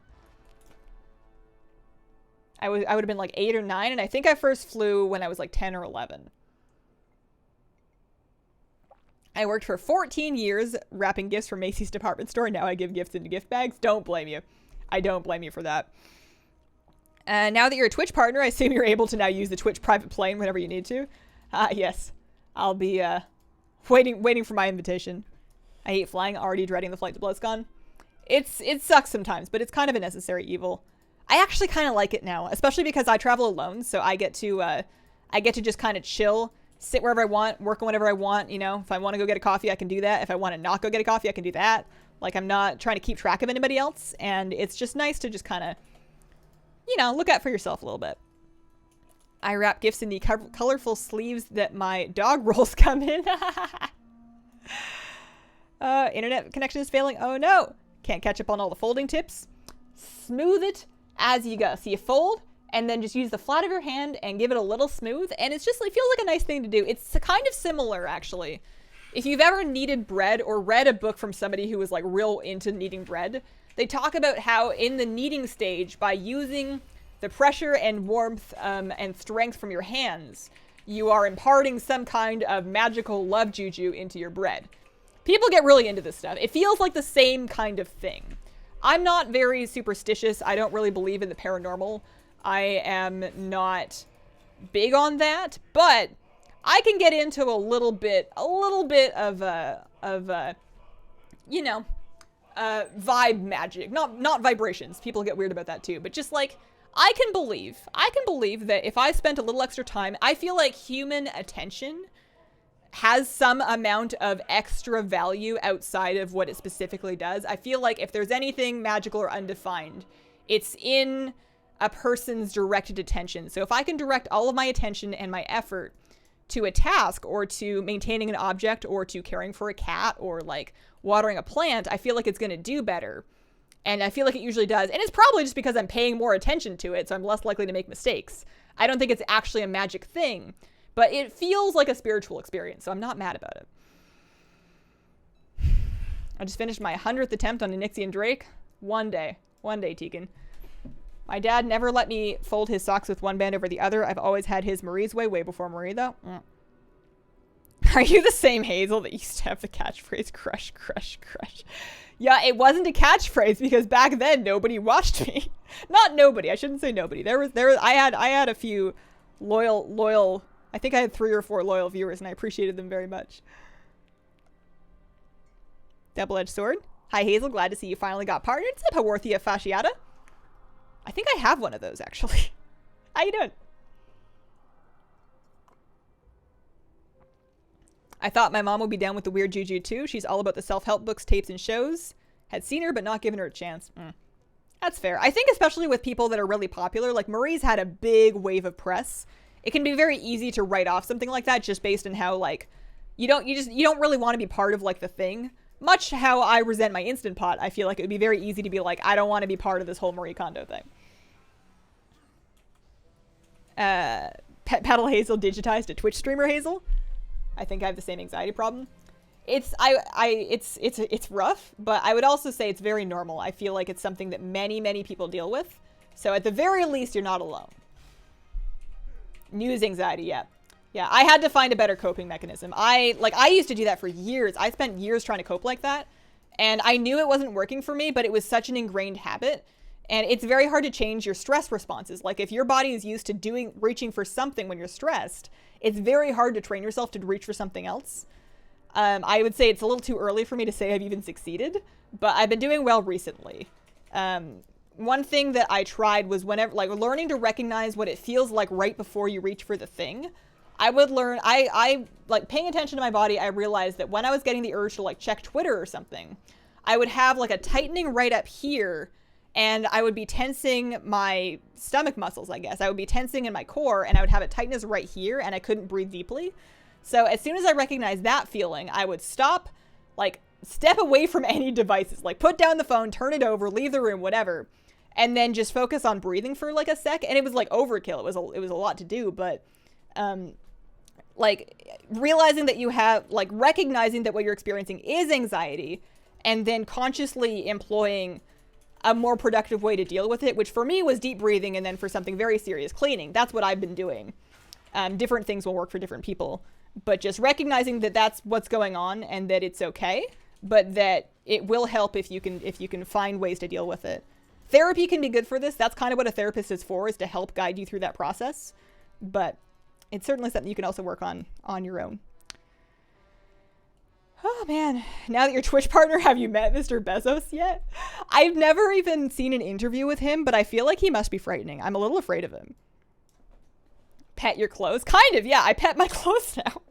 I would have been like 8 or 9, and I think I first flew when I was like 10 or 11. I worked for 14 years wrapping gifts for Macy's department store. Now I give gifts into gift bags. Don't blame you. I don't blame you for that. Now that you're a Twitch partner, I assume you're able to now use the Twitch private plane whenever you need to. Yes. I'll be waiting for my invitation. I hate flying, already dreading the flight to BlizzCon. It sucks sometimes, but it's kind of a necessary evil. I actually kind of like it now, especially because I travel alone, so I get to just kind of chill, sit wherever I want, work on whatever I want. You know, if I want to go get a coffee, I can do that. If I want to not go get a coffee, I can do that. Like, I'm not trying to keep track of anybody else, and it's just nice to just kind of, you know, look out for yourself a little bit. I wrap gifts in the colorful sleeves that my dog rolls come in. Internet connection is failing. Oh no. Can't catch up on all the folding tips. Smooth it as you go. So you fold and then just use the flat of your hand and give it a little smooth. And it's just, it feels like a nice thing to do. It's kind of similar, actually. If you've ever kneaded bread or read a book from somebody who was like real into kneading bread, they talk about how in the kneading stage, by using the pressure and warmth and strength from your hands, you are imparting some kind of magical love juju into your bread. People get really into this stuff. It feels like the same kind of thing. I'm not very superstitious. I don't really believe in the paranormal. I am not big on that, but I can get into a little bit of you know, vibe magic. Not vibrations. People get weird about that too, but just like, I can believe that if I spent a little extra time, I feel like human attention has some amount of extra value outside of what it specifically does. I feel like if there's anything magical or undefined, it's in a person's directed attention. So if I can direct all of my attention and my effort to a task or to maintaining an object or to caring for a cat or like watering a plant, I feel like it's going to do better. And I feel like it usually does. And it's probably just because I'm paying more attention to it, so I'm less likely to make mistakes. I don't think it's actually a magic thing, but it feels like a spiritual experience, so I'm not mad about it. I just finished my 100th attempt on a Nixie and Drake. One day, Tegan. My dad never let me fold his socks with one band over the other. I've always had his Marie's way before Marie, though. Are you the same Hazel that used to have the catchphrase, crush, crush, crush? Yeah, it wasn't a catchphrase because back then nobody watched me. Not nobody. I shouldn't say nobody. I had a few loyal. I think I had 3 or 4 loyal viewers, and I appreciated them very much. Double-edged sword. Hi Hazel, glad to see you finally got partnered. What's up, Haworthia Fasciata? I think I have one of those actually. How you doing? I thought my mom would be down with the weird juju too. She's all about the self-help books, tapes, and shows. Had seen her, but not given her a chance. That's fair. I think especially with people that are really popular, like Marie's had a big wave of press. It can be very easy to write off something like that just based on how like, you don't really want to be part of like the thing. Much how I resent my Instant Pot, I feel like it would be very easy to be like, I don't want to be part of this whole Marie Kondo thing. Petal Hazel digitized a Twitch streamer Hazel. I think I have the same anxiety problem. It's rough, but I would also say it's very normal. I feel like it's something that many people deal with. So at the very least, you're not alone. News anxiety, yeah. Yeah, I had to find a better coping mechanism. I used to do that for years. I spent years trying to cope like that. And I knew it wasn't working for me, but it was such an ingrained habit. And it's very hard to change your stress responses. Like if your body is used to reaching for something when you're stressed, it's very hard to train yourself to reach for something else. I would say it's a little too early for me to say I've even succeeded, but I've been doing well recently. One thing that I tried was whenever, like learning to recognize what it feels like right before you reach for the thing. I would learn, I like paying attention to my body, I realized that when I was getting the urge to like check Twitter or something, I would have like a tightening right up here, and I would be tensing my stomach muscles, I guess. I would be tensing in my core, and I would have a tightness right here, and I couldn't breathe deeply. So as soon as I recognized that feeling, I would stop, like step away from any devices, like put down the phone, turn it over, leave the room, whatever, and then just focus on breathing for like a sec. And it was like overkill. It was a lot to do, but like realizing that you have, like recognizing that what you're experiencing is anxiety, and then consciously employing a more productive way to deal with it, which for me was deep breathing, and then for something very serious, cleaning. That's what I've been doing. Different things will work for different people, but just recognizing that that's what's going on and that it's okay, but that it will help if you can find ways to deal with it. Therapy can be good for this. That's kind of what a therapist is for, is to help guide you through that process. But it's certainly something you can also work on your own. Oh man, now that you're Twitch partner, have you met Mr. Bezos yet? I've never even seen an interview with him, but I feel like he must be frightening. I'm a little afraid of him. Pet your clothes? Kind of, yeah, I pet my clothes now.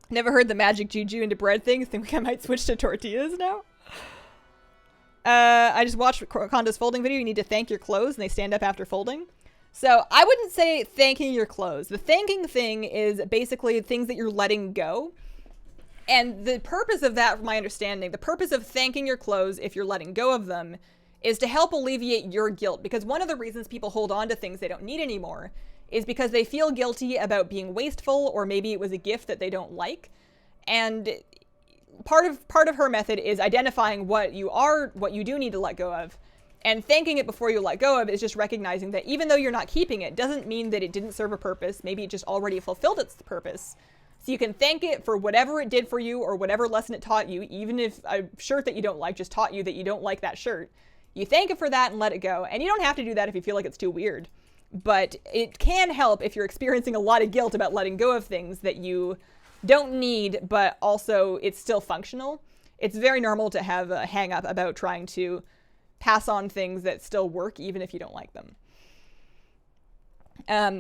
Never heard the magic juju into bread thing. Think I might switch to tortillas now. I just watched Conda's folding video. You need to thank your clothes, and they stand up after folding. So I wouldn't say thanking your clothes. The thanking thing is basically things that you're letting go. And the purpose of that, from my understanding, the purpose of thanking your clothes, if you're letting go of them, is to help alleviate your guilt. Because one of the reasons people hold on to things they don't need anymore is because they feel guilty about being wasteful, or maybe it was a gift that they don't like. And part of her method is identifying what you do need to let go of. And thanking it before you let go of is just recognizing that even though you're not keeping it, doesn't mean that it didn't serve a purpose. Maybe it just already fulfilled its purpose. So you can thank it for whatever it did for you, or whatever lesson it taught you, even if a shirt that you don't like just taught you that you don't like that shirt. You thank it for that and let it go. And you don't have to do that if you feel like it's too weird. But it can help if you're experiencing a lot of guilt about letting go of things that you don't need, but also it's still functional. It's very normal to have a hang up about trying to pass on things that still work, even if you don't like them.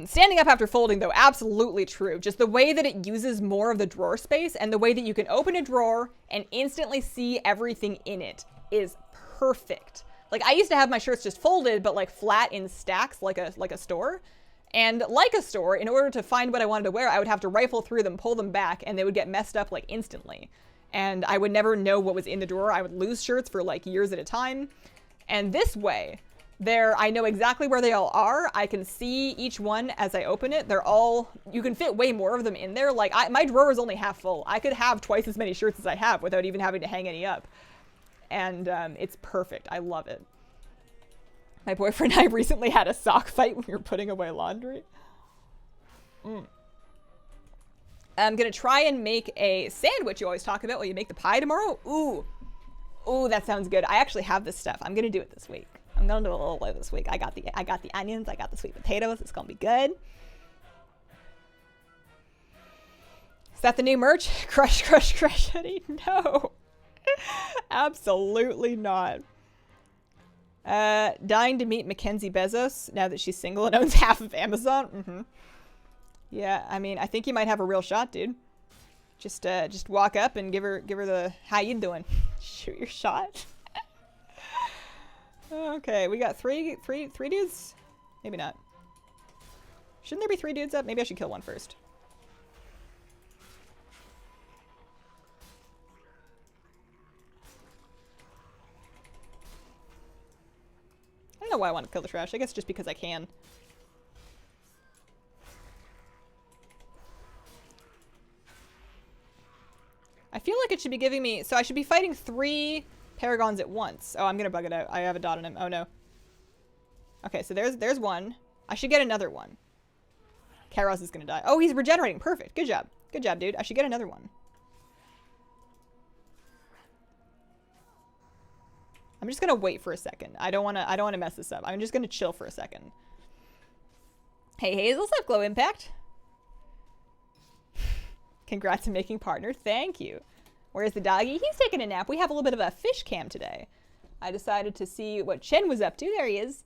Standing up after folding, though, absolutely true. Just the way that it uses more of the drawer space, and the way that you can open a drawer and instantly see everything in it is perfect. Like, I used to have my shirts just folded, but like flat in stacks, like a store. And like a store, in order to find what I wanted to wear, I would have to rifle through them, pull them back, and they would get messed up like instantly. And I would never know what was in the drawer. I would lose shirts for like years at a time. And this way, I know exactly where they all are. I can see each one as I open it. You can fit way more of them in there. Like, my drawer is only half full. I could have twice as many shirts as I have without even having to hang any up. And it's perfect. I love it. My boyfriend and I recently had a sock fight when we were putting away laundry. I'm going to try and make a sandwich you always talk about while you make the pie tomorrow. Ooh, that sounds good. I actually have this stuff. I'm going to do it this week. I'm going to do a little bit this week. I got the onions. I got the sweet potatoes. It's going to be good. Is that the new merch? Crush, crush, crush, honey. No. Absolutely not. Dying to meet Mackenzie Bezos now that she's single and owns half of Amazon. Yeah, I mean, I think you might have a real shot, dude. Just walk up and give her the how you doing. Shoot your shot. Okay, we got three dudes. Maybe not. Shouldn't there be 3 dudes up? Maybe I should kill one first. I don't know why I want to kill the trash. I guess just because I can. I feel like it should be giving me... So I should be fighting 3 Paragons at once. Oh, I'm going to bug it out. I have a dot on him. Oh, no. Okay, so there's one. I should get another one. Karos is going to die. Oh, he's regenerating. Perfect. Good job. Good job, dude. I should get another one. I'm just going to wait for a second. I don't want to mess this up. I'm just going to chill for a second. Hey, Hazel, what's up, Glow Impact? Congrats on making partner. Thank you. Where's the doggy? He's taking a nap. We have a little bit of a fish cam today. I decided to see what Chen was up to. There he is.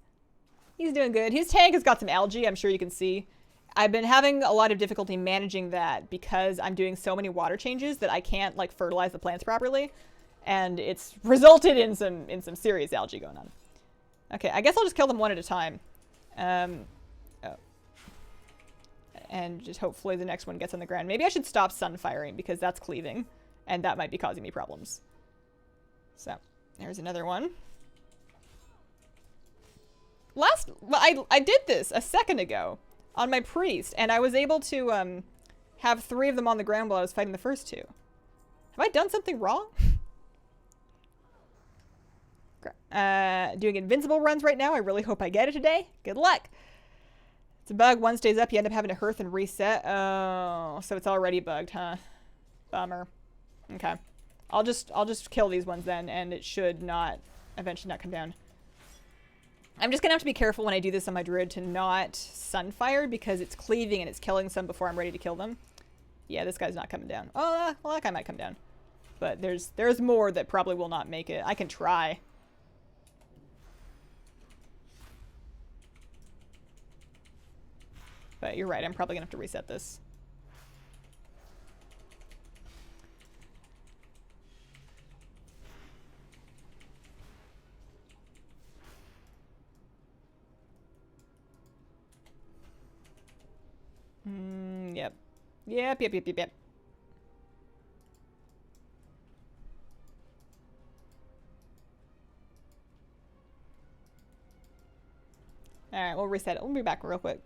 He's doing good. His tank has got some algae, I'm sure you can see. I've been having a lot of difficulty managing that because I'm doing so many water changes that I can't like fertilize the plants properly. And it's resulted in some serious algae going on. Okay, I guess I'll just kill them one at a time. Oh. And just hopefully the next one gets on the ground. Maybe I should stop sun firing because that's cleaving. And that might be causing me problems. So, there's another one. I did this a second ago on my priest, and I was able to have 3 of them on the ground while I was fighting the first 2. Have I done something wrong? Doing invincible runs right now. I really hope I get it today. Good luck. It's a bug. One stays up, you end up having to hearth and reset. Oh, so it's already bugged, huh? Bummer. Okay. I'll just kill these ones then, and it should not eventually not come down. I'm just gonna have to be careful when I do this on my druid to not sunfire because it's cleaving and it's killing some before I'm ready to kill them. Yeah, this guy's not coming down. Oh, well, that guy might come down. But there's more that probably will not make it. I can try. But you're right, I'm probably gonna have to reset this. Yep. Yep. Alright, we'll reset it. We'll be back real quick.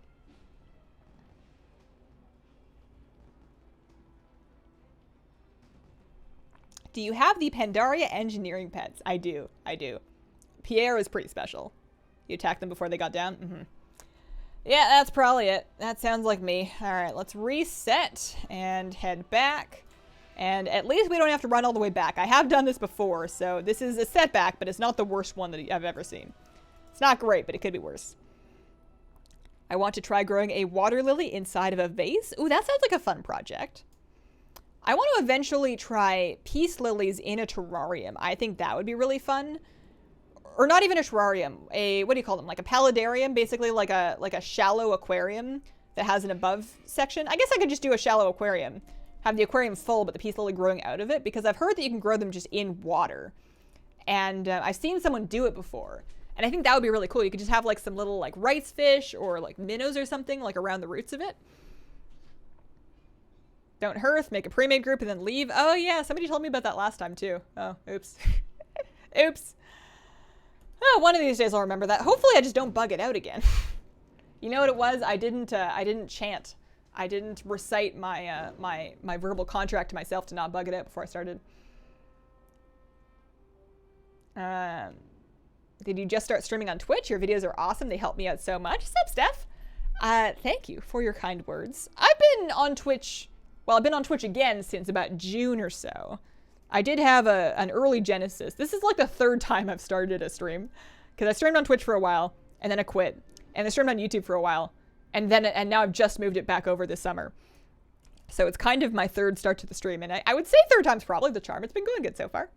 Do you have the Pandaria engineering pets? I do. Pierre is pretty special. You attacked them before they got down? Mm-hmm. Yeah, that's probably it. That sounds like me. Alright, let's reset and head back. And at least we don't have to run all the way back. I have done this before, so this is a setback, but it's not the worst one that I've ever seen. It's not great, but it could be worse. I want to try growing a water lily inside of a vase. Ooh, that sounds like a fun project. I want to eventually try peace lilies in a terrarium. I think that would be really fun. Or not even a terrarium, what do you call them? Like a paludarium, basically like a shallow aquarium that has an above section. I guess I could just do a shallow aquarium. Have the aquarium full, but the peace lily growing out of it, because I've heard that you can grow them just in water. And I've seen someone do it before. And I think that would be really cool. You could just have like some little like rice fish or like minnows or something like around the roots of it. Don't hearth, make a pre-made group, and then leave. Oh yeah, somebody told me about that last time too. Oh, oops. Oops. Oh, one of these days I'll remember that. Hopefully I just don't bug it out again. You know what it was? I didn't chant. I didn't recite my my verbal contract to myself to not bug it out before I started. Did you just start streaming on Twitch? Your videos are awesome. They help me out so much. Sup, Steph? Thank you for your kind words. I've been on Twitch. Well, I've been on Twitch again since about June or so. I did have an early genesis. This is like the 3rd time I've started a stream. Because I streamed on Twitch for a while, and then I quit. And I streamed on YouTube for a while. And now I've just moved it back over this summer. So it's kind of my 3rd start to the stream. And I would say 3rd time's probably the charm. It's been going good so far.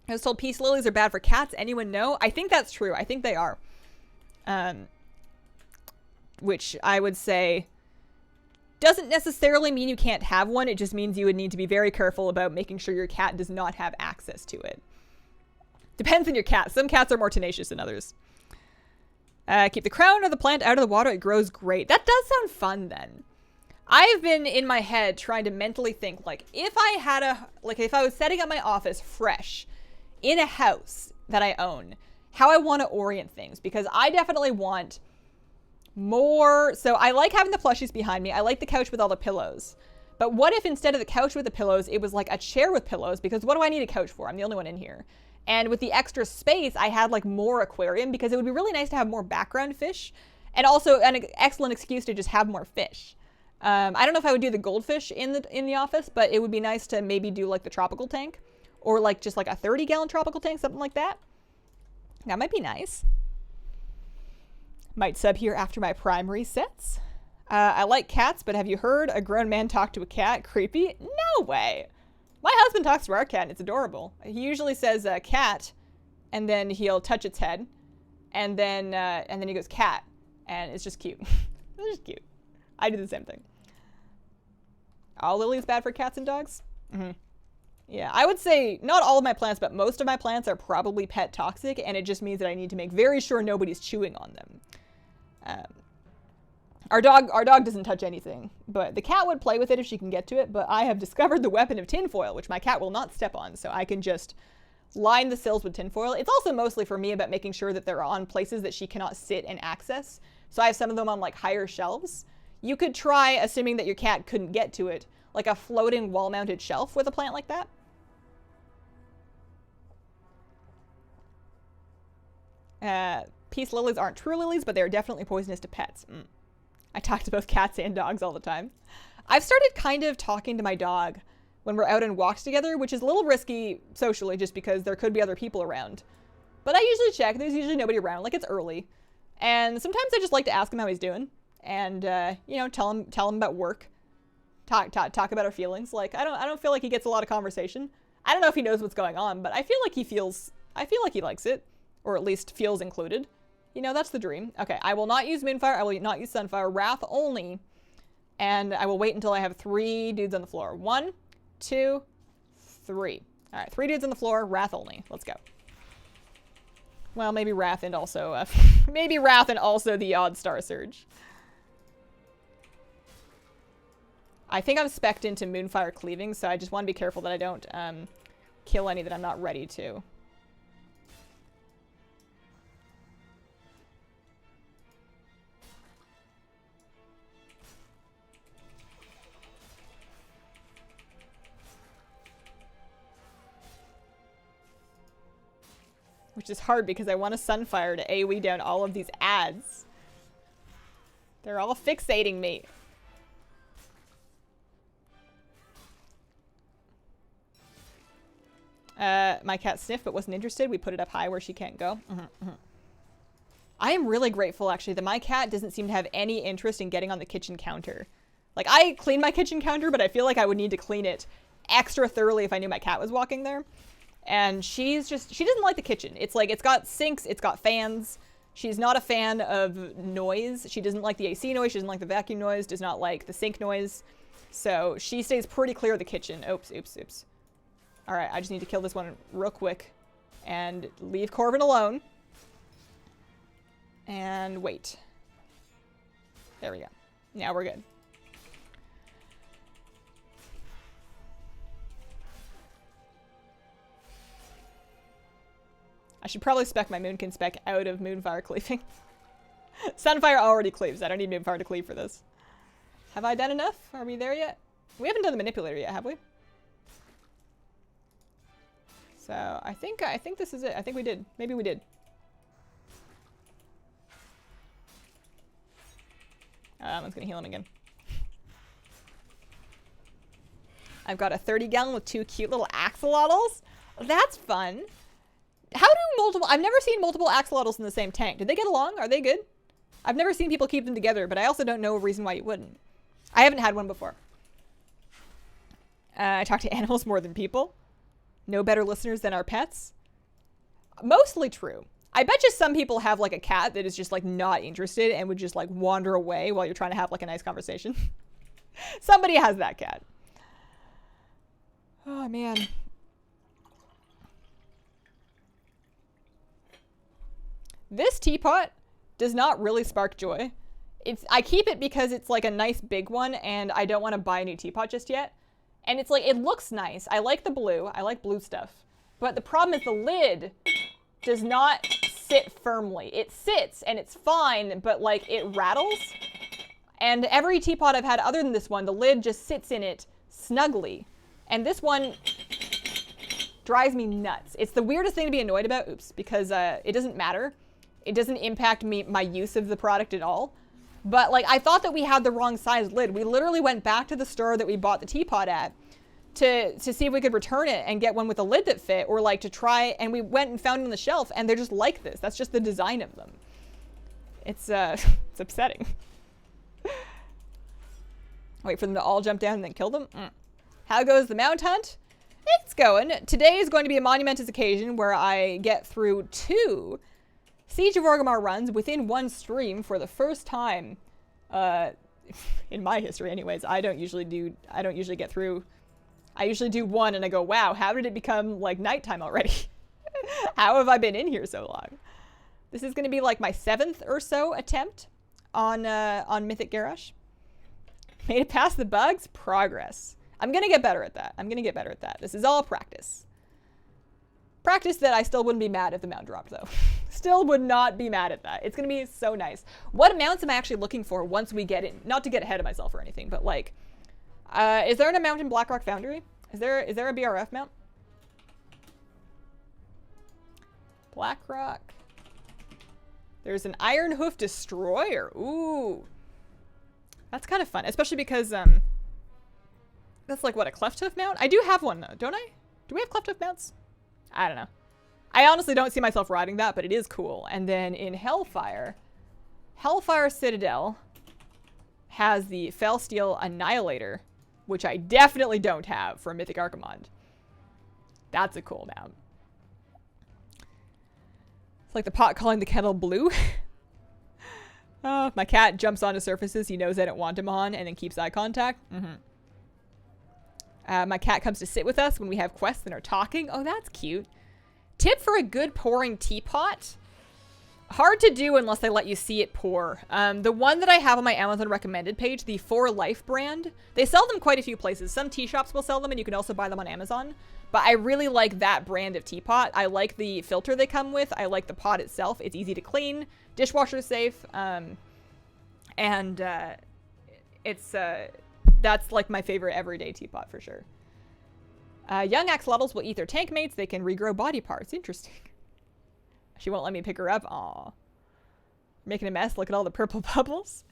I was told peace lilies are bad for cats. Anyone know? I think that's true. I think they are. Which I would say doesn't necessarily mean you can't have one. It just means you would need to be very careful about making sure your cat does not have access to it. Depends on your cat. Some cats are more tenacious than others. Keep the crown of the plant out of the water. It grows great. That does sound fun then. I've been in my head trying to mentally think, like, if I was setting up my office fresh in a house that I own, how I want to orient things, because I definitely want more. So I like having the plushies behind me. I like the couch with all the pillows. But what if instead of the couch with the pillows, it was like a chair with pillows? Because what do I need a couch for? I'm the only one in here. And with the extra space, I had like more aquarium, because it would be really nice to have more background fish, and also an excellent excuse to just have more fish. I don't know if I would do the goldfish in the office, but it would be nice to maybe do like the tropical tank, or like just like a 30-gallon tropical tank, something like that. That might be nice. Might sub here after my prime resets. I like cats, but have you heard a grown man talk to a cat? Creepy? No way. My husband talks to our cat, and it's adorable. He usually says cat, and then he'll touch its head, and then he goes cat, and it's just cute. It's just cute. I do the same thing. Oh, Lily's bad for cats and dogs? Mm-hmm. Yeah, I would say not all of my plants, but most of my plants are probably pet toxic, and it just means that I need to make very sure nobody's chewing on them. Our dog doesn't touch anything, but the cat would play with it if she can get to it, but I have discovered the weapon of tinfoil, which my cat will not step on, so I can just line the sills with tinfoil. It's also mostly for me about making sure that they're on places that she cannot sit and access. So I have some of them on like higher shelves. You could try, assuming that your cat couldn't get to it, like a floating wall-mounted shelf with a plant like that. Peace lilies aren't true lilies, but they're definitely poisonous to pets. I talk to both cats and dogs all the time. I've started kind of talking to my dog when we're out on walks together, which is a little risky socially just because there could be other people around. But I usually check. There's usually nobody around. Like, it's early. And sometimes I just like to ask him how he's doing. And, you know, tell him about work. Talk about our feelings. Like, I don't feel like he gets a lot of conversation. I don't know if he knows what's going on, but I feel like he likes it. Or at least feels included. You know, that's the dream. Okay, I will not use Moonfire. I will not use Sunfire. Wrath only. And I will wait until I have 3 dudes on the floor. 1, 2, 3. All right, 3 dudes on the floor. Wrath only. Let's go. Well, maybe Wrath and also maybe Wrath and also the odd Star Surge. I think I'm spec'd into Moonfire Cleaving, so I just want to be careful that I don't kill any that I'm not ready to. Which is hard because I want a Sunfire to AoE down all of these ads. They're all fixating me. My cat sniffed but wasn't interested. We put it up high where she can't go. I am really grateful, actually, that my cat doesn't seem to have any interest in getting on the kitchen counter. Like, I clean my kitchen counter, but I feel like I would need to clean it extra thoroughly if I knew my cat was walking there. And she doesn't like the kitchen. It's like, it's got sinks, it's got fans. She's not a fan of noise. She doesn't like the AC noise, she doesn't like the vacuum noise, does not like the sink noise. So she stays pretty clear of the kitchen. Oops. All right, I just need to kill this one real quick and leave Corvin alone. And wait. There we go. Now we're good. I should probably spec my Moonkin spec out of Moonfire Cleaving. Sunfire already cleaves. I don't need Moonfire to cleave for this. Have I done enough? Are we there yet? We haven't done the Manipulator yet, have we? So I think this is it. I think we did. Maybe we did. I'm just gonna heal him again. I've got a 30 gallon with 2 cute little axolotls. That's fun. How do multiple... I've never seen multiple axolotls in the same tank. Did they get along? Are they good? I've never seen people keep them together, but I also don't know a reason why you wouldn't. I haven't had one before. I talk to animals more than people. No better listeners than our pets. Mostly true. I bet you some people have like a cat that is just like not interested and would just like wander away while you're trying to have like a nice conversation. Somebody has that cat. Oh, man. This teapot does not really spark joy. I keep it because it's like a nice big one and I don't want to buy a new teapot just yet. And it's like, it looks nice. I like the blue. I like blue stuff. But the problem is the lid does not sit firmly. It sits and it's fine, but like it rattles. And every teapot I've had other than this one, the lid just sits in it snugly. And this one drives me nuts. It's the weirdest thing to be annoyed about, because it doesn't matter. It doesn't impact my use of the product at all. But like, I thought that we had the wrong size lid. We literally went back to the store that we bought the teapot at to see if we could return it and get one with a lid that fit, or like to try, and we went and found it on the shelf and they're just like this. That's just the design of them. It's it's upsetting. Wait for them to all jump down and then kill them. How goes the mount hunt? It's going. Today is going to be a monumentous occasion where I get through 2 Siege of Orgrimmar runs within one stream for the first time. In my history anyways. I don't usually get through. I usually do one and I go, wow, how did it become like nighttime already? How have I been in here so long? This is going to be like my 7th or so attempt on Mythic Garrosh. Made it past the bugs? Progress. I'm going to get better at that. This is all practice. Practice that I still wouldn't be mad if the mount dropped, though. Still would not be mad at that. It's going to be so nice. What mounts am I actually looking for once we get in? Not to get ahead of myself or anything, but like, is there an mount in Blackrock Foundry? Is there a BRF mount? Blackrock. There's an Iron Hoof Destroyer. Ooh. That's kind of fun, especially because, that's like, what, a Cleft Hoof mount? I do have one, though, don't I? Do we have Cleft Hoof mounts? I don't know. I honestly don't see myself riding that, but it is cool. And then in Hellfire Citadel has the Felsteel Annihilator, which I definitely don't have for Mythic Archimond. That's a cool mount. It's like the pot calling the kettle blue. Oh, my cat jumps onto surfaces he knows I don't want him on and then keeps eye contact. My cat comes to sit with us when we have quests and are talking. Oh, that's cute. Tip for a good pouring teapot. Hard to do unless they let you see it pour. The one that I have on my Amazon recommended page, the For Life brand, they sell them quite a few places. Some tea shops will sell them and you can also buy them on Amazon. But I really like that brand of teapot. I like the filter they come with. I like the pot itself. It's easy to clean, dishwasher safe, and that's like my favorite everyday teapot for sure. Young axolotls will eat their tank mates. They can regrow body parts. Interesting. She won't let me pick her up. Aw. Making a mess. Look at all the purple bubbles.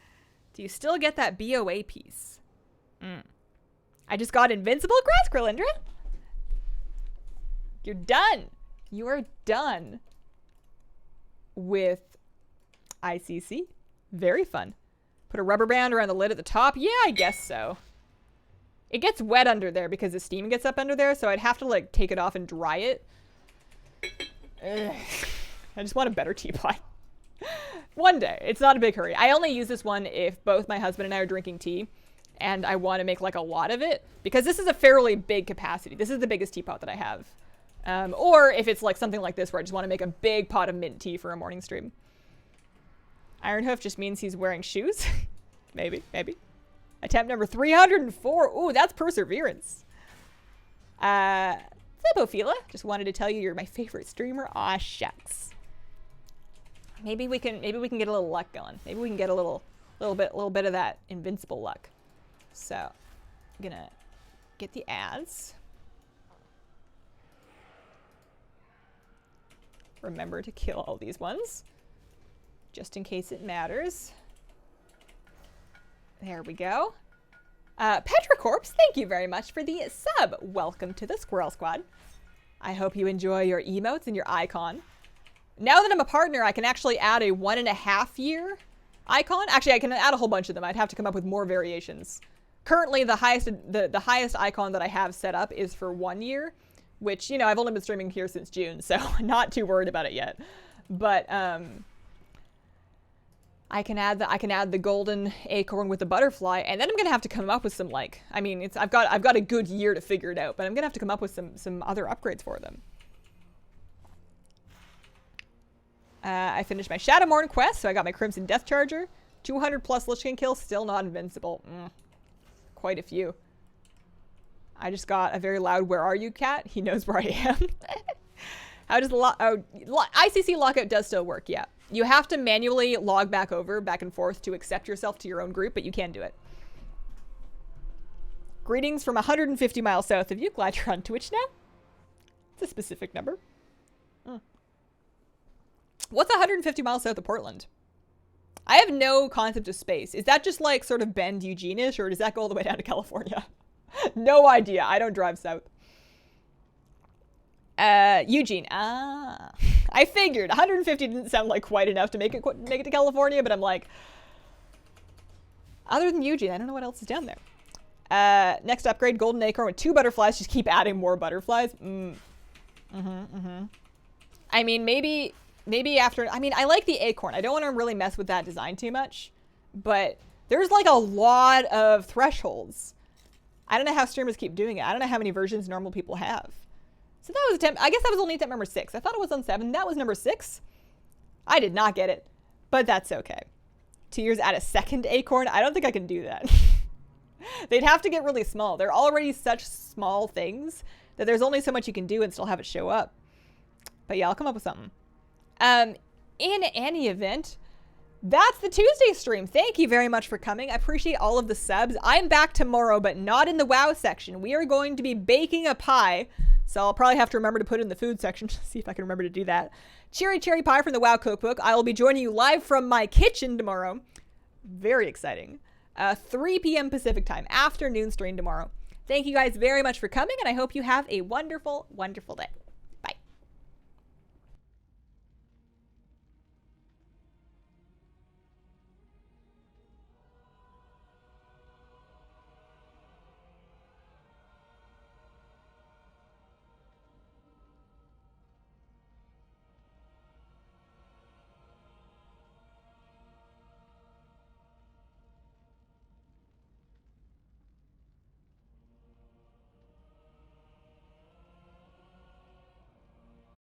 Do you still get that BOA piece? I just got Invincible Grass Grillindra. You're done. You are done with ICC. Very fun. Put a rubber band around the lid at the top. Yeah, I guess so. It gets wet under there because the steam gets up under there, so I'd have to like take it off and dry it. Ugh. I just want a better teapot. One day. It's not a big hurry. I only use this one if both my husband and I are drinking tea and I want to make like a lot of it because this is a fairly big capacity. This is the biggest teapot that I have. Or if it's like something like this where I just want to make a big pot of mint tea for a morning stream. Iron Hoof just means he's wearing shoes. Maybe. Attempt number 304. Ooh, that's perseverance. Zipophila, just wanted to tell you you're my favorite streamer. Aw, shucks. Maybe we can get a little luck going. Maybe we can get a little bit of that invincible luck. So, I'm gonna get the ads. Remember to kill all these ones, just in case it matters. There we go. Petracorpse, thank you very much for the sub. Welcome to the Squirrel Squad. I hope you enjoy your emotes and your icon. Now that I'm a partner, I can actually add a 1.5 year icon. Actually, I can add a whole bunch of them. I'd have to come up with more variations. Currently, the highest icon that I have set up is for 1 year, which, you know, I've only been streaming here since June, so not too worried about it yet. But I can add the golden acorn with the butterfly, and then I'm gonna have to come up with some, like, I mean, I've got a good year to figure it out, but I'm gonna have to come up with some other upgrades for them. I finished my Shadowmourne quest, so I got my Crimson Death Charger. 200 plus Lich King kills, still not invincible. Quite a few. I just got a very loud "Where are you, cat?" He knows where I am. How does ICC lockout does still work? Yeah, you have to manually log back and forth to accept yourself to your own group, but you can do it. Greetings from 150 miles south of you. Glad you're on Twitch now. It's a specific number. What's 150 miles south of Portland? I have no concept of space. Is that just like sort of Bend, Eugene-ish, or does that go all the way down to California? No idea. I don't drive south. Eugene. I figured 150 didn't sound like quite enough to make it to California, but I'm like, other than Eugene, I don't know what else is down there. Next upgrade, golden acorn with 2 butterflies. Just keep adding more butterflies. I mean, maybe maybe after, I mean, I like the acorn. I don't want to really mess with that design too much, but there's like a lot of thresholds. I don't know how streamers keep doing it. I don't know how many versions normal people have. So that was attempt, I guess that was only attempt number 6. I thought it was on 7. That was number 6. I did not get it, but that's okay. 2 years at a second acorn. I don't think I can do that. They'd have to get really small. They're already such small things that there's only so much you can do and still have it show up. But yeah, I'll come up with something. In any event, that's the Tuesday stream. Thank you very much for coming. I appreciate all of the subs. I'm back tomorrow, but not in the WoW section. We are going to be baking a pie, so I'll probably have to remember to put it in the food section to see if I can remember to do that. Cherry pie from the WoW cookbook. I will be joining you live from my kitchen tomorrow. Very exciting. 3 p.m. Pacific time, afternoon stream tomorrow. Thank you guys very much for coming, and I hope you have a wonderful, wonderful day.